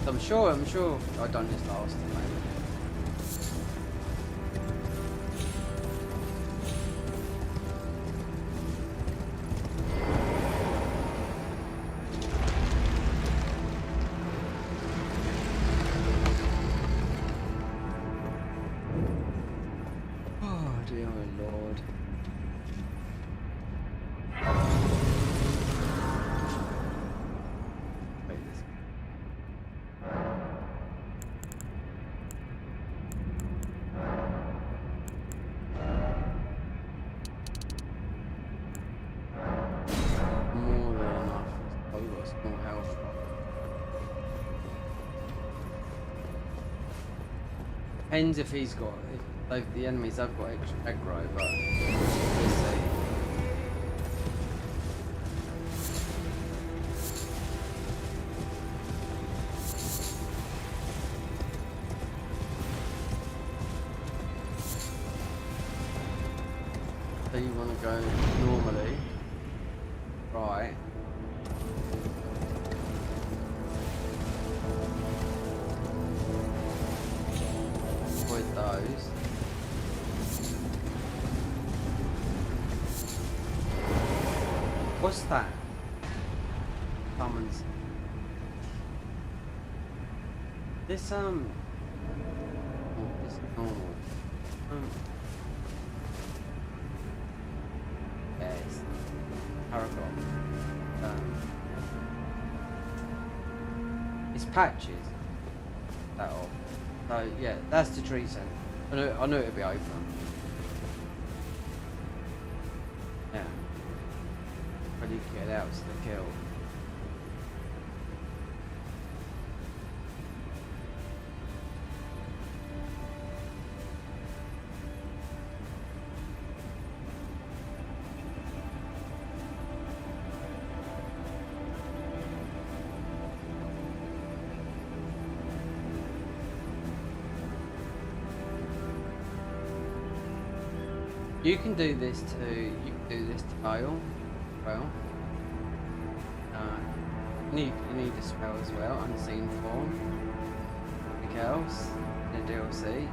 So I'm sure I've done this last time. Maybe. Depends if he's got, if the enemies have got extra aggro, but we'll see. So you want to go normally, right? Those. What's that? Summons. This oh, this is normal. Yes. Paragon. It's patches. That off. So yeah, that's the tree center. I knew it'd be open. Yeah. How do you get out to the kill? You can do this to fail. Well, you need a spell as well, unseen form. Anything else in the DLC?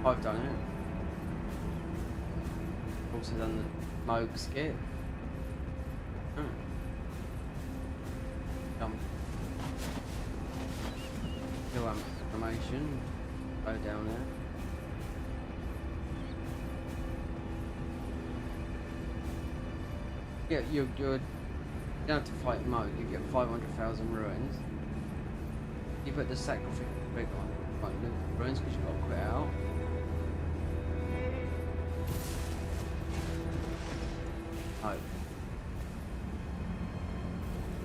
I've done it. Also done the Moog skip. Jump. Kill information. Go down there. Yeah, you don't have to fight Moog, you get 500,000 ruins. You put the sacrifice rig on, fight the ruins because you've got to quit out. Oh.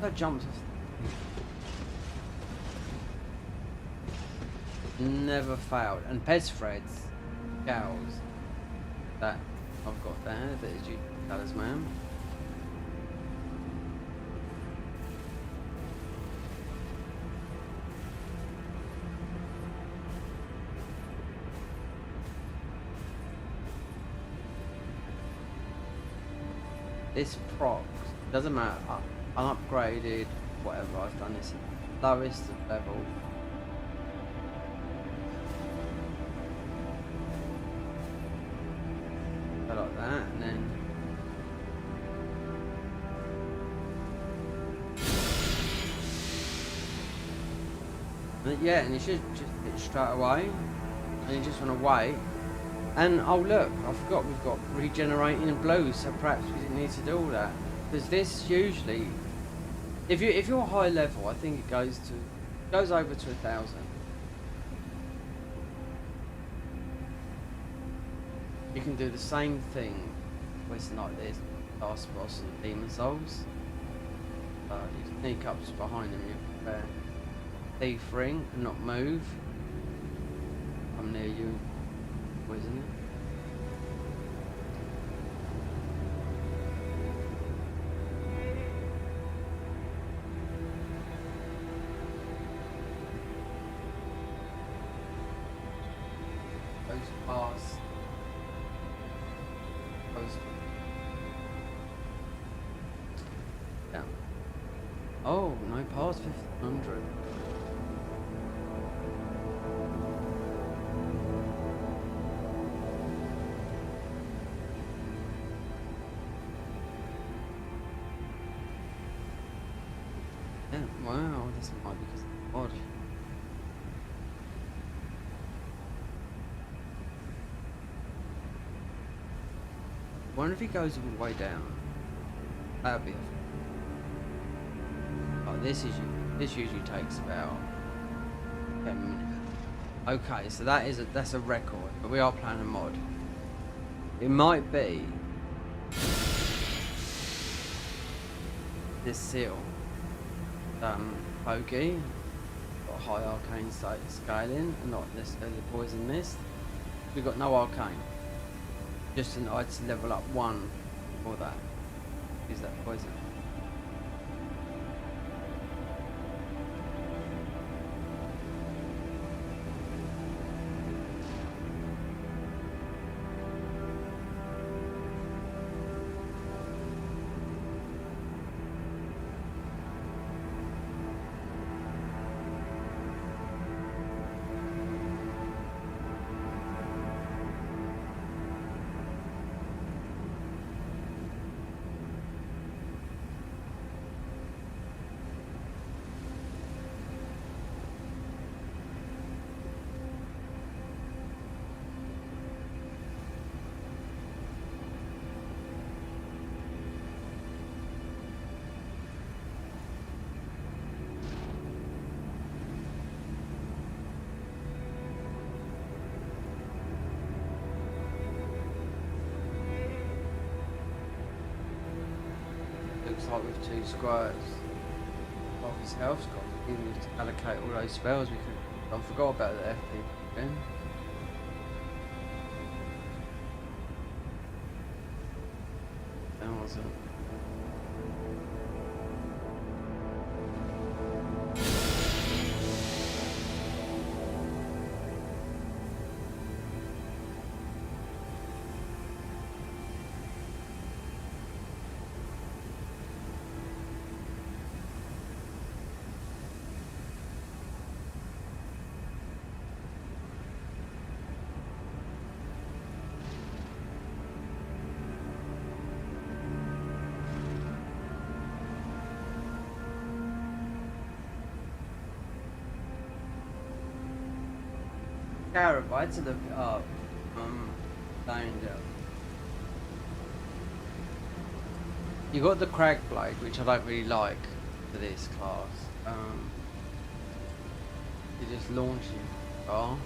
That jumps off. Never failed. And Pez threads, gals, that I've got there, that is your talisman. This procs, doesn't matter, I'm upgraded, whatever, I've done this at lowest level. So like that, and then Yeah, and you should just hit straight away, and you just want to wait. And oh look, I forgot we've got regenerating blue, so perhaps we didn't need to do all that. Because this usually, if you're high level, I think it goes over to 1,000. You can do the same thing with like this last boss and demon souls. You sneak up just behind them, you prepare thief ring and not move. I'm near you, poison it. Those pass. Yeah. Oh, no pass 1500. Yeah, wow, this might be because of the mod. I wonder if he goes all the way down. That'd be. Oh, this usually takes about 10 minutes. Okay, so that's a record, but we are playing a mod. It might be this seal. Bogey, got high arcane scaling, and not necessarily poison mist. We've got no arcane. Just an I'd level up 1 for that. Use that poison. Looks like with 2 squares of his health's got to even to allocate all those spells we could. I forgot about the FP again. That wasn't. Carrot, I had to look it up. Down. You got the crag blade, which I don't really like for this class. You just launch it. Oh.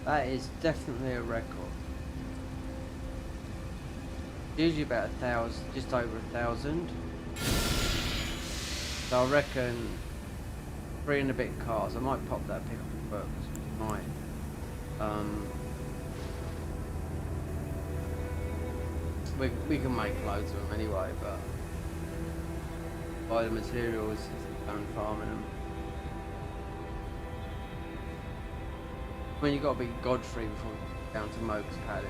That is definitely a record. Usually about 1,000, just over 1,000. So I reckon 3 and a bit cars. I might pop that pick up at work. Might. we can make loads of them anyway, but buy the materials and farming them. I mean, you got to be Godfrey before you get down to Moke's Palace.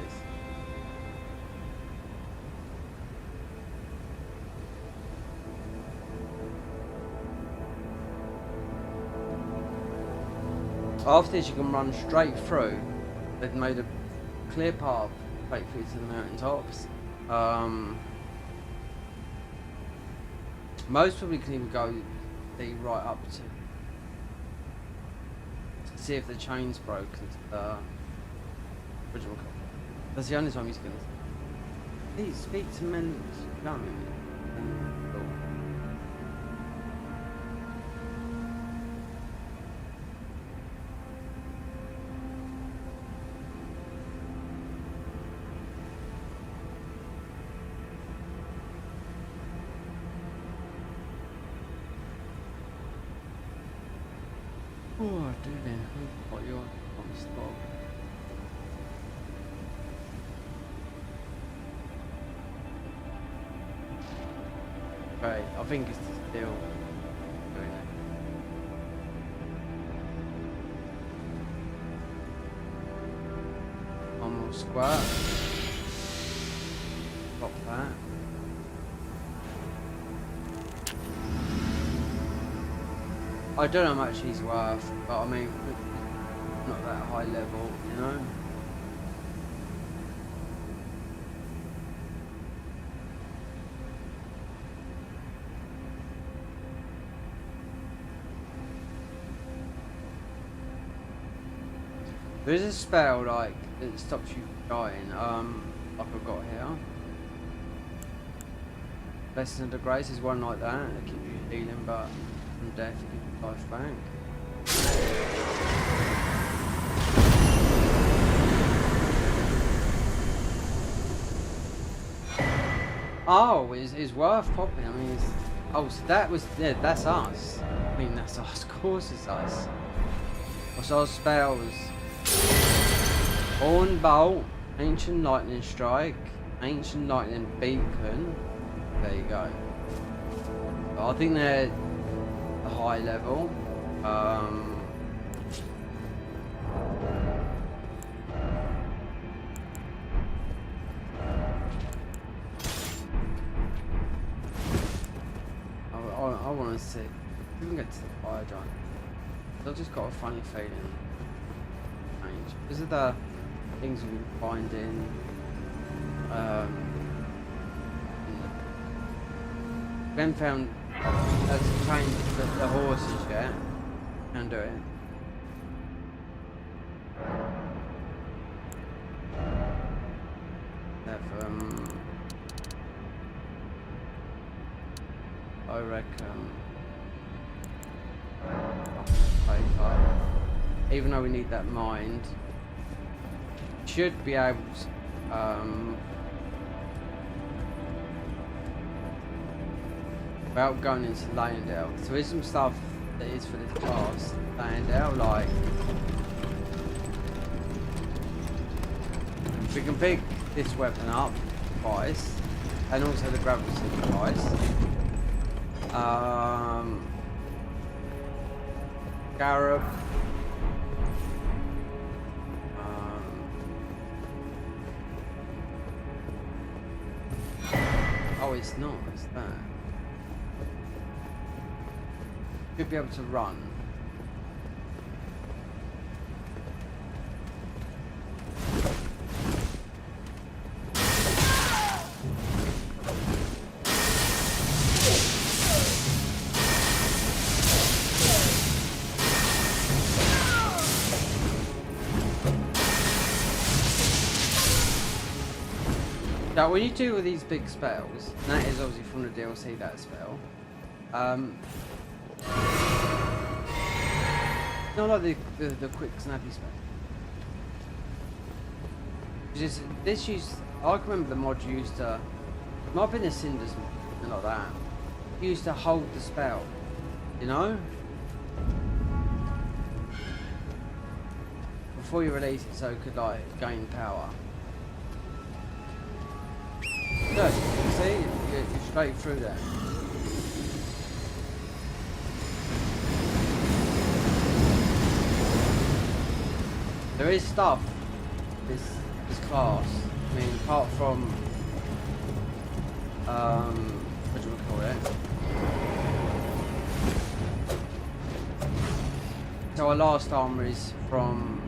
After this, you can run straight through. They've made a clear path straight through to the mountain tops. Most probably can even go right up to see if the chain's broken to the original copy. That's the only time he's going to. Please speak to men. Oh dear, what you're on stop. Right, I think it's still doing it. One more squat. Pop that. I don't know how much he's worth, but I mean, not that high level, you know? There is a spell, like, that stops you dying, like I've got here. Blessing of the Grace is one like that, that keeps you healing, but from death you give life back. Oh, it's worth popping. I mean, oh, so that was, yeah, that's us. I mean, that's us. Of course, it's us. What's our spells? Horn Bolt, Ancient Lightning Strike, Ancient Lightning Beacon. There you go. But I think they're a high level. I want to see. We can get to the fire giant. I've just got a funny feeling. Because of the things we find in we haven't found as trained the horses yet. Can do it. I reckon even though we need that mind, should be able to without going into Landale. So there's some stuff that is for this class, Landale, like we can pick this weapon up twice, and also the gravity stick twice. Garab. Oh, it's not, it's that. Should be able to run. Now, when you do all these big spells, and that is obviously from the DLC, that spell, not like the quick snappy spell. This used, I can remember the mod used to, it might have been the Cinders mod, something like that. It used to hold the spell, you know? Before you release it so it could like gain power. Look, you see? You're straight through there. There is stuff this class. I mean, apart from what do we call it? So our last armor is from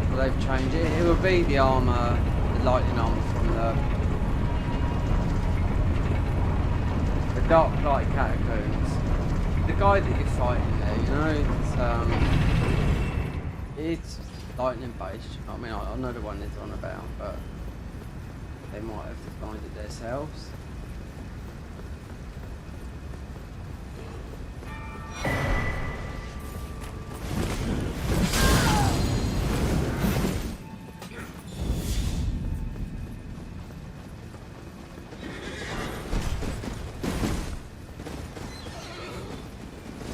well, they've changed it. It will be the armor, the lightning armor from the Dark Light Catacombs. The guy that you're fighting there, you know, it's lightning based. I mean, I know the one it's on about, but they might have designed it themselves.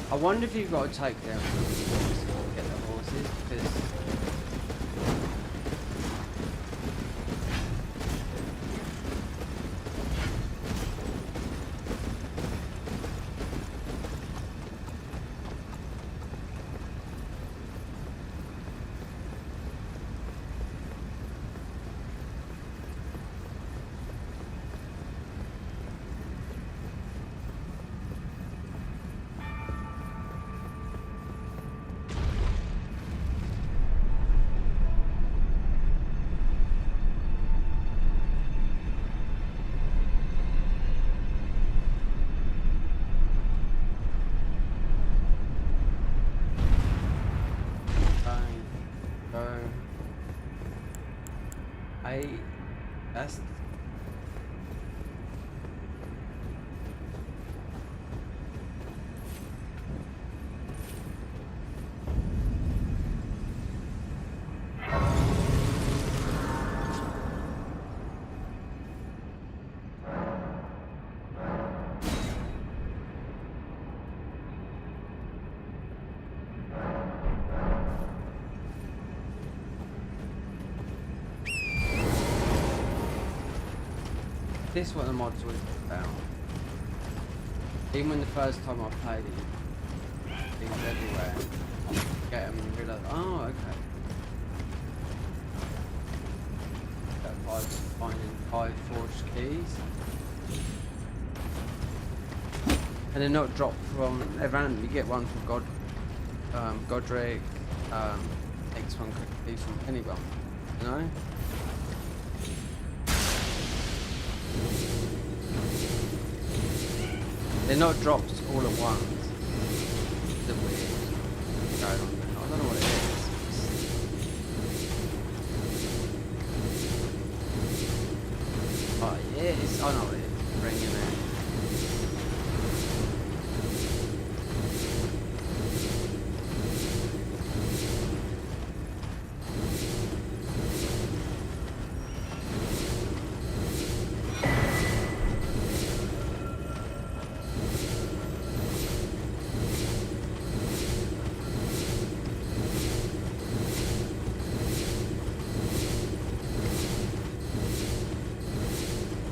I wonder if you've got to take them to get the horses, because that's this what the mods was about. Even when the first time I played it, it was everywhere. You get them and you realise, oh, okay. Finding 5 forged keys. And they're not dropped from, they're random. You get one from Godric, next one could be from anyone, you know? They're not dropped all at once. It's a weird going on there. I don't know what it is. Oh yeah, it's, I know what it is. Bringing it.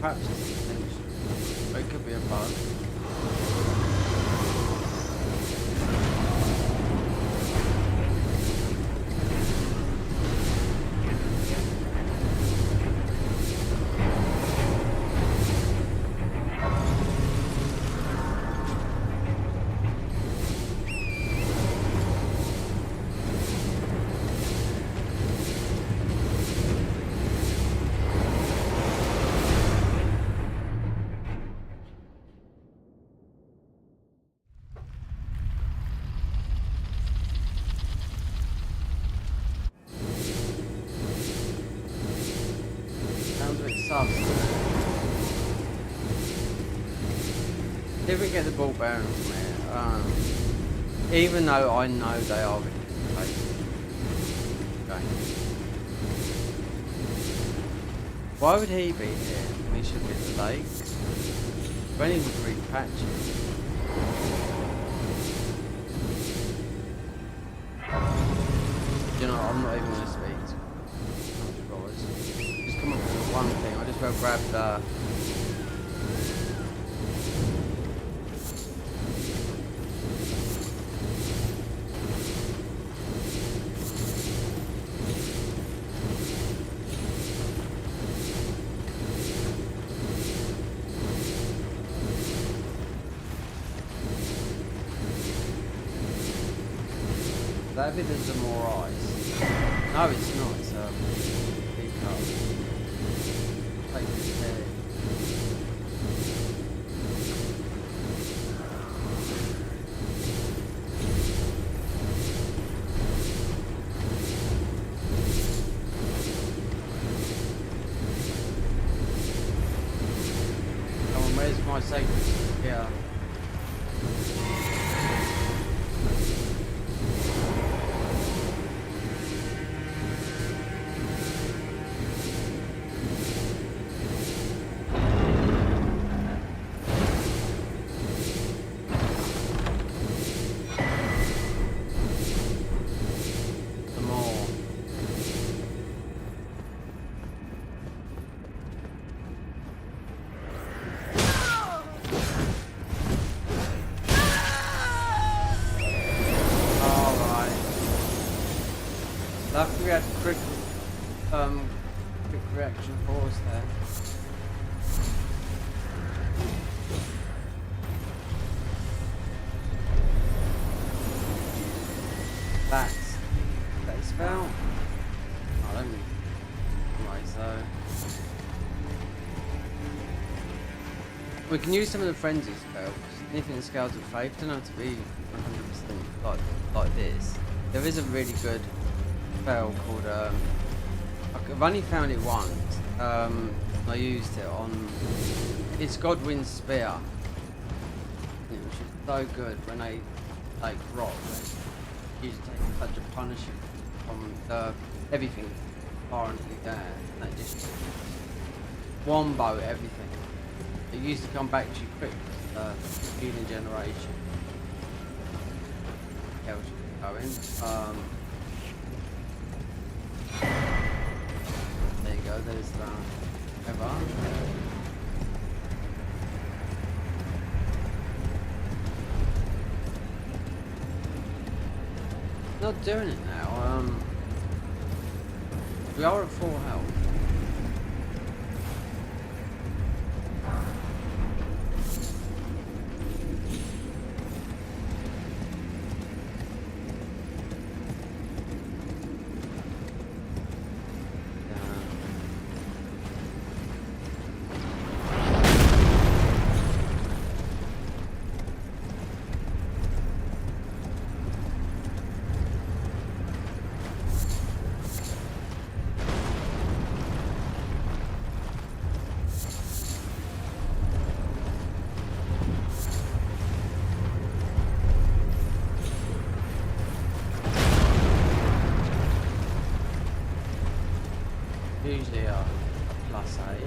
Perhaps it's intentional, but it could be a bug. If we get the ball bearings from it, even though I know they are in this place. Okay. Why would he be here when he should be at the lake? When he was repatching. grab the... That evidence of more eyes. No, it's not. It's big cup. Take this here. Come on, where's my sacred? Yeah. We had quick reaction pause there. That's that spell. I don't mean right, so we can use some of the frenzy spells. Anything in scales of faith don't have to be 100% like this. There is a really good spell called I've only found it once. I used it on it's Godwin's spear, which is so good when they like rock. You just take such a punishment from everything apparently there, and they just wombo everything. It used to come back to you quick. Healing generation. Yeah, we should go in. There you go, there's the ever. Not doing it now. We are at full health. Usually a plus 8.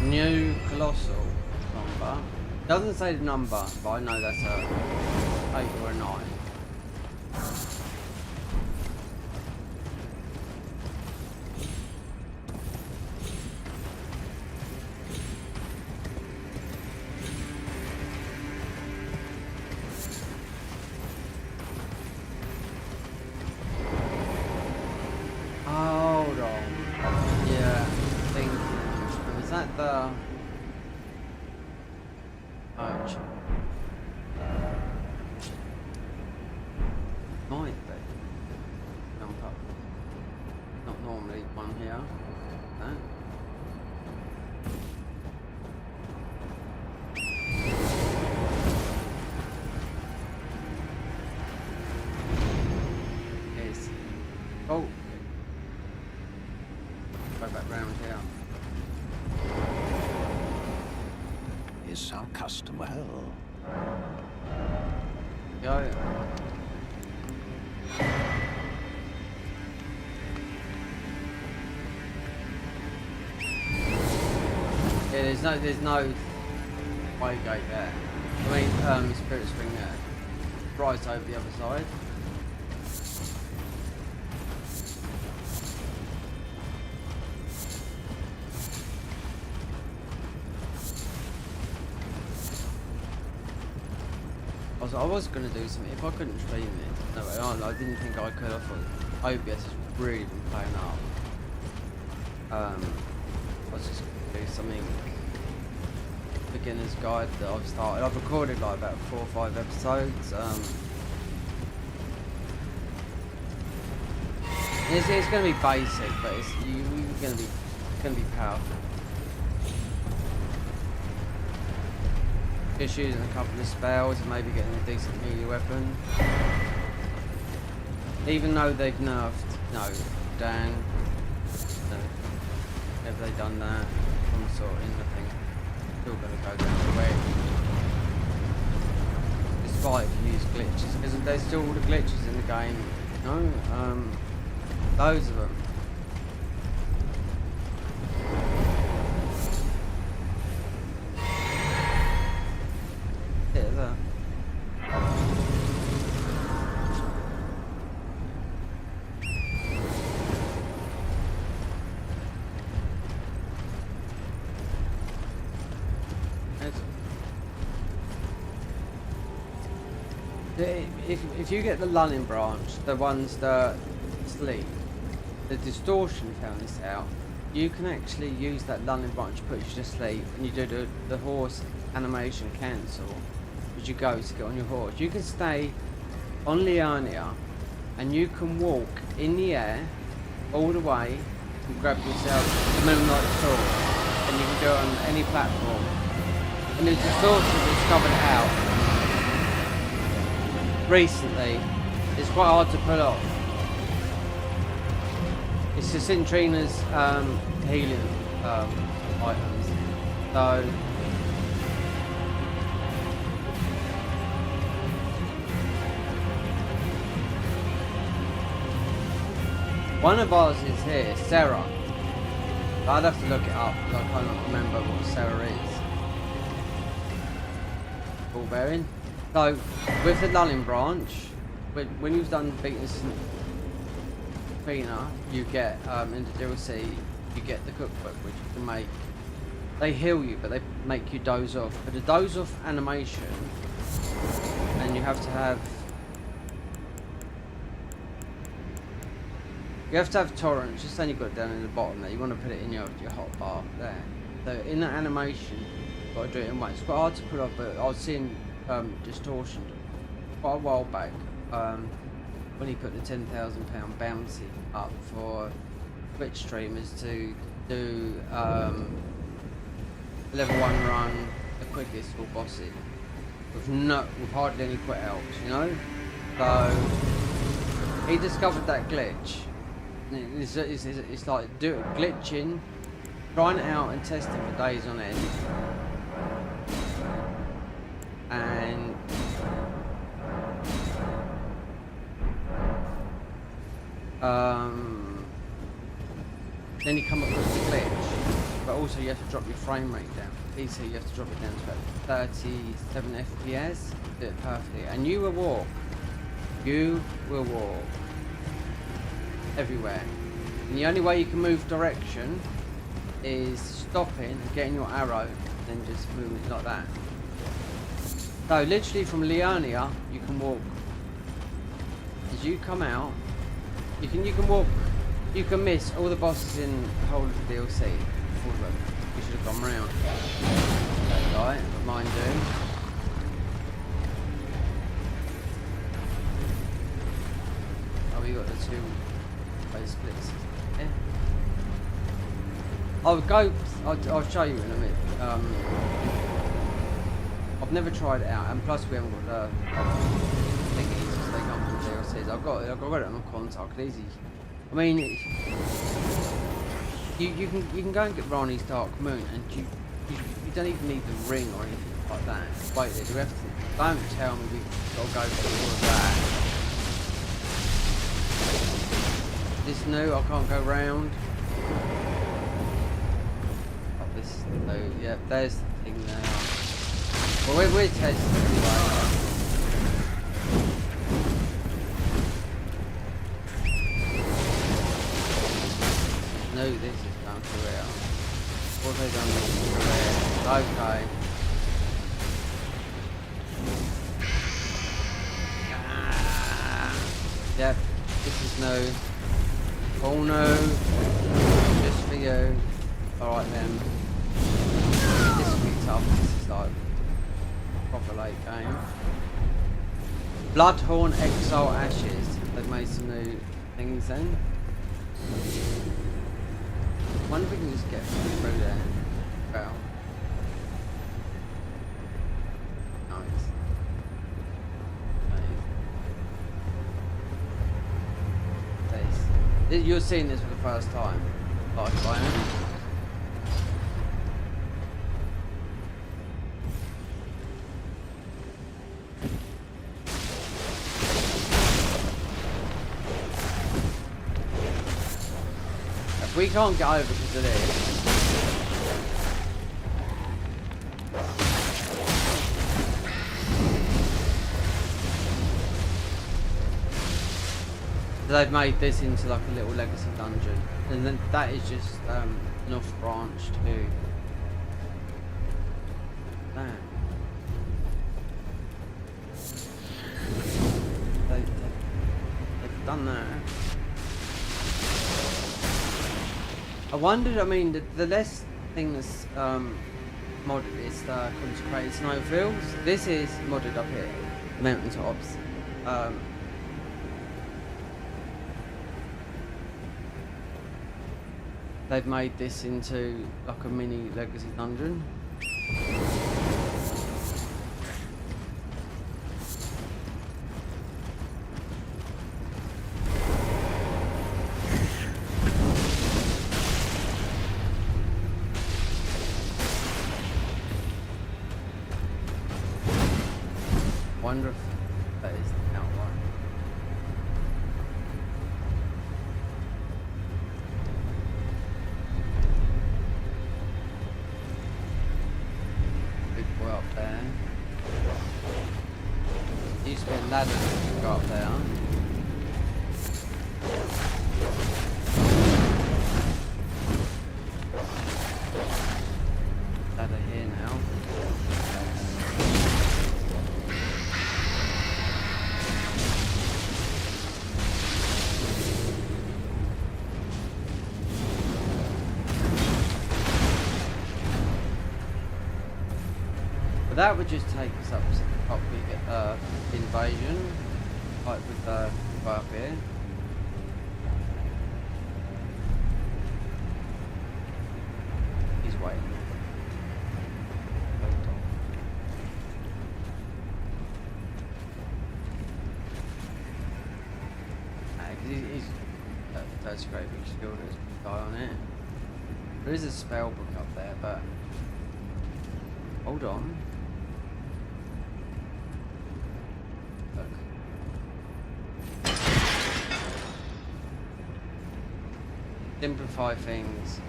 New colossal number. Doesn't say the number, but I know that's a 8 or a 9. Hold on. Yeah, I think. Is that the arch? Might be. Jump up. Not normally one here. That. Is. Oh. Go back round here. Is our custom well? Go. there's no way gate there. I mean, spirit spring there. Right over the other side. I was going to do something if I couldn't stream it. No, I didn't think I could. I thought OBS has really been playing up. I was just going to do something beginner's guide that I've started. I've recorded like about 4 or 5 episodes. It's going to be basic, but you're going to be powerful. Just using a couple of spells and maybe getting a decent melee weapon. Even though they've nerfed, Dan. Have they done that? Some sort of nothing. Still gonna go down the way. Despite if you use glitches, because there's still all the glitches in the game. No, loads of them. If you get the lulling branch, the ones that sleep, the distortion found this out, you can actually use that lulling branch to put you to sleep, and you do the horse animation cancel as you go to get on your horse. You can stay on Liurnia and you can walk in the air all the way and grab yourself a Moonlight Sword, and you can do it on any platform. And the distortion discovered it out recently. It's quite hard to pull off. It's the Cintrina's healing items. So one of ours is here, Sarah. I'd have to look it up because I can't remember what Sarah is. Ball bearing. So, with the lulling branch, when you've done beating Fina, you get, in the DLC, you get the cookbook, which you can make. They heal you, but they make you doze off. But the doze off animation, and you have to have torrents, just then you've got it down in the bottom there. You want to put it in your hot bar there. So in that animation, you've got to do it in one. It's quite hard to put up, but I was seeing distortion quite a while back when he put the £10,000 bounty up for Twitch streamers to do level 1 run the quickest for bosses with hardly any quit outs, you know. So he discovered that glitch. It's like glitching, trying it out and testing for days on end. And then you come across the glitch, but also you have to drop your frame rate down. PC, you have to drop it down to about 37 FPS, do it perfectly, and you will walk everywhere. And the only way you can move direction is stopping and getting your arrow, and then just moving it like that. So literally from Liurnia, you can walk. As you come out, you can walk. You can miss all the bosses in the whole of the DLC. All of them. You should have gone round. That guy, but mind doing. Oh, we got the 2 base splits. Yeah. I'll show you in a minute. I've never tried it out, and plus we haven't got the thingies because they come from DLCs. I've got it on contact, easy. I mean, you can go and get Rani's Dark Moon, and you don't even need the ring or anything like that. Wait, do we have to? Don't tell me we've got to go through all of that. This new, I can't go round. Oh, this. So yeah, there's the thing there. Well, we're testing anyway. No, this is down to real. What have they done this to real? Okay. Yep, this is no. Oh no, just for you. Alright then. This will be tough. This is like proper late game. Bloodhorn Exile Ashes. They've made some new things then. I wonder if we can just get through there. Well. Nice. You're seeing this for the first time, like I am. If we can't get over because of this. They've made this into like a little legacy dungeon, and then that is just North Branch to that. They've done that. I wondered, I mean, the less thing that's modded is the consecrated snowfields. This is modded up here, mountaintops. They've made this into like a mini legacy dungeon. Wonder if that is the outline. Up there. Used to be a ladder to go up there. Ladder here now. But that would just take us up we get invasion, like with the guy up here. He's waiting. He's that's great big shield, there's a guy on it. There is a spell book up there, but hold on. Simplify things.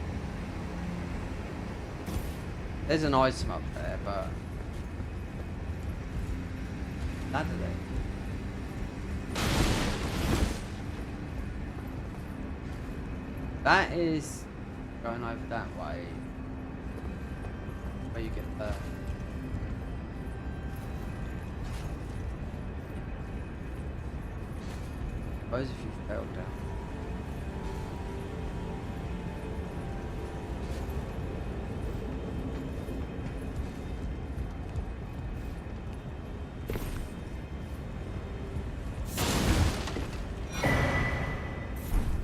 There's an item up there, but ladder there. That is going over that way, where you get the. Suppose if you fell down.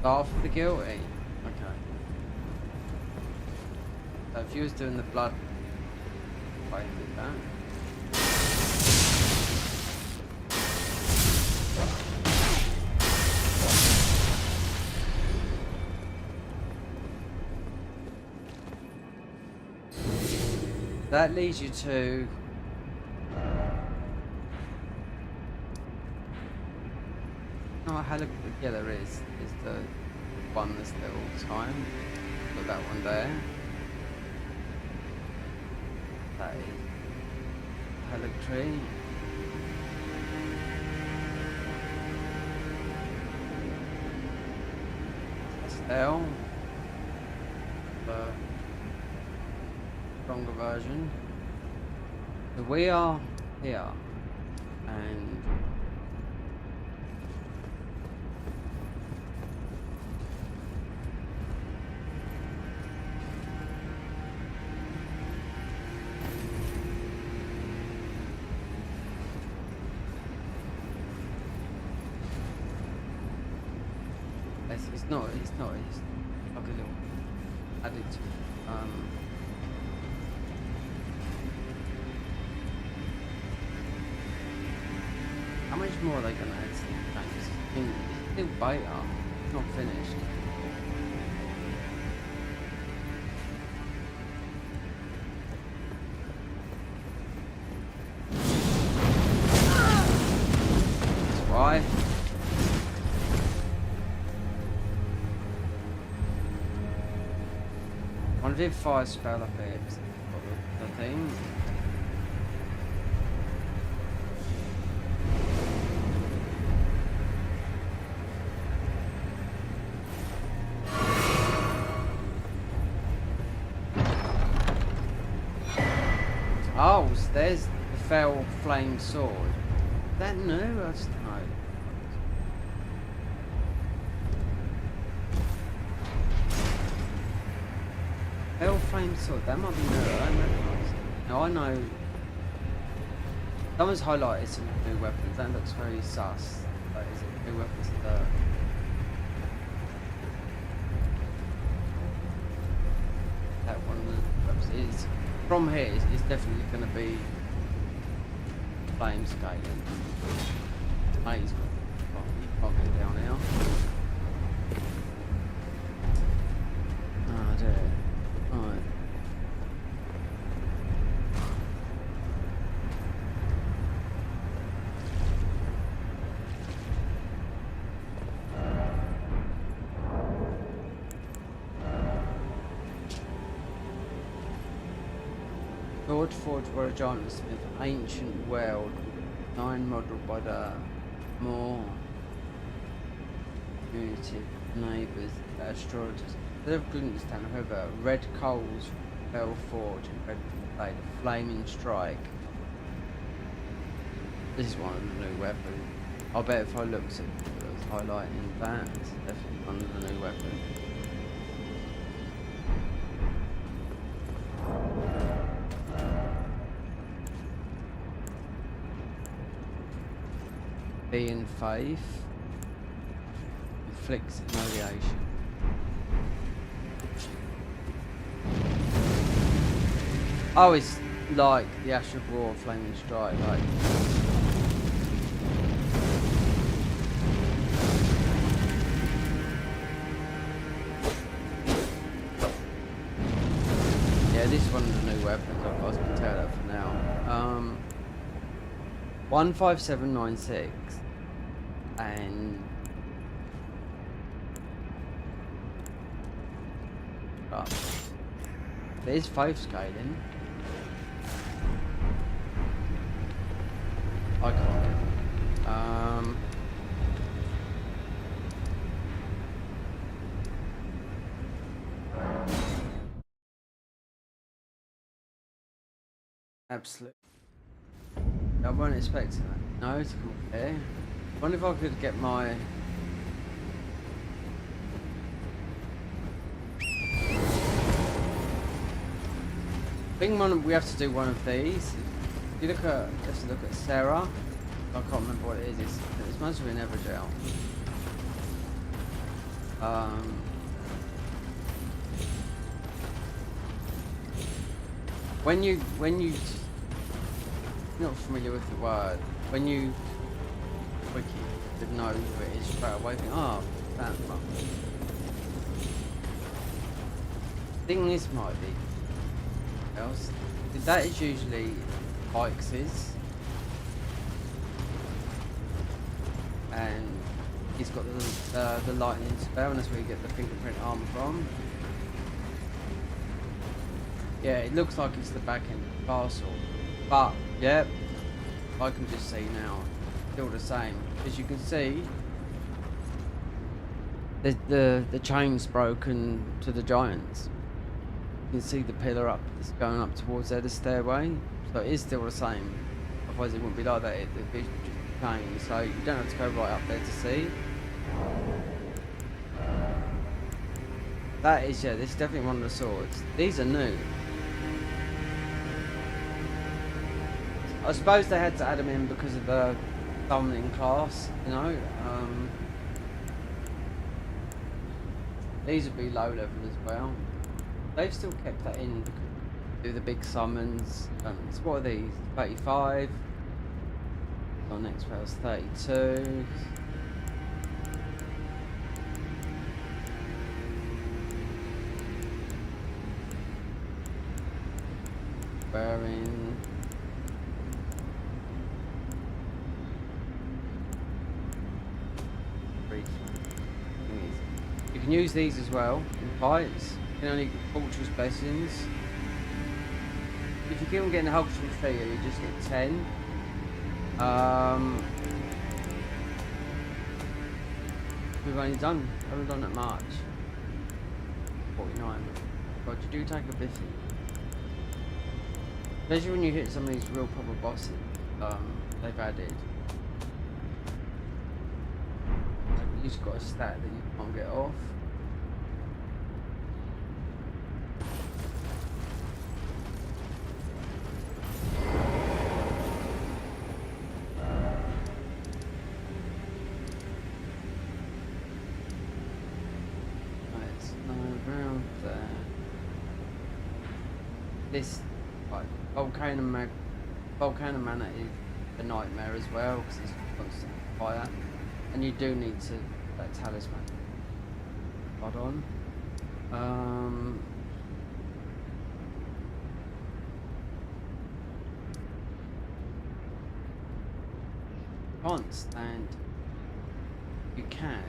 Staff of the guilty. Okay. So if you was doing the blood, I did that. That leads you to yeah, there is the one that's there all the time. Put that one there. that is. Pellet tree. L. The stronger version. So we are here, and it's not, it's like a little added to how much more are they gonna add to the games? I mean, it's still beta, it's not finished. That's why. I did fire spell up here, the thing. Oh, so there's the fell flame sword. Is that new? I just don't know. Fell flame sword, that might be new, I don't recognise it. Now I know someone's highlighted some new weapons, that looks very sus. But is it new weapons that one of the weapons is from here is definitely gonna be flame scaling. Mate, he's got get down here. Oh dear. Right. Sword forged by a giant smith, ancient world, 9 modelled by the more punitive neighbours, astrologers. Instead of glintstone, however, red coals fell forged and red blade, a flaming strike. This is one of the new weapons. I bet if I looked at what's highlighting that, it's definitely one of the new weapons. Being faith inflicts humiliation. Oh, it's like the Ash of War, Flaming Strike, like. Yeah, this is one of the new weapons. I was going to tell that for now. 15796 and there's 5 scaling. I can't. Absolutely. I wasn't expecting that. No, to compare. I wonder if I could get my. I think we have to do one of these. If you look at, let's look at Sarah. I can't remember what it is. It's must have been Evergel. When you not familiar with the word, when you wiki would know who it is straight away. Oh, that one. I think this might be else. That is usually Ike's, and he's got the lightning spell, and that's where you get the fingerprint armor from. Yeah, it looks like it's the back end of the castle. But, yep, I can just see now. Still the same. As you can see, the chain's broken to the giants. You can see the pillar up, it's going up towards there, the stairway. So it is still the same. Otherwise it wouldn't be like that, it'd be just a chain. So you don't have to go right up there to see. That is, yeah, this is definitely one of the swords. These are new. I suppose they had to add them in because of the summoning class, you know. These would be low level as well. They've still kept that in because they do the big summons. So what are these? 35. Our next rail's 32. Bearing. You can use these as well in fights. You can only fortress blessings. If you keep on getting the hugs from Thea, you just get 10. We've only done, haven't done that much. 49. God, you do take a biffy. Especially when you hit some of these real proper bosses, they've added. You've just got a stat that you can't get off. Right, no around there. This, like, Volcano Manor is a nightmare as well because it's constant fire. And you do need to that talisman. Hold on. Can't stand. You can.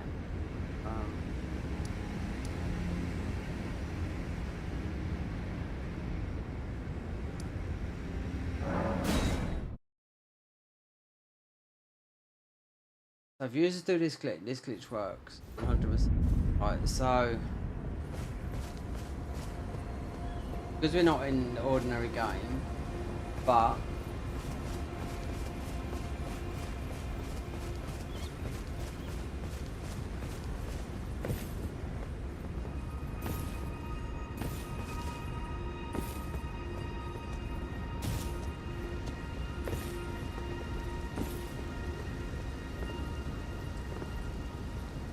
So if you just do this glitch works 100%. Right, so because we're not in the ordinary game, but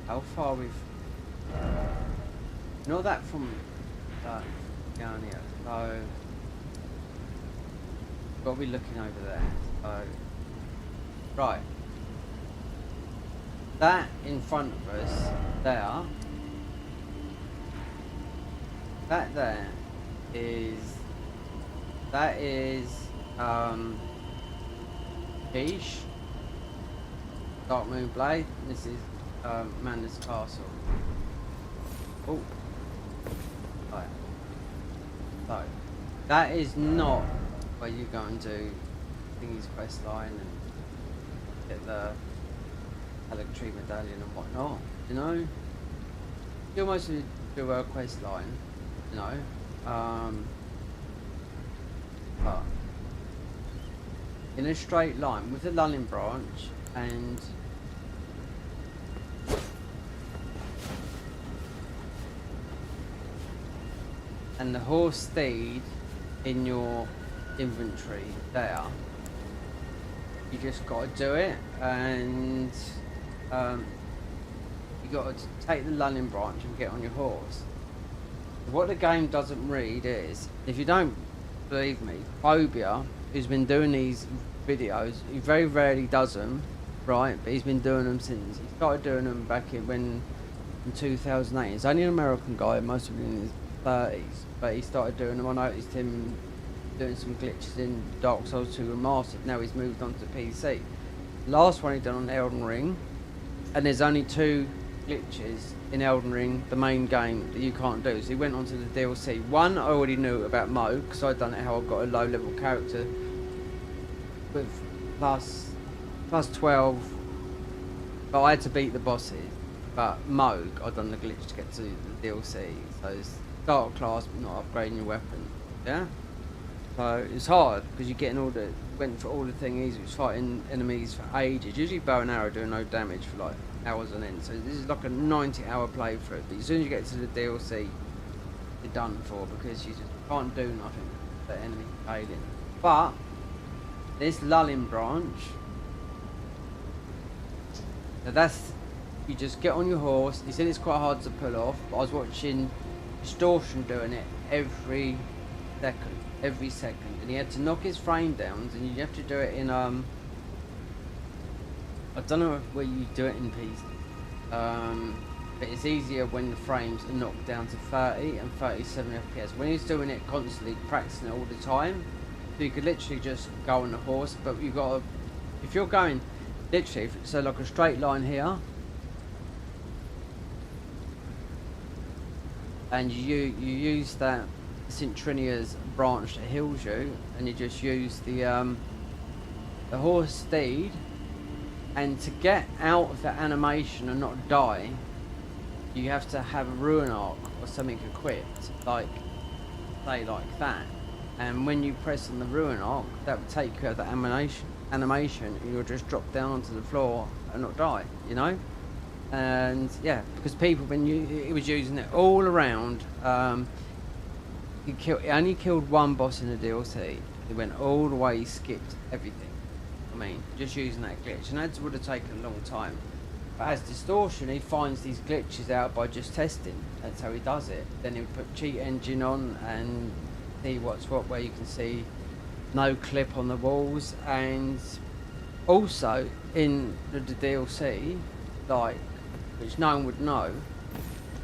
how far we've not that from that down here, so got to be looking over there. So right, that in front of us there, that is Quiche, Dark Moon Blade. This is Mander's Castle. Oh, right. So that is not where you go and do Thingy's quest line and get the electric medallion and whatnot. You know, you almost do a quest line. You know, but in a straight line with the Lulling branch and the horse steed in your inventory there. You just got to do it, and you got to take the Lulling branch and get on your horse. What the game doesn't read is, if you don't believe me, Phobia, who's been doing these videos, he very rarely does them, right? But he's been doing them since he started doing them back in 2008. He's only an American guy, most of him in his 30s, but he started doing them. I noticed him doing some glitches in Dark Souls 2 Remastered. Now he's moved on to PC. Last one he done on Elden Ring, and there's only two glitches in Elden Ring, the main game, that you can't do. So he went onto the DLC. One, I already knew about Mo, because I'd done it how I got a low level character with plus 12, but I had to beat the bosses. But Moog, I'd done the glitch to get to the DLC, so it's start class but not upgrading your weapon. Yeah? So it's hard because you're getting went for all the thingies, it was fighting enemies for ages. Usually bow and arrow doing no damage for like hours on end. So this is like a 90-hour playthrough. But as soon as you get to the DLC, you're done for because you just can't do nothing with the enemy failing. But this lulling branch, so that's, you just get on your horse. He said it's quite hard to pull off, but I was watching Distortion doing it every second, and he had to knock his frame down, and you have to do it in I don't know where you do it in PC, but it's easier when the frames are knocked down to 30 and 37 FPS. When he's doing it constantly, practicing it all the time, so you could literally just go on the horse, but you gotta, if you're going literally, so like a straight line here, and you use that Cintrinia's branch that heals you, and you just use the horse steed, and to get out of the animation and not die, you have to have a ruin arc or something equipped, like say like that, and when you press on the ruin arc, that will take you out of the animation, and you'll just drop down onto the floor and not die, you know. And yeah, because people he was using it all around. He only killed one boss in the DLC. He went all the way, he skipped everything. I mean, just using that glitch, and that would have taken a long time. But as Distortion, he finds these glitches out by just testing. That's how he does it. Then he would put cheat engine on and see what's what, where you can see no clip on the walls, and also in the DLC, like, which no one would know,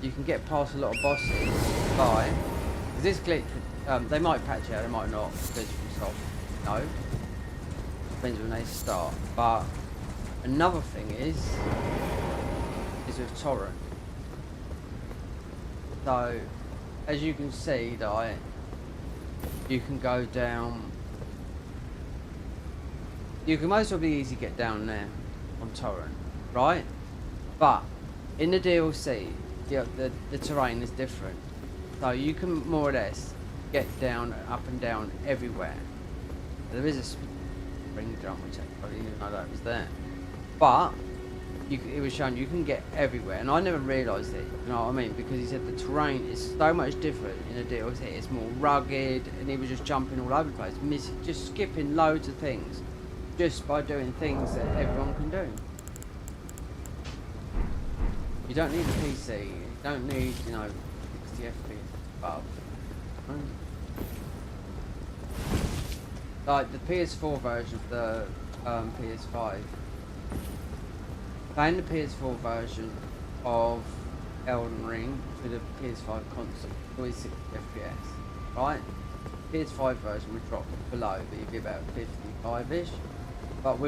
you can get past a lot of bosses by, because this glitch, they might patch it out, they might not, because it's soft, no, depends when they start. But another thing is with Torrent. So as you can see, that you can go down, you can most probably easily get down there on Torrent, right? But in the DLC, the terrain is different, so you can more or less get down, up and down everywhere. There is a spring jump, which I probably didn't know that was there, but it was shown you can get everywhere, and I never realised it, you know what I mean, because he said the terrain is so much different in the DLC. It's more rugged, and he was just jumping all over the place, just skipping loads of things, just by doing things that everyone can do. You don't need a PC, you don't need, you know, 60 FPS above. Like the PS4 version of the PS5. Playing the PS4 version of Elden Ring with the PS5 console, always 60 FPS, right? PS5 version would drop below, but you'd be about 55-ish. But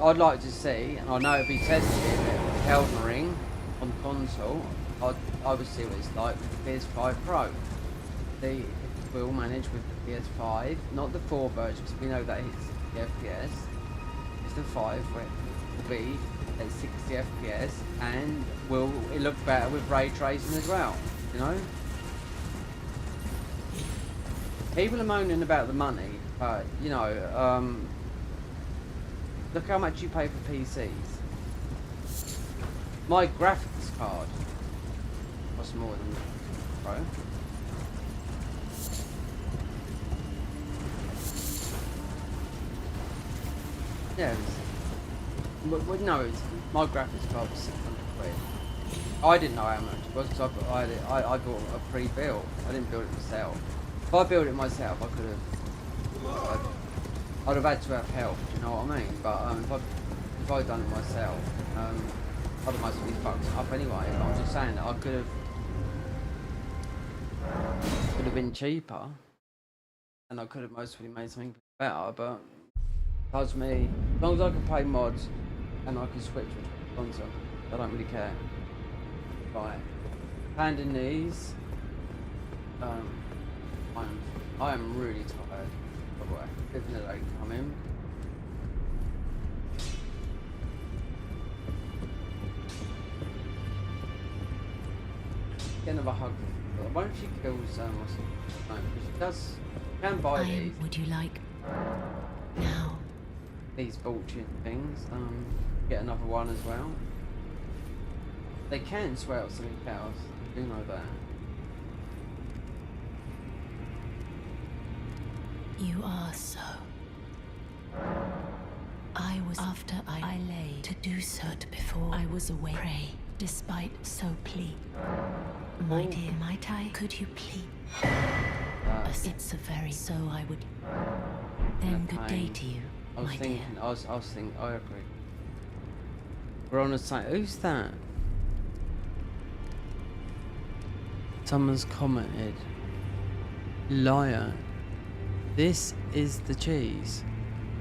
I'd like to see, and I know it'll be tested with Elden Ring on console, I would see what it's like with the PS5 Pro. See if we'll manage with the PS5, not the 4 version, because we know that hits 60 FPS. It's the 5 where it will be at 60 FPS, and will it look better with ray tracing as well, you know? People are moaning about the money, but you know, look how much you pay for PCs. My graphics card costs more than the Pro. Yeah, my graphics card was 600 quid. I didn't know how much it was because I bought a pre-built. I didn't build it myself. If I built it myself, I could have. I'd have had to have help. Do you know what I mean? But if I'd done it myself, I'd have mostly fucked up anyway. But I'm just saying that I could have been cheaper, and I could have mostly made something better. But as me, as long as I can play mods and I can switch between console, I don't really care. Right. Handing these. I am really tired. By the way, given the late coming. Get another hug. Why don't she kills Russell? No, because she does. Can buy these. Would you like now? These fortune things. Get another one as well. They can swear out something else. I do know that. You are so. I was after I lay to do so before I was away. Pray, despite so plea. My dear, might I? Could you please? It's a very so I would. Then good day to you, my dear. I was thinking. I agree. We're on the site. Who's that? Someone's commented. Liar. This is the cheese.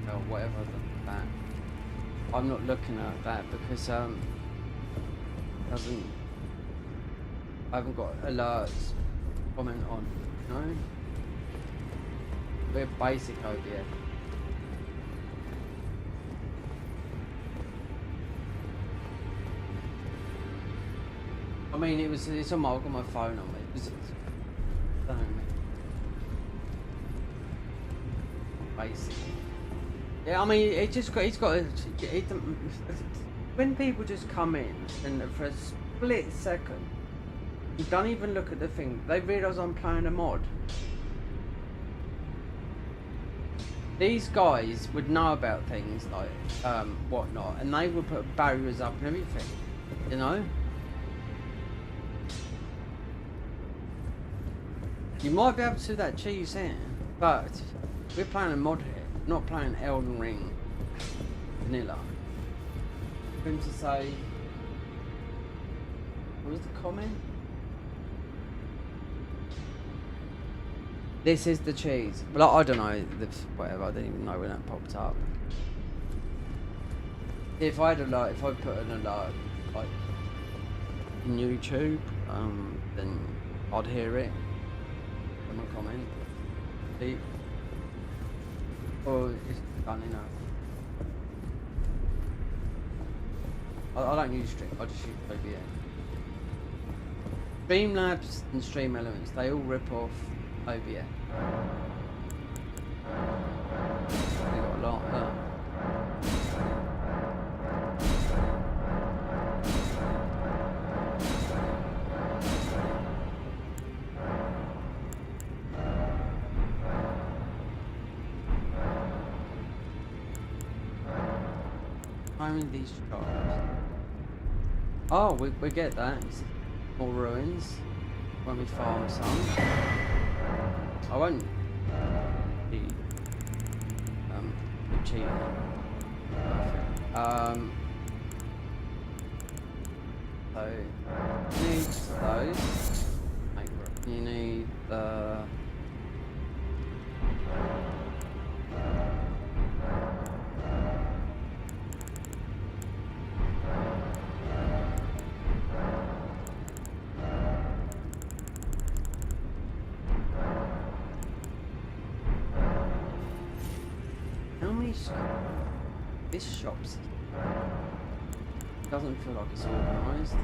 Or whatever that. I'm not looking at that because doesn't. I haven't got alerts comment on. No. We're basic OBS. I mean, it's on my, I've got my phone on me. Basic. Yeah, I mean, it's got when people just come in and for a split second, you don't even look at the thing, they realise I'm playing a mod. These guys would know about things like whatnot, and they would put barriers up and everything, you know? You might be able to do that cheese here, but we're playing a mod here, not playing Elden Ring vanilla. For him to say, what was the comment? This is the cheese. Well, I don't know, whatever, I didn't even know when that popped up. If I had if I put an alert, like, in YouTube, then I'd hear it. In my comment. See? Or it's done enough. I don't use Stream, I just use OBS. Streamlabs and Stream Elements, they all rip off OBS. They got a lot of that. In these shops. Oh, we get that. It's more ruins when we farm some. I won't be cheating. So you need those. You need the this shop's doesn't feel like it's organised.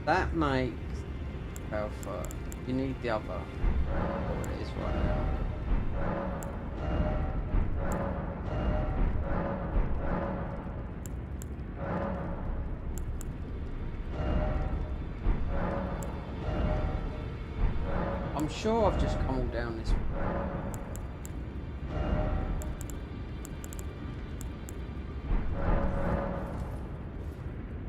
That makes Alpha. You need the other. What it is right now. I'm sure I've just come all down this way.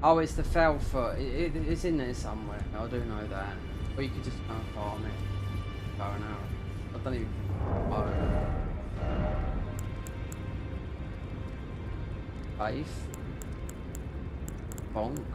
Oh, it's the fell foot. It's in there somewhere. I do know that. Or you could just go and farm it. Go an hour. I don't even. Faith. Bonk.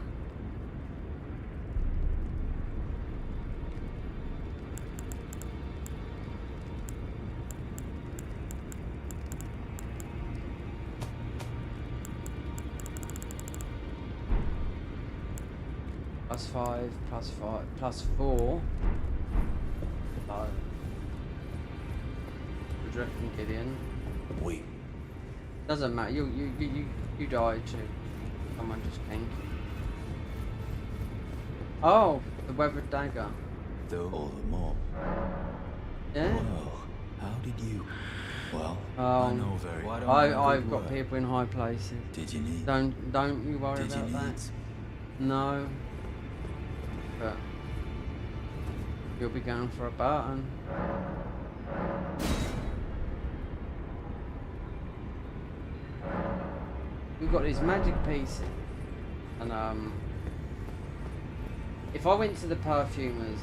+5, +5, +4. So, what do you reckon, Gideon? Wait. Doesn't matter. You died too. Someone just came. Oh, the weathered dagger. Though all the more. Yeah. Well, how did you? Well, I Um, know very. Why don't I've got people in high places. Did you need? Don't you worry Did you about need? that. No. But you'll be going for a button. We've got these magic pieces, and if I went to the perfumer's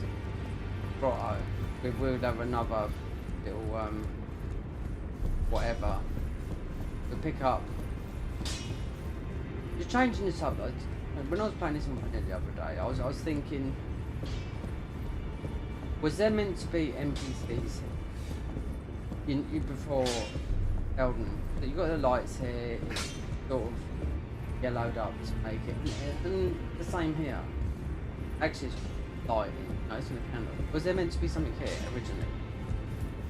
grotto, we would have another little whatever. We'll pick up. Just changing this up. When I was playing this on Planet the other day, I was thinking, was there meant to be NPCs in before Elden? So you got the lights here, it's sort of yellowed up to make it, and the same here. Actually, it's lighting. No, it's in the candle. Was there meant to be something here originally,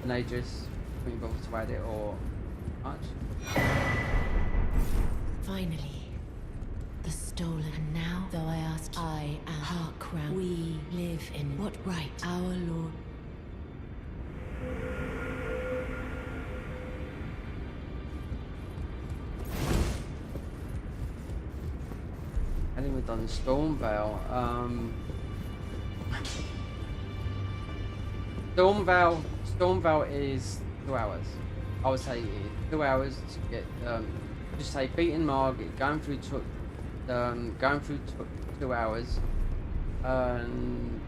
and they just couldn't bother to add it or much? Finally, the stolen. And now, though I asked, I am Harkrown. We live in what right our Lord. And then we've done Stormvale. Stormvale is 2 hours. I would say 2 hours to get. Just say beating Margit, going through 2 hours, and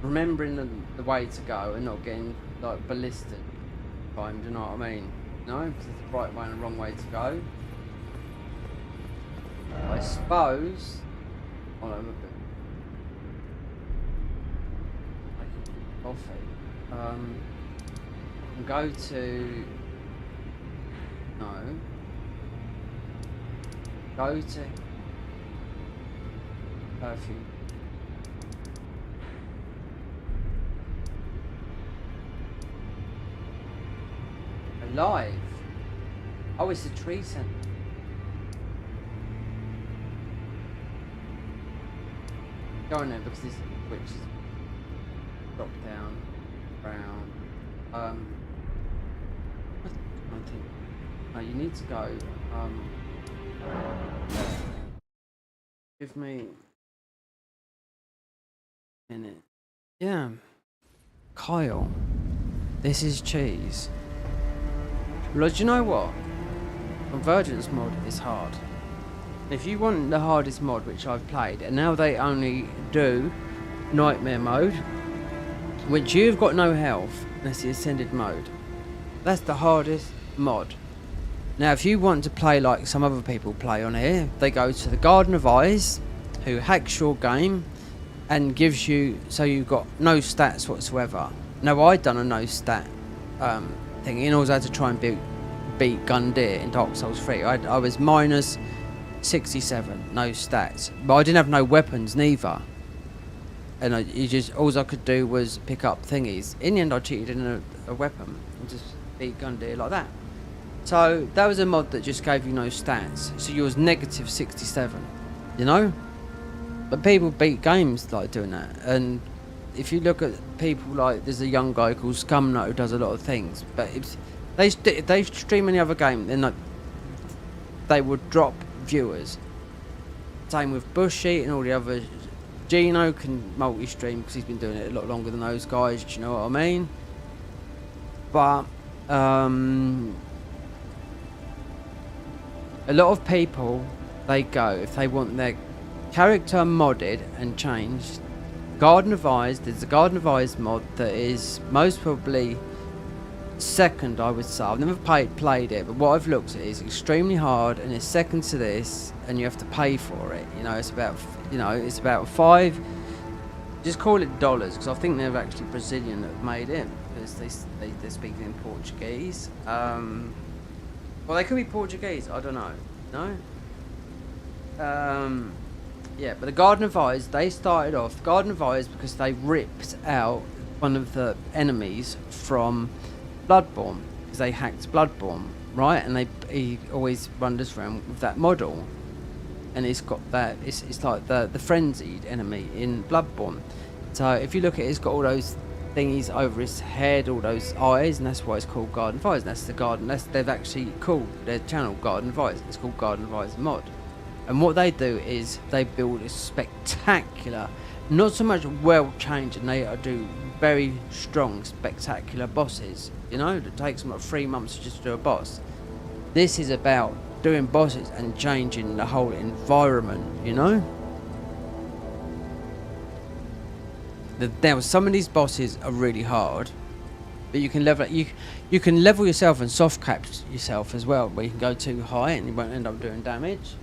remembering the way to go and not getting like ballisted. Do you know what I mean? No, because it's the right way and the wrong way to go. I suppose. Hold on a bit. Coffee. And go to. No. Go to. Perfume. Alive. Oh, it's a tree center. Go on there because this which is drop down, round. I think. No, you need to go. Give me a minute. Yeah. Kyle. This is cheese. Well, do you know what? Convergence mod is hard. If you want the hardest mod, which I've played, and now they only do nightmare mode, which you've got no health, that's the ascended mode. That's the hardest mod. Now, if you want to play like some other people play on here, they go to the Garden of Eyes, who hacks your game and gives you, so you've got no stats whatsoever. Now, I'd done a no stat thing, in order to try and beat Gundyr in Dark Souls 3. I was minus 67, no stats, but I didn't have no weapons neither. And all I could do was pick up thingies. In the end, I cheated in a weapon and just beat Gundyr like that. So that was a mod that just gave you no stats. So you was negative 67, you know. But people beat games like doing that. And if you look at people like, there's a young guy called Scumnut who does a lot of things. But if they stream any other game, then like, they would drop viewers. Same with Bushy and all the other. Gino can multi-stream because he's been doing it a lot longer than those guys. Do you know what I mean? But a lot of people, they go, if they want their character modded and changed, Garden of Eyes, there's a Garden of Eyes mod that is most probably second, I would say. I've never played it, but what I've looked at is extremely hard and it's second to this, and you have to pay for it. You know, it's about $5, just call it dollars, because I think they're actually Brazilian that have made it, because they're speaking in Portuguese. Well, they could be Portuguese, I don't know. No? Yeah, but the Garden of Eyes, they started off the Garden of Eyes because they ripped out one of the enemies from Bloodborne, because they hacked Bloodborne, right? And he always wanders around with that model, and it's got that. It's like the frenzied enemy in Bloodborne. So if you look at it, it's got all those thingies over his head, all those eyes, and that's why it's called Garden of Eyes. And that's the garden. They've actually called their channel Garden of Eyes. It's called Garden of Eyes mod. And what they do is they build a spectacular, not so much world changing, they do very strong, spectacular bosses. You know, it takes them like 3 months just to do a boss. This is about doing bosses and changing the whole environment, you know? Now, some of these bosses are really hard, but you can level you can level yourself and soft cap yourself as well, where you can go too high and you won't end up doing damage.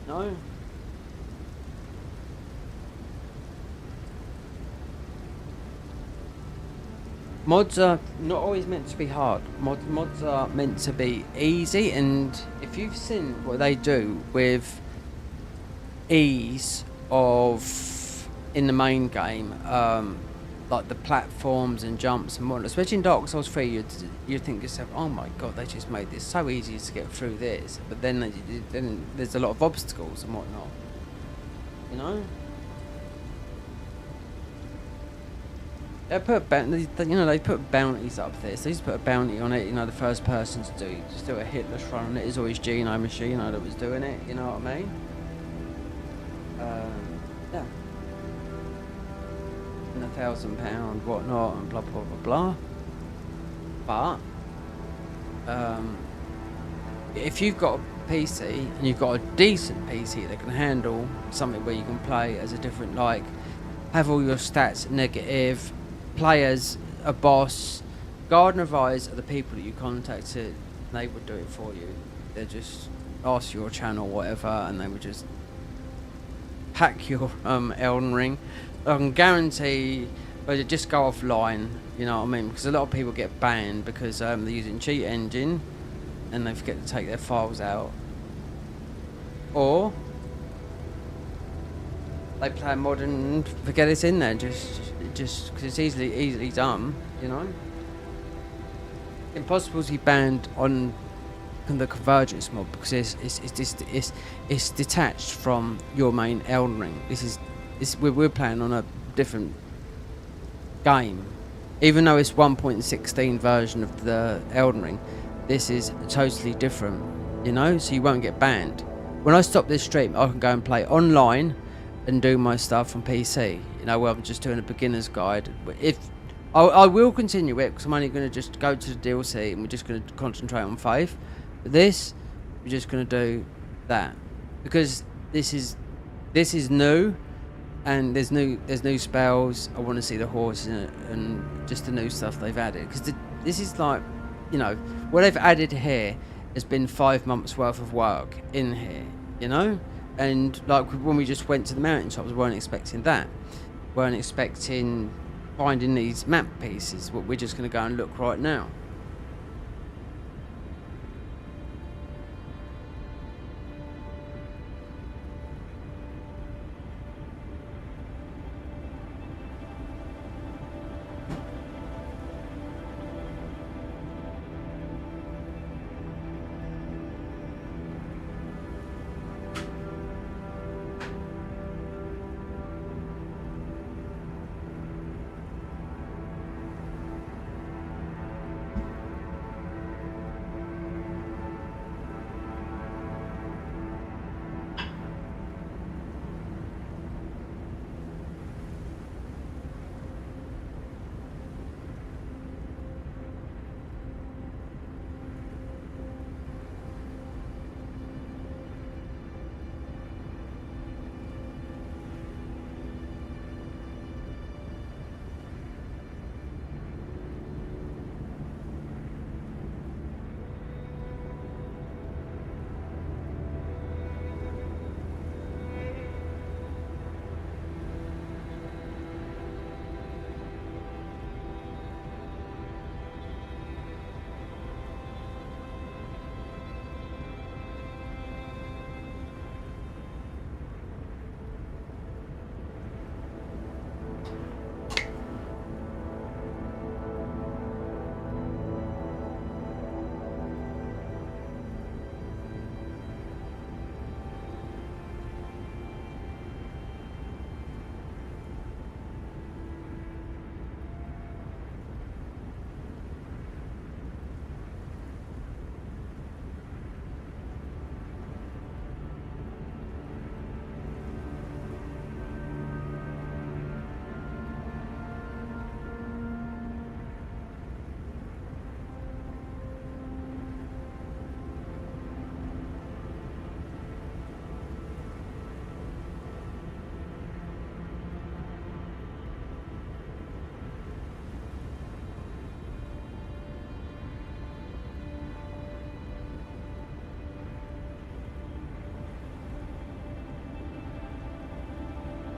No. Mods are not always meant to be hard. Mods are meant to be easy, and if you've seen what they do with ease of in the main game, like the platforms and jumps and whatnot, especially in Dark Souls 3, you'd think to yourself, oh my god, they just made this so easy to get through this. But then there's a lot of obstacles and whatnot, you know. They put they put bounties up there. So they just put a bounty on it. You know, the first person to do a hitless run on it is always Geno Machino that was doing it. You know what I mean? Yeah. And £1,000 whatnot and blah blah blah blah. But if you've got a PC and you've got a decent PC that can handle something where you can play as a different, like, have all your stats negative, play as a boss, Garden of Eyes are the people that you contacted. They would do it for you. They just ask your channel, whatever, and they would just hack your Elden Ring. I can guarantee, but it just go offline. You know what I mean? Because a lot of people get banned because they're using cheat engine and they forget to take their files out, or they play a mod and forget it's in there, just because it's easily done, you know. Impossible to be banned on the Convergence mod because it's detached from your main Elden Ring. We're playing on a different game, even though it's 1.16 version of the Elden Ring. This is totally different, you know. So you won't get banned. When I stop this stream, I can go and play online and do my stuff on PC, you know, where I'm just doing a beginner's guide. If I will continue it, because I'm only going to just go to the DLC and we're just going to concentrate on Faith. But this, we're just going to do that because this is new, and there's new spells. I want to see the horse and just the new stuff they've added, because this is like, you know, what they've added here has been 5 months worth of work in here, you know. And like when we just went to the mountaintops, we weren't expecting that. Weren't expecting finding these map pieces. What we're just going to go and look right now.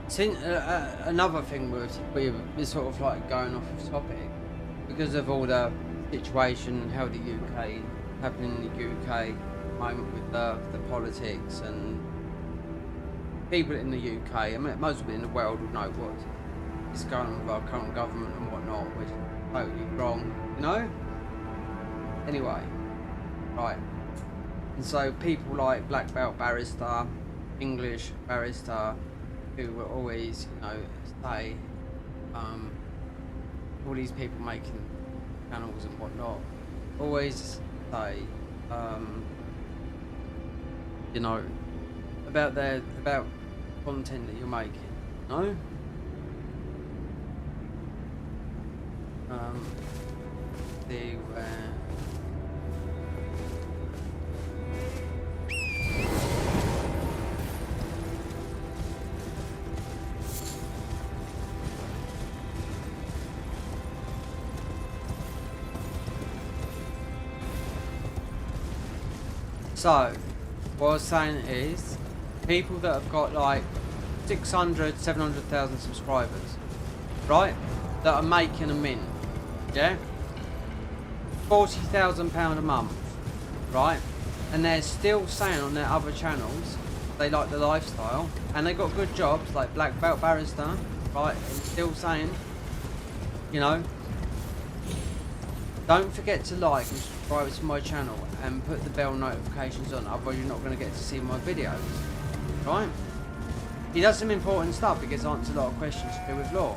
Since, another thing we're sort of like going off of topic because of all the situation, how the UK happening in the UK moment with the politics and people in the UK. I mean, most people in the world would know what is going on with our current government and whatnot, which is totally wrong, you know. Anyway, right. And so people like black belt barrister, English barrister, who will always, you know, say, all these people making channels and whatnot, always say, you know, about content that you're making, no? So, what I was saying is, people that have got like 600, 700,000 subscribers, right, that are making a mint, yeah, £40,000 a month, right, and they're still saying on their other channels they like the lifestyle, and they got good jobs like black belt barrister, right, and still saying, you know, don't forget to like and subscribe to my channel and put the bell notifications on, otherwise you're not going to get to see my videos, right? He does some important stuff. He gets answered a lot of questions to do with law,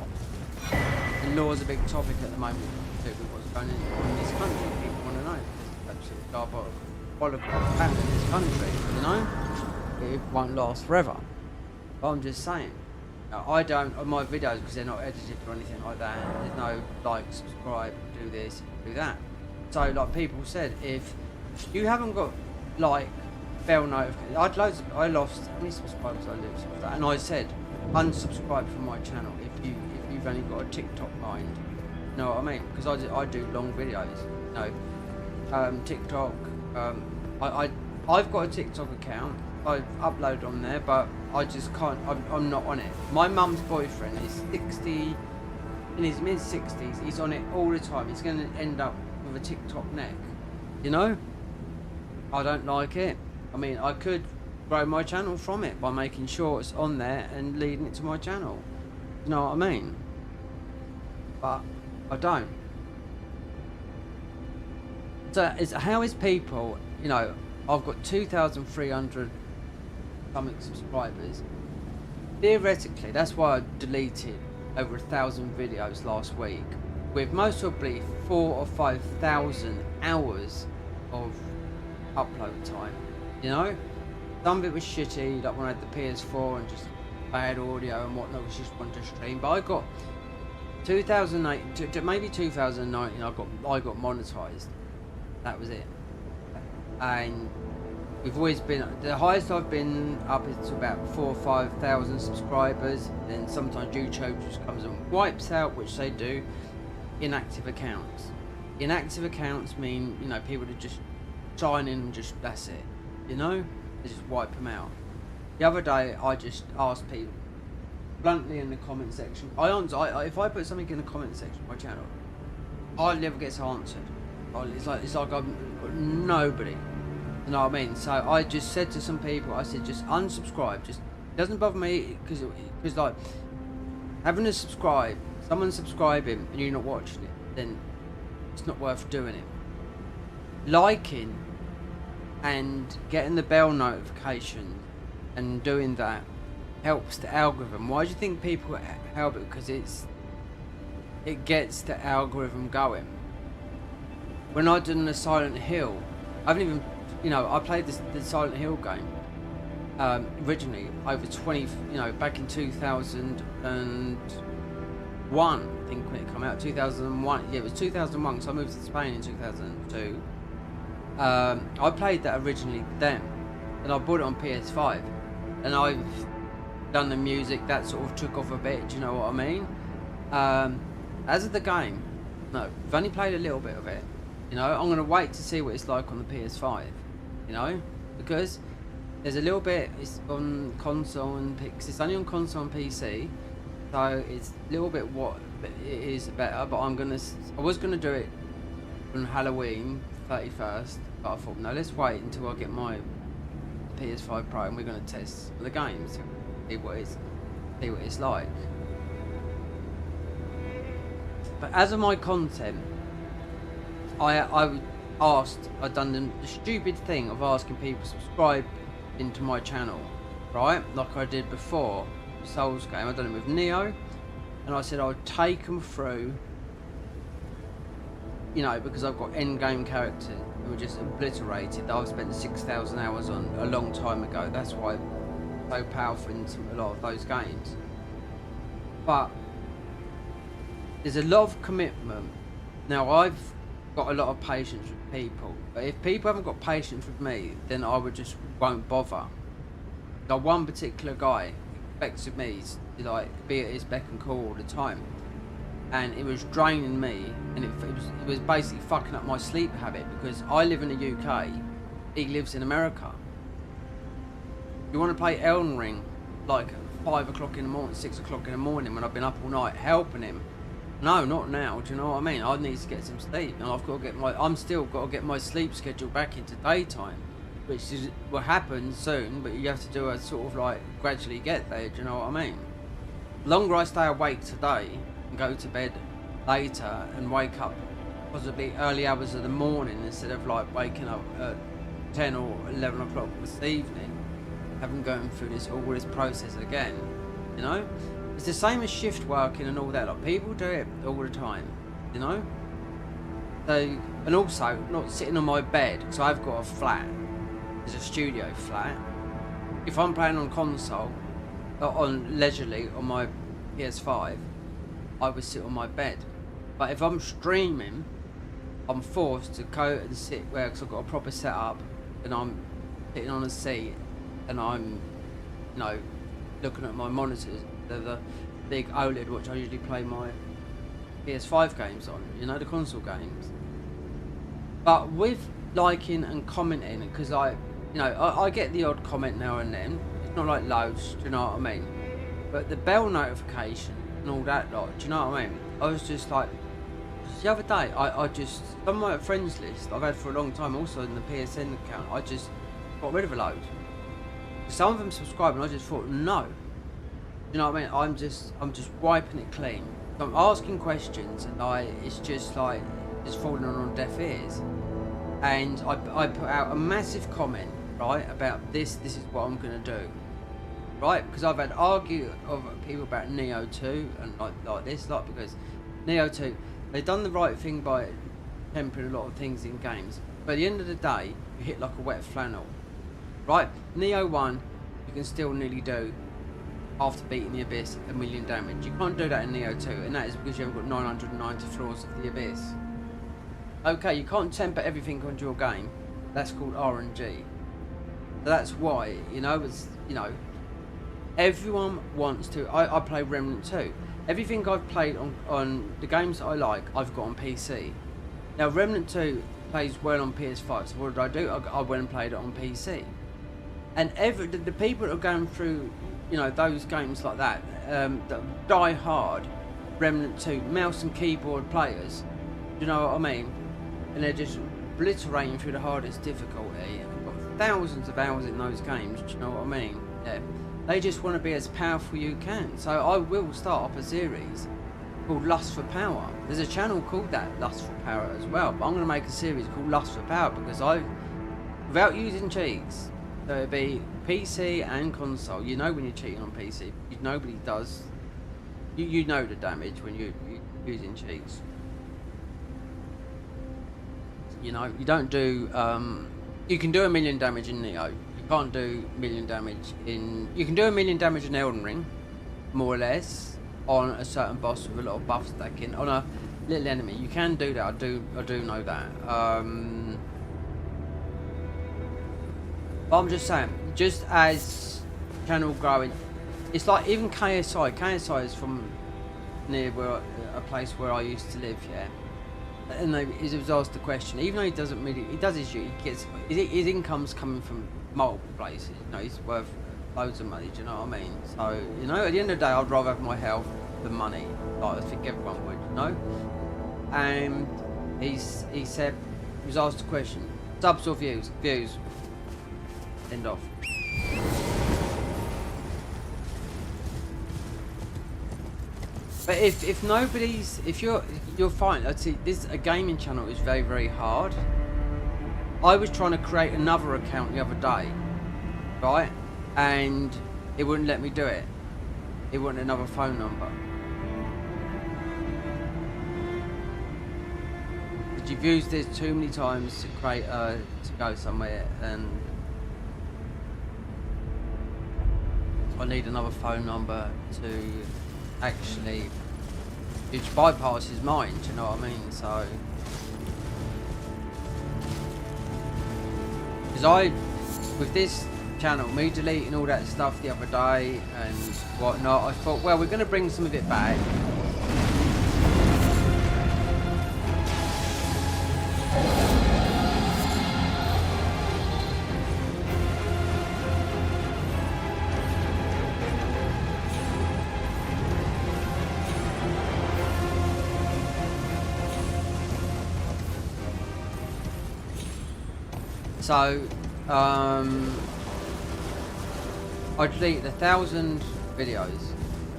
and law is a big topic at the moment with what's going on in this country. People want to know because it's absolutely diabolical what's happening in this country, you know. It won't last forever, but I'm just saying, I don't, on my videos, because they're not edited or anything like that, there's no like, subscribe, do this, do that. So like people said, if you haven't got like bell notifications, I lost, how many subscribers I lose with that? And I said, unsubscribe from my channel if you've only got a TikTok mind. You know what I mean? Because I do long videos, you know. TikTok, I've got a TikTok account, I've uploaded on there, but I just can't, I'm not on it. My mum's boyfriend is 60, in his mid-60s, he's on it all the time. He's going to end up with a TikTok neck, you know? I don't like it. I mean, I could grow my channel from it by making sure it's on there and leading it to my channel. You know what I mean? But I don't. So how is people, you know, I've got 2,300 something subscribers. Theoretically, that's why I deleted over 1,000 videos last week, with most probably 4,000 or 5,000 hours of upload time. You know, some of it was shitty, like when I had the PS4 and just bad audio and whatnot, was just one to stream. But I got 2008 to maybe 2019. I got monetized. That was it. And we've always been, the highest I've been up is to about 4,000 or 5,000 subscribers. Then sometimes YouTube just comes and wipes out, which they do, inactive accounts. Inactive accounts mean, you know, people that just sign in and just, that's it, you know, they just wipe them out. The other day I just asked people bluntly in the comment section, if I put something in the comment section of my channel, I never gets answered. It's like I've got nobody. You know what I mean? So I just said to some people, I said, just unsubscribe. Just, it doesn't bother me because like having to subscribe, someone subscribing and you're not watching it, then it's not worth doing it. Liking and getting the bell notification and doing that helps the algorithm. Why do you think people help it? Because it gets the algorithm going. When I did the Silent Hill, I haven't even, you know, I played the Silent Hill game originally over 20, you know, back in 2001, I think, when it came out. 2001, yeah, it was 2001. So I moved to Spain in 2002. I played that originally then, and I bought it on PS5, and I've done the music that sort of took off a bit. Do you know what I mean? As of the game, no, I've only played a little bit of it. You know, I'm gonna wait to see what it's like on the PS5. You know, because There's a little bit. It's on console and because it's only on console and PC, so it's a little bit what it is better. But I was gonna do it on Halloween 31st, but I thought no, let's wait until I get my PS5 Pro and we're gonna test the games, see what it's like. But as of my content, I'd done the stupid thing of asking people to subscribe into my channel, right? Like I did before Souls game. I done it with Neo, and I said I would take them through, you know, because I've got end game characters who were just obliterated that I've spent 6,000 hours on a long time ago. That's why I'm so powerful in a lot of those games. But there's a lot of commitment. Now I've got a lot of patience with people, but if people haven't got patience with me, then I won't bother. Like one particular guy expected me to like be at his beck and call all the time, and it was draining me, and it was basically fucking up my sleep habit because I live in the UK, he lives in America. You want to play Elden Ring like 5 o'clock in the morning, 6 o'clock in the morning when I've been up all night helping him? No, not now. Do you know what I mean? I need to get some sleep, and I'm still got to get my sleep schedule back into daytime, which will happen soon. But you have to do a sort of like gradually get there. Do you know what I mean? The longer I stay awake today and go to bed later and wake up possibly early hours of the morning instead of like waking up at 10 or 11 o'clock this evening, having gone through all this process again, you know. It's the same as shift working and all that. Like people do it all the time, you know. So, and also not sitting on my bed because I've got a flat. It's a studio flat. If I'm playing on console, on leisurely on my PS5, I would sit on my bed. But if I'm streaming, I'm forced to go and sit where because I've got a proper setup, and I'm sitting on a seat, and I'm, you know, looking at my monitors. They're the big OLED which I usually play my PS5 games on, you know, the console games. But with liking and commenting, because I get the odd comment now and then. It's not like loads, do you know what I mean? But the bell notification and all that lot, do you know what I mean? I was just like, the other day, I just, some of my friends list I've had for a long time, also in the PSN account, I just got rid of a load. Some of them subscribe and I just thought, no. You know what I mean? I'm just wiping it clean. So I'm asking questions and it's just like just falling on deaf ears. And I put out a massive comment, right, about this is what I'm gonna do, right? Because I've had argue of people about Neo 2 and like this lot, because Neo 2 they've done the right thing by tempering a lot of things in games. But at the end of the day, you hit like a wet flannel, right? Neo 1 you can still nearly do after beating the Abyss 1,000,000 damage. You can't do that in Neo 2, and that is because you haven't got 990 floors of the Abyss. Okay, you can't temper everything onto your game. That's called RNG. So that's why, you know, everyone wants to. I play Remnant 2. Everything I've played on the games that I like, I've got on PC. Now Remnant 2 plays well on PS5, so what did? I went and played it on PC. And the people that are going through, you know, those games like that, die hard, Remnant 2, mouse and keyboard players, do you know what I mean? And they're just obliterating through the hardest difficulty. I've got thousands of hours in those games, do you know what I mean? Yeah. They just want to be as powerful you can. So I will start up a series called Lust for Power. There's a channel called that, Lust for Power as well. But I'm going to make a series called Lust for Power because without using cheats, so it'd be PC and console. You know when you're cheating on PC, nobody does. You know the damage when you're using cheats. You know, you don't do. You can do 1,000,000 damage in Neo. You can't do 1,000,000 damage in. You can do 1,000,000 damage in Elden Ring, more or less, on a certain boss with a lot of buff stacking. On a little enemy, you can do that. I do know that. But I'm just saying, just as channel growing, it's like even KSI. KSI is from near a place where I used to live, yeah. And he was asked the question, even though he does his his income's coming from multiple places. You know, he's worth loads of money. Do you know what I mean? So you know, at the end of the day, I'd rather have my health than money. Like I think everyone would. You know. And he said, he was asked a question: subs or views? Views. End off. But if nobody's, if you're fine. Let's see, this a gaming channel is very, very hard. I was trying to create another account the other day, right? And it wouldn't let me do it. It wanted another phone number. But you've used this too many times to create to go somewhere, and I need another phone number to actually, which bypasses mine, do you know what I mean? So, because with this channel, me deleting all that stuff the other day and whatnot, I thought, well, we're going to bring some of it back. So, I deleted 1,000 videos.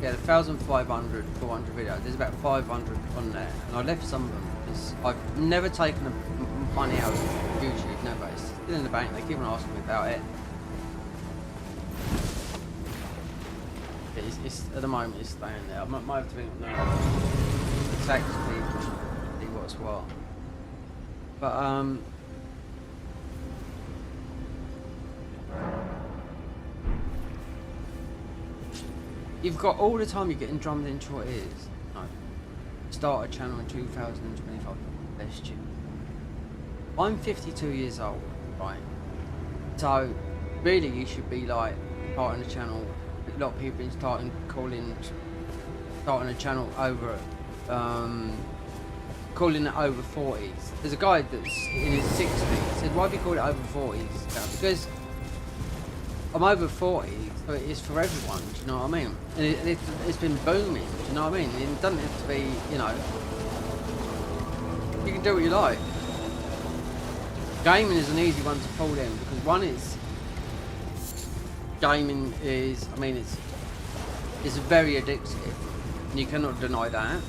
Yeah, 1,500, 400 videos. There's about 500 on there, and I left some of them because I've never taken the money out of YouTube. Never. It's still in the bank. They keep on asking me about it. It's at the moment it's staying there. I might have to think no, tax people, see what's what. But you've got all the time you're getting drummed into what is. No. Start a channel in 2025. Best you. I'm 52 years old, right? So, really you should be like starting a channel. A lot of people have been starting a channel over, calling it over 40s. There's a guy that's in his 60s. He said, why have you called it over 40s? Yeah, because I'm over 40, so it's for everyone, do you know what I mean? And it's been booming, do you know what I mean? It doesn't have to be, you know, you can do what you like. Gaming is an easy one to pull in, because one is, gaming is, I mean, it's very addictive, and you cannot deny that.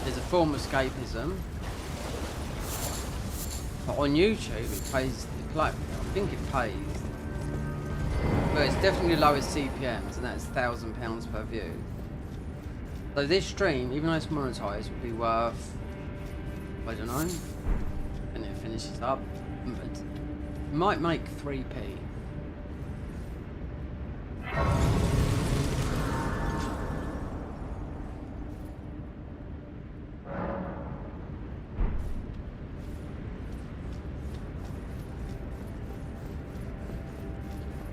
There's a form of escapism. But on YouTube, it pays, I think it pays, but it's definitely the lowest CPMs, and that's £1,000 per view. So this stream, even though it's monetized, would be worth, I don't know, and it finishes up, it might make 3p.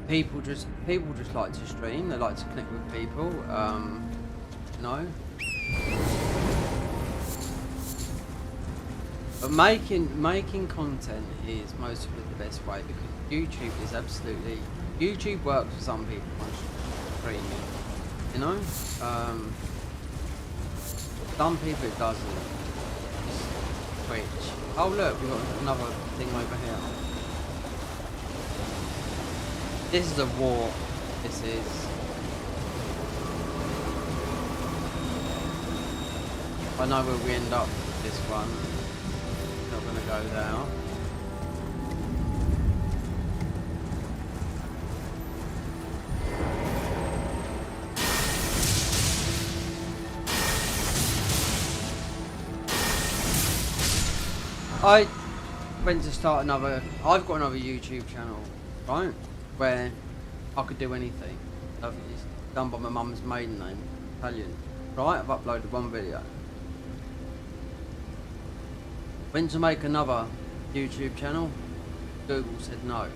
People just like to stream. They like to connect with people. You know. But making content is most of it the best way, because YouTube is absolutely, YouTube works for some people on streaming. You know. Some people it doesn't. It's Twitch. Oh look, we've got another thing over here. This is a war. This is. I know where we end up with this one. Not gonna go there. I went to start another. I've got another YouTube channel, right? Where I could do anything. It's done by my mum's maiden name, Italian. Right, I've uploaded one video. Went to make another YouTube channel. Google said no.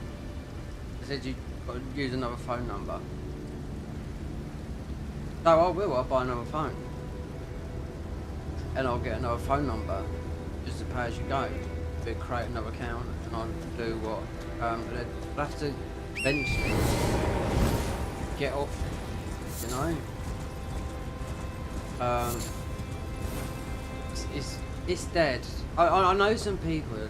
They said you've got to use another phone number. So I will, I'll buy another phone. And I'll get another phone number, just to pay as you go. create another account and I'll do what I'll have to eventually get off, you know. It's dead. I know some people.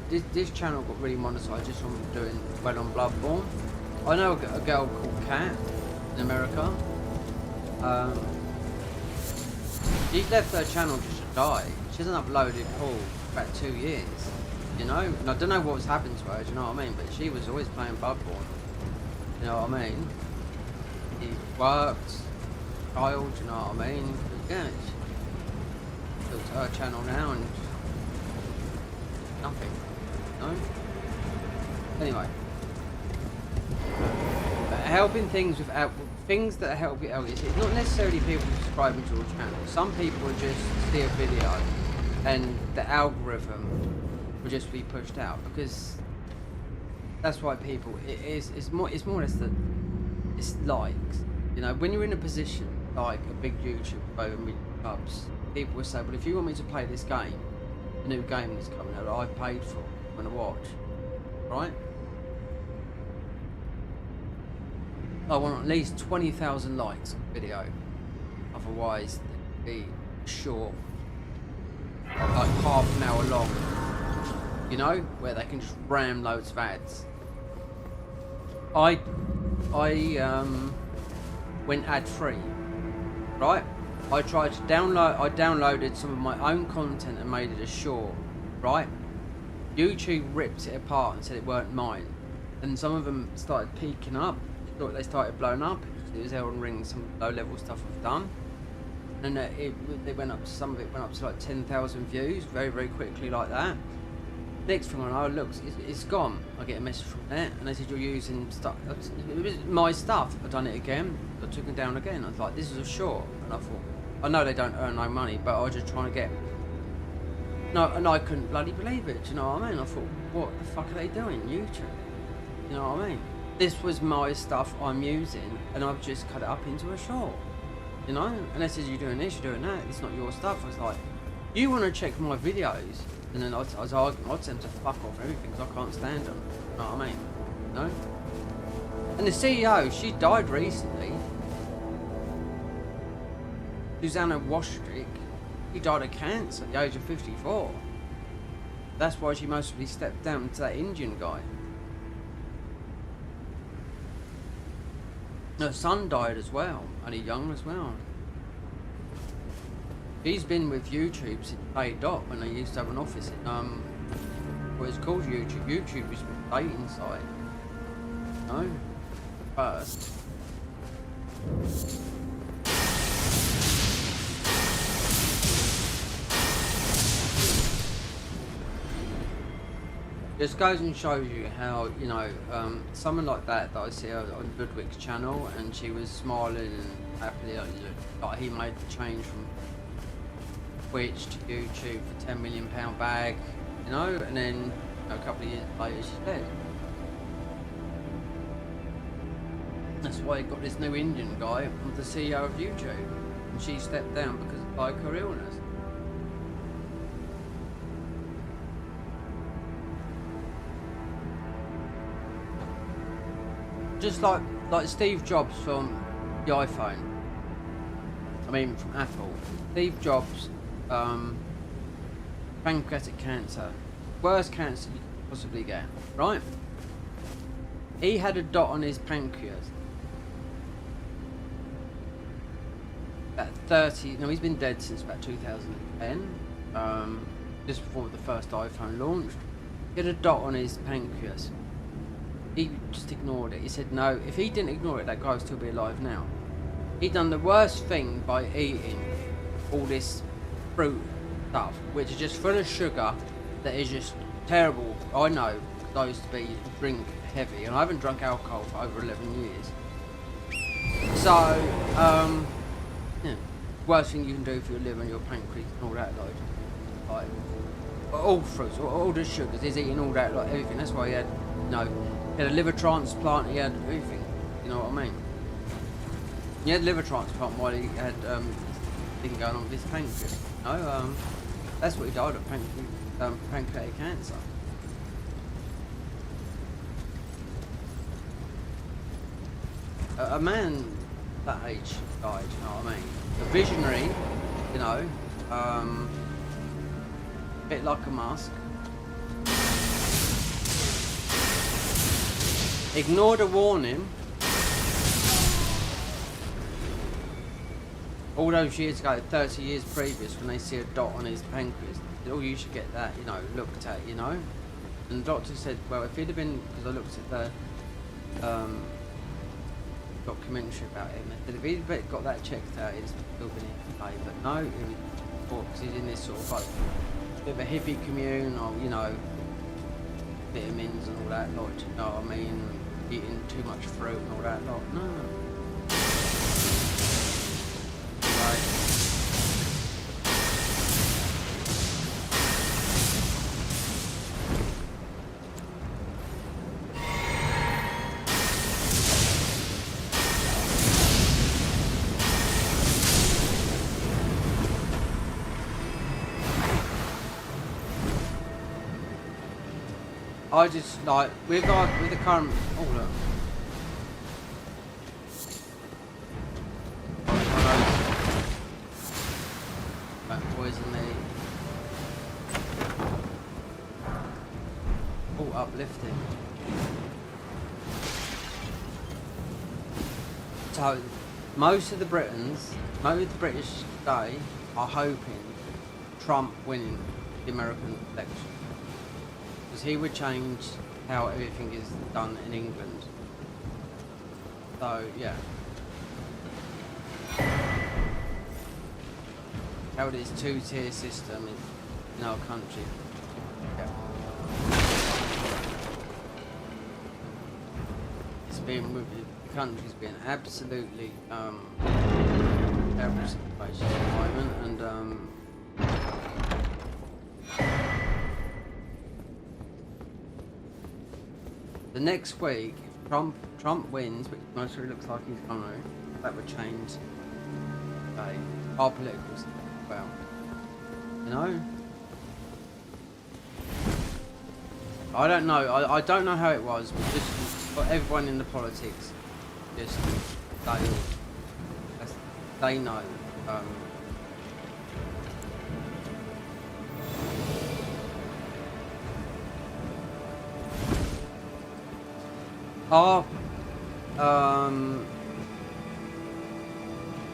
This channel got really monetized just from doing well on Bloodborne. I know a girl called Kat in America. She's left her channel just to die. She hasn't uploaded for about 2 years, you know. And I don't know what's happened to her. Do you know what I mean? But she was always playing Bloodborne. You know what I mean? He worked, child. You know what I mean? But yeah. Built her channel now and nothing. No. Anyway, helping things without things that help you out. It's not necessarily people subscribing to your channel. Some people will just see a video and the algorithm will just be pushed out because that's why people. It's more or less that it's likes. You know, when you're in a position like a big YouTuber over a million subs. People will say, well, if you want me to play this game, the new game that's coming out that I've paid for, I'm going to watch, right? I want at least 20,000 likes on the video, otherwise it'd be short, like half an hour long, you know, where they can just ram loads of ads. I went ad-free, right? I tried to downloaded some of my own content and made it a short, right? YouTube ripped it apart and said it weren't mine. And some of them started peaking up. They started blowing up. It was Elden Ring, some low level stuff I've done. And they went up, some of it went up to like 10,000 views very, very quickly like that. Next thing I know, look, it's gone. I get a message from there and they said you're using stuff. It was my stuff. I've done it again. I took it down again. I was like, this is a short. And I thought, I know they don't earn no money, but I was just trying to get. No, and I couldn't bloody believe it. Do you know what I mean? I thought, what the fuck are they doing? YouTube. You know what I mean? This was my stuff I'm using, and I've just cut it up into a short. You know? And they said, you're doing this, you're doing that. It's not your stuff. I was like, you want to check my videos? And then I was arguing, I'd send them to fuck off everything because I can't stand them. You know what I mean? No? And the CEO, she died recently. Susanna Washtrick, she died of cancer at the age of 54. That's why she mostly stepped down to that Indian guy. Her son died as well, only young as well. He's been with YouTube since A.Dot when they used to have an office in, what it's called YouTube. YouTube is a dating site. No? First. Just goes and shows you how, you know, someone like that I see on Ludwig's channel, and she was smiling and happily, like he made the change from Twitch to YouTube for £10 million bag, you know, and then you know, a couple of years later she's dead. That's why he got this new Indian guy, the CEO of YouTube, and she stepped down because of like her illness. Just like Steve Jobs from the iPhone. I mean, from Apple. Steve Jobs, pancreatic cancer, worst cancer you could possibly get, right? He had a dot on his pancreas. About 30. No, he's been dead since about 2010. Just before the first iPhone launched. He had a dot on his pancreas. He just ignored it. He said no. If he didn't ignore it, that guy would still be alive now. He done the worst thing by eating all this fruit stuff, which is just full of sugar, that is just terrible. I know, because I used to drink heavy, and I haven't drunk alcohol for over 11 years. So, yeah, worst thing you can do for your liver and your pancreas and all that, like all fruits, all the sugars. He's eating all that, like everything. That's why he had he had a liver transplant, he had everything, you know what I mean? He had liver transplant while he had thing going on with his pancreas. No, that's what he died of, pancreatic cancer. A man that age died, you know what I mean? A visionary, you know, bit like a Musk. Ignored a warning. All those years ago, 30 years previous, when they see a dot on his pancreas, they said, oh, you should get that, you know, looked at, you know? And the doctor said, well, if he'd have been, because I looked at the documentary about him, they said if he'd got that checked out, he'd still been here today. But no, it was because he's in this sort of like, bit of a hippie commune, or, you know, vitamins and all that lot, you know what I mean? Eating too much fruit and all that lot. No. Right. I just like with the current. Oh look. Poison me. Oh, uplifting. So most of the British today are hoping Trump winning the American election. Because he would change how everything is done in England. So, yeah. How this two-tier system in our country. Yeah. It's been, the country's been absolutely terrible situation at the moment, and the next week, if Trump wins, which most of it looks like he's going to, that would change our political system as well. You know? I don't know. I don't know how it was, but just for everyone in the politics, just they know.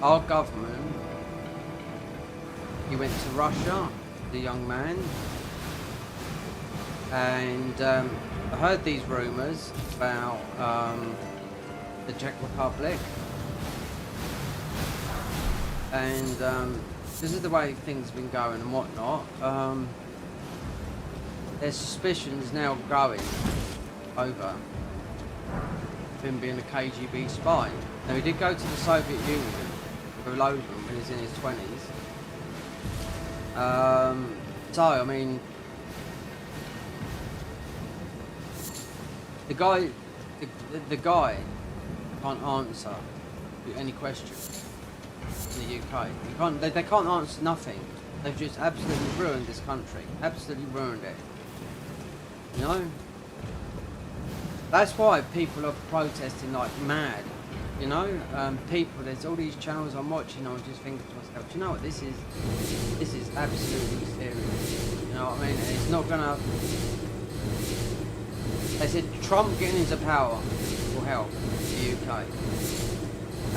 Our government, he went to Russia, the young man, and I heard these rumours about the Czech Republic, and this is the way things have been going and whatnot. There's suspicions now growing over him being a KGB spy. Now he did go to the Soviet Union for Logan when he was in his 20s. So I mean, the guy can't answer any questions in the UK. They can't answer nothing. They've just absolutely ruined this country. Absolutely ruined it. You know? That's why people are protesting like mad, you know. There's all these channels I'm watching. I'm just thinking to myself, do you know what? This is absolutely serious. You know what I mean? And it's not gonna. They said Trump getting into power will help the UK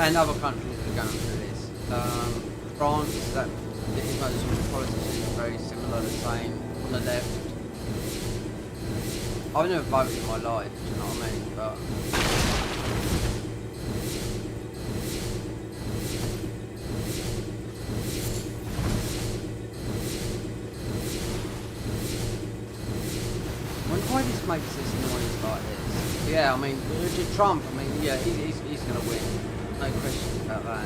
and other countries that are going through this. France, that most of the politicians are very similar, the same on the left. I've never voted in my life, do you know what I mean? But I wonder why this makes this noise like this. Yeah, I mean, Trump, I mean, yeah, he's going to win. No questions about that.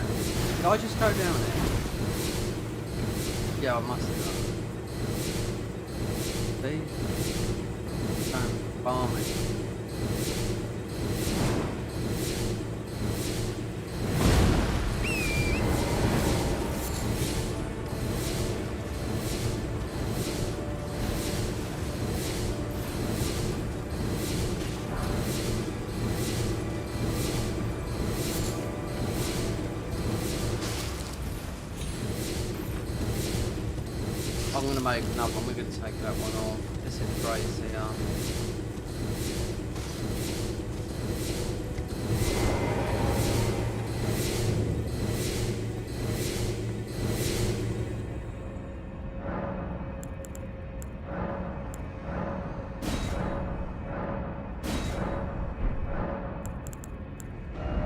Did I just go down there? Yeah, I must have done. See? Farming. I'm gonna make another one. We're gonna take that one off. This is great here.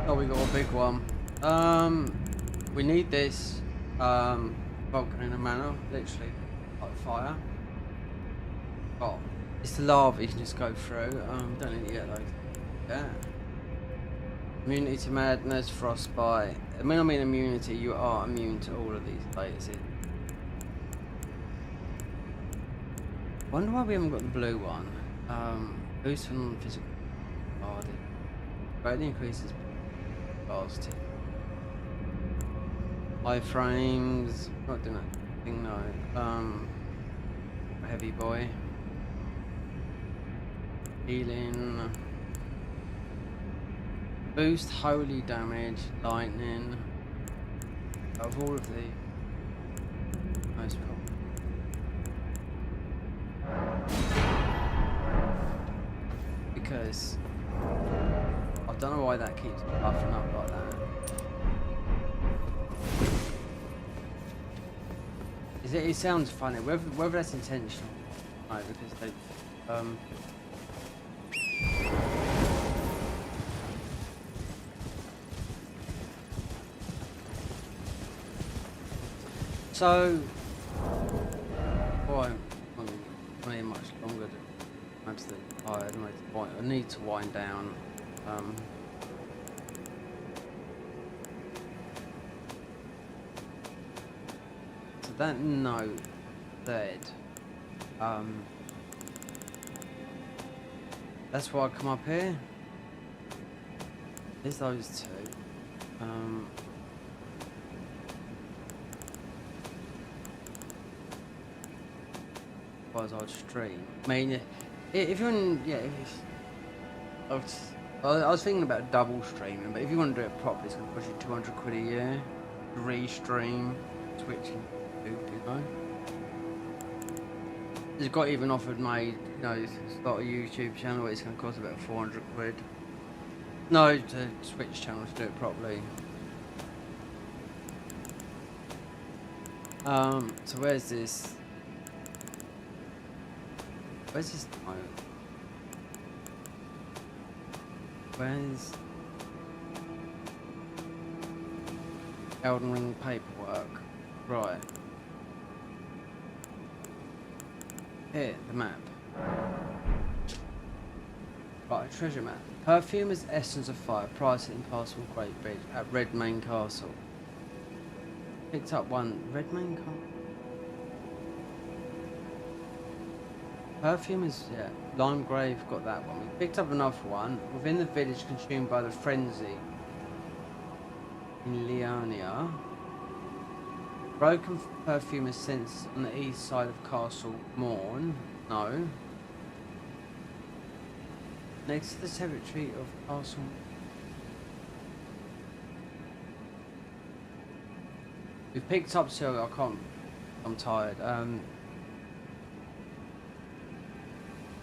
Oh, we got a big one. We need this volcano manor, literally like fire. Oh, it's the lava you can just go through. Don't need to get those. Yeah. Immunity to madness, frostbite. I mean immunity. You are immune to all of these phases. Wonder why we haven't got the blue one. Boost on physical. Greatly increases velocity. Iframes, not doing that thing, no. Heavy boy. Healing. Boost holy damage, lightning. Of all of the most problem. Because I don't know why that keeps buffing up like that. It sounds funny, whether that's intentional, no, because they, so, boy, I'm not much longer. I'm still tired. I need to wind down. That note said, that's why I come up here. There's those two. Otherwise I'd stream. I mean, if you're in, yeah, I was thinking about double streaming, but if you want to do it properly, it's going to cost you 200 quid a year. Restream, switching. You know, it's got even offered my, start a YouTube channel. It's going to cost about 400 quid. No, to switch channel to do it properly. So where's this? Where's this? Where's Elden Ring paperwork? Right. Here, the map. Right, treasure map. Perfume is essence of fire. Price it in Castle Great Bridge at Redmayne Castle. Picked up one. Redmayne Castle? Perfume is, yeah. Limegrave, got that one. We picked up another one. Within the village consumed by the frenzy. In Liania. Broken perfume is sensed on the east side of Castle Morn. No. Next to the territory of Castle. We picked up, so I can't. I'm tired.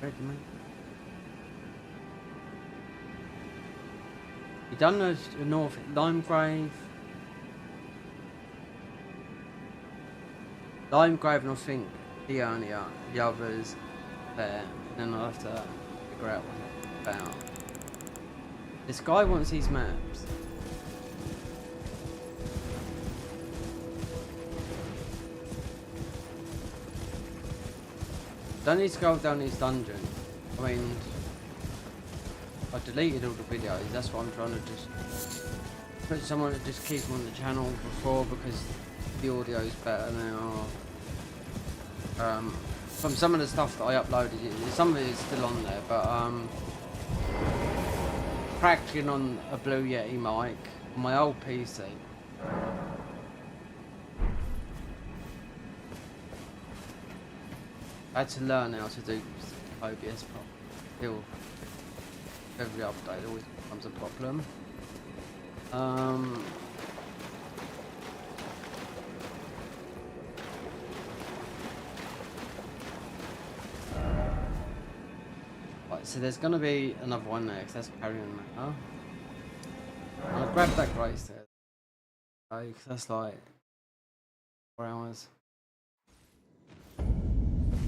Redmayne. We done the north Limegrave. Limegrave, and I think Deonia, the others there, and then I'll have to figure out what it's about. This guy wants these maps. Don't need to go down these dungeons. I mean, I deleted all the videos, that's what I'm trying to just put someone to just keep them on the channel before, because the audio is better now. From some of the stuff that I uploaded, some of it is still on there, but practicing on a Blue Yeti mic on my old PC. I had to learn how to do OBS properly. Every update always becomes a problem. So there's gonna be another one next. That's carrying matter. I'll grab that grey stairs. Because that's like 4 hours.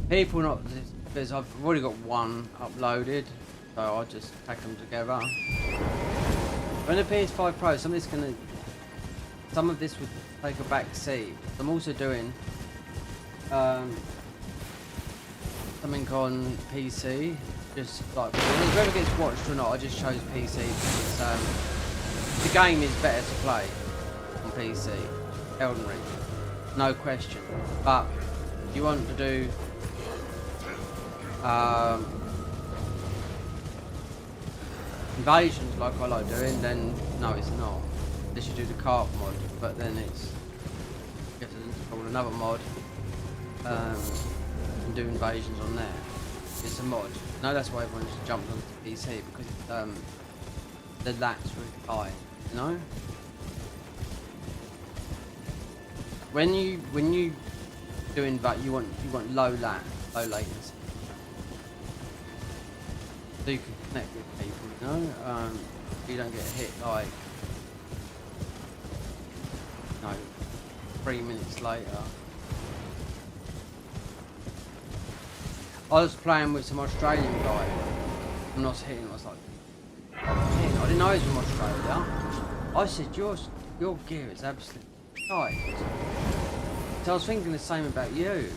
People not because I've already got one uploaded, so I'll just pack them together. When the PS5 Pro, some of this would take a back seat. I'm also doing something on PC, just like whether it gets watched or not. I just chose PC because the game is better to play on PC. Elden Ring, no question. But if you want to do invasions like I like doing, then no, it's not. They should do the cart mod, but then it's you have to install another mod and do invasions on there. It's a mod. No, that's why everyone's jumped onto PC because the lat's really high. You know, when you do you want low latency. So you can connect with people, you know? You don't get hit like, 3 minutes later. I was playing with some Australian guy, and I was hitting, I was like, I didn't know he was from Australia. I said, your gear is absolutely tight. So I was thinking the same about you.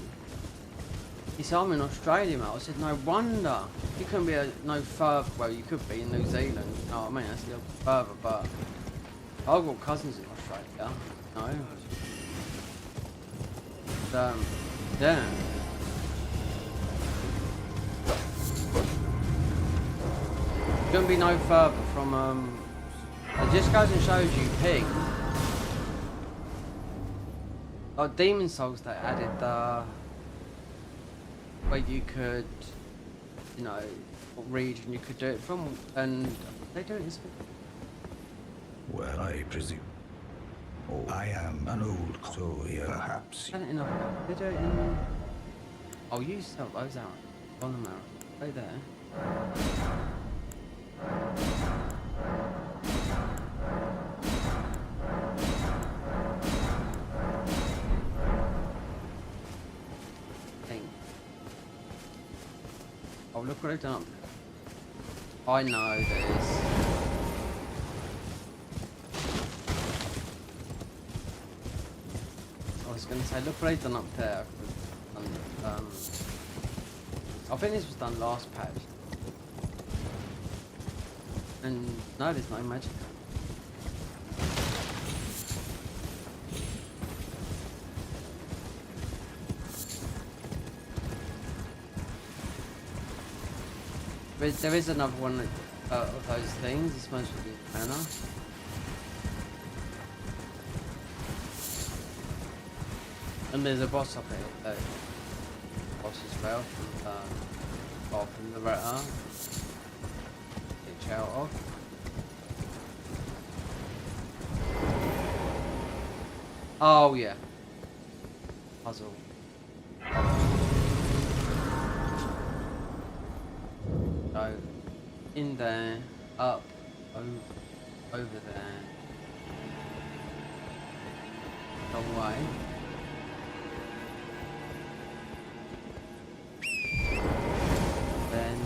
He said, I'm in Australia, mate. I said, no wonder. You couldn't be no further. Well, you could be in New Zealand. You know what I mean? That's a little further, but I've got cousins in Australia. No. But, yeah. Couldn't be no further from, it just goes and shows you ping. Like Demon Souls, they added the where you could, what region you could do it from, and they do it in Spain. Well, I presume. Oh, I am an old so here. Perhaps. They do it in. Oh, you sell those out on the map. Right there. Oh, look what I've done up there. I know this. I was going to say, look what I've done up there. I think this was done last patch. And no, there's no magic. There is another one of those things. It's mostly mana. And there's a boss up here. Boss as well from the Retta. Get out of. Oh yeah. Puzzle. So, in there, up, over there, long way. Then,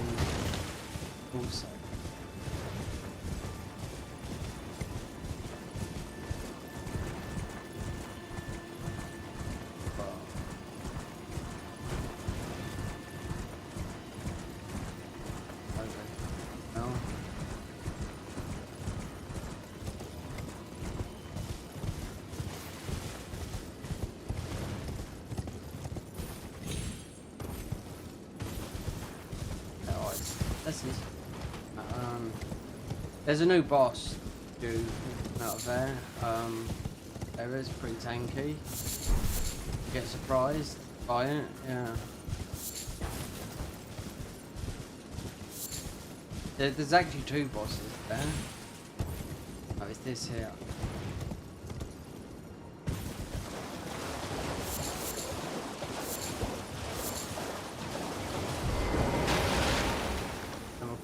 also. There's a new boss due out of there. There is pretty tanky. You get surprised by it, yeah. There's actually two bosses there. Oh, it's this here.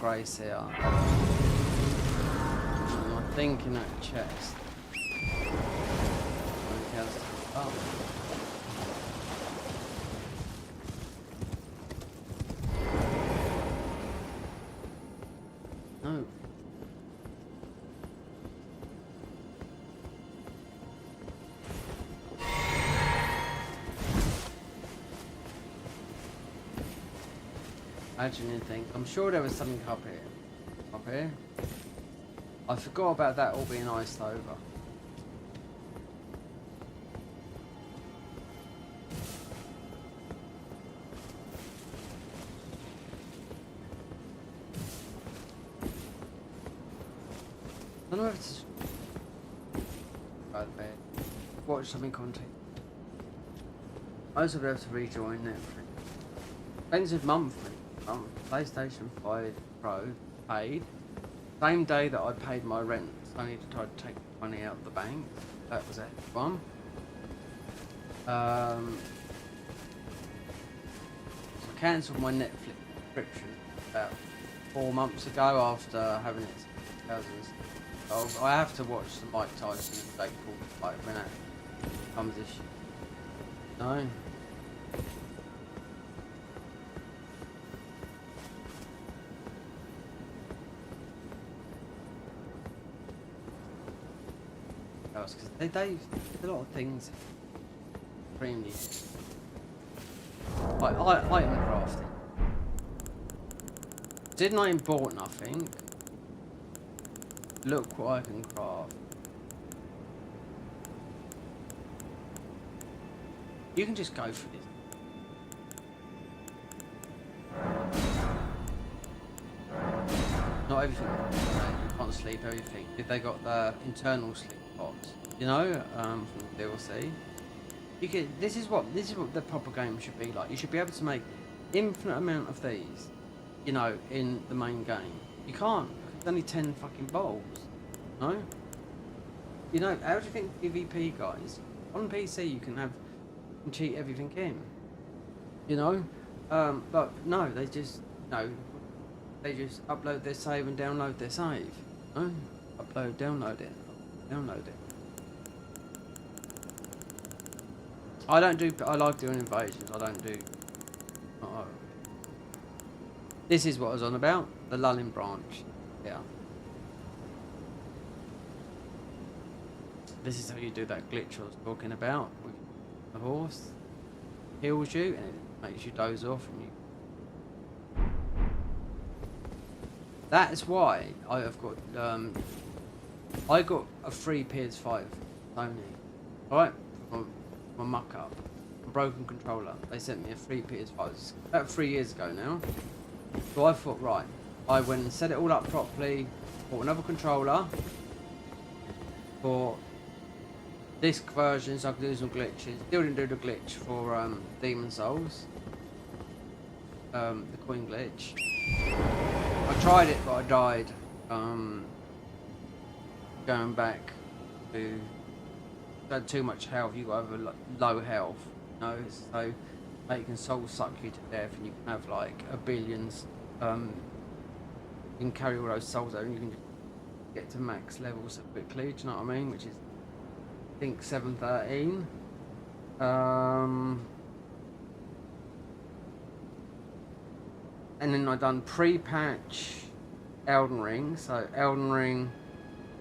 grace here. And I think in that chest. Oh. No. Imagining things. I'm sure there was something up here. Up here. I forgot about that all being iced over. I don't know if it's bad bed. Watch something content. I also be able to rejoin Netflix. Expensive monthly. PlayStation 5 Pro paid. Same day that I paid my rent. So I need to try to take money out of the bank. That was it. One. So I cancelled my Netflix subscription about 4 months ago after having it since 2000. I have to watch the Mike Tyson and Jake Paul fight when that comes issue. No. Because they did a lot of things extremely like item crafting. Didn't I import nothing? Look what I can craft. You can just go for this. Not everything. You can't sleep everything. If they got the internal sleep pods, you know, from the DLC. You can. This is what the proper game should be like. You should be able to make infinite amount of these, you know, in the main game. You can't. It's only 10 fucking bowls. No. You know, how do you think PvP guys on PC you can cheat everything in? You know, but no, they just upload their save and download their save. No? Upload, download it, download it. I like doing invasions. I don't do. This is what I was on about. The lulling branch. Yeah. This is how you do that glitch I was talking about with the horse. Heals you and it makes you doze off and you. That's why I have got I got a free PS5 Sony. Alright? My muck up. A broken controller. They sent me a free PS5. It's about 3 years ago now. So I thought, right, I went and set it all up properly, bought another controller for disc version so I could do some glitches. Still didn't do the glitch for Demon Souls. The coin glitch. I tried it but I died. Going back to had too much health, you got over low health, you know, so making soul suck you to death and you can have like a billions, you can carry all those souls out and you can just get to max levels so quickly, do you know what I mean, which is I think 713. And then I done pre-patch Elden Ring, so Elden Ring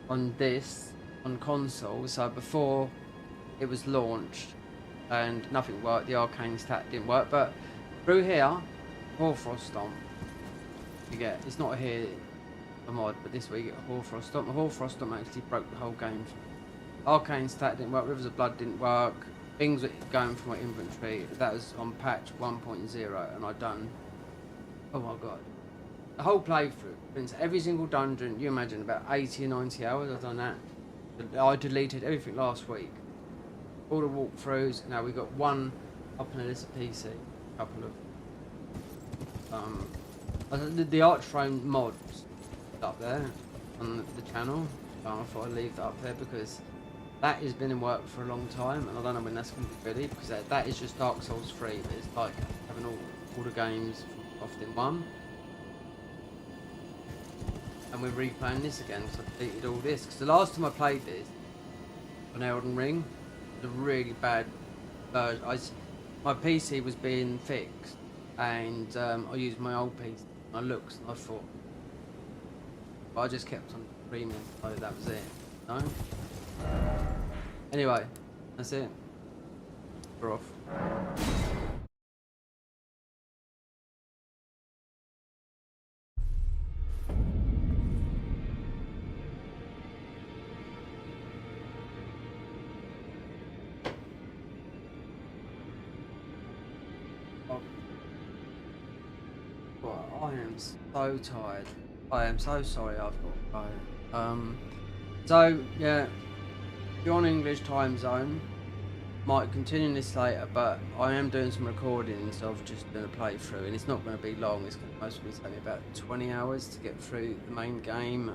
on this on console, so before it was launched and nothing worked, the arcane stat didn't work, but through here, Hoarfrost Stomp, you get, it's not here a mod, but this week you get Hoarfrost Stomp. The Hoarfrost Stomp actually broke the whole game. Arcane stat didn't work, Rivers of Blood didn't work, things were going from my inventory. That was on patch 1.0 and I done, oh my god, the whole playthrough, every single dungeon, you imagine about 80 or 90 hours I've done that. I deleted everything last week. All the walkthroughs. Now we got one up on Alyssa PC. A couple of the Archthrone mods up there on the channel. I thought I'd leave that up there because that has been in work for a long time and I don't know when that's going to be ready because that is just Dark Souls 3. But it's like having all the games off in one. and we're replaying this again because I deleted all this. Because the last time I played this on Elden Ring, it was a really bad version. My PC was being fixed, and I used my old PC. I looked and I thought, but I just kept on streaming, so that was it. No. Anyway, that's it. We're off. I am so tired. I am so sorry I've got to go. So yeah, if you're on English time zone, might continue this later, but I am doing some recordings of just doing a playthrough, and it's not going to be long. It's going to mostly take me about 20 hours to get through the main game,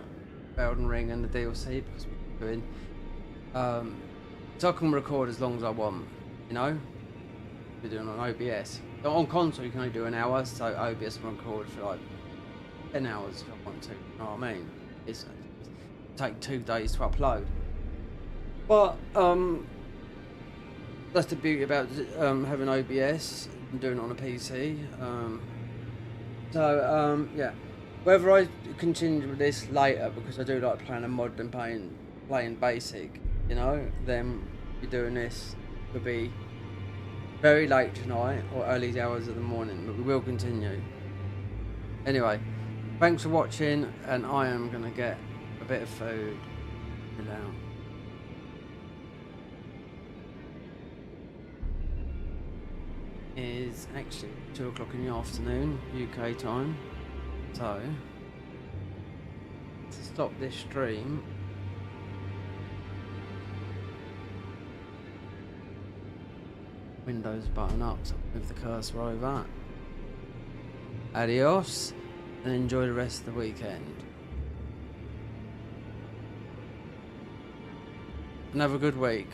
Elden Ring, and the DLC, because we're doing. So I can record as long as I want, you know. We're doing on OBS. On console you can only do an hour, so OBS can record for like 10 hours if I want to, you know what I mean? It's take 2 days to upload. But that's the beauty about having OBS and doing it on a PC. Yeah, whether I continue with this later, because I do like playing a mod and playing basic, you know, then be doing this could be very late tonight or early hours of the morning, but we will continue. Anyway, thanks for watching, and I am going to get a bit of food. Chill out. Is actually 2 o'clock in the afternoon, UK time. So, to stop this stream, Windows button up, so move the cursor over. Adios, and enjoy the rest of the weekend. And have a good week.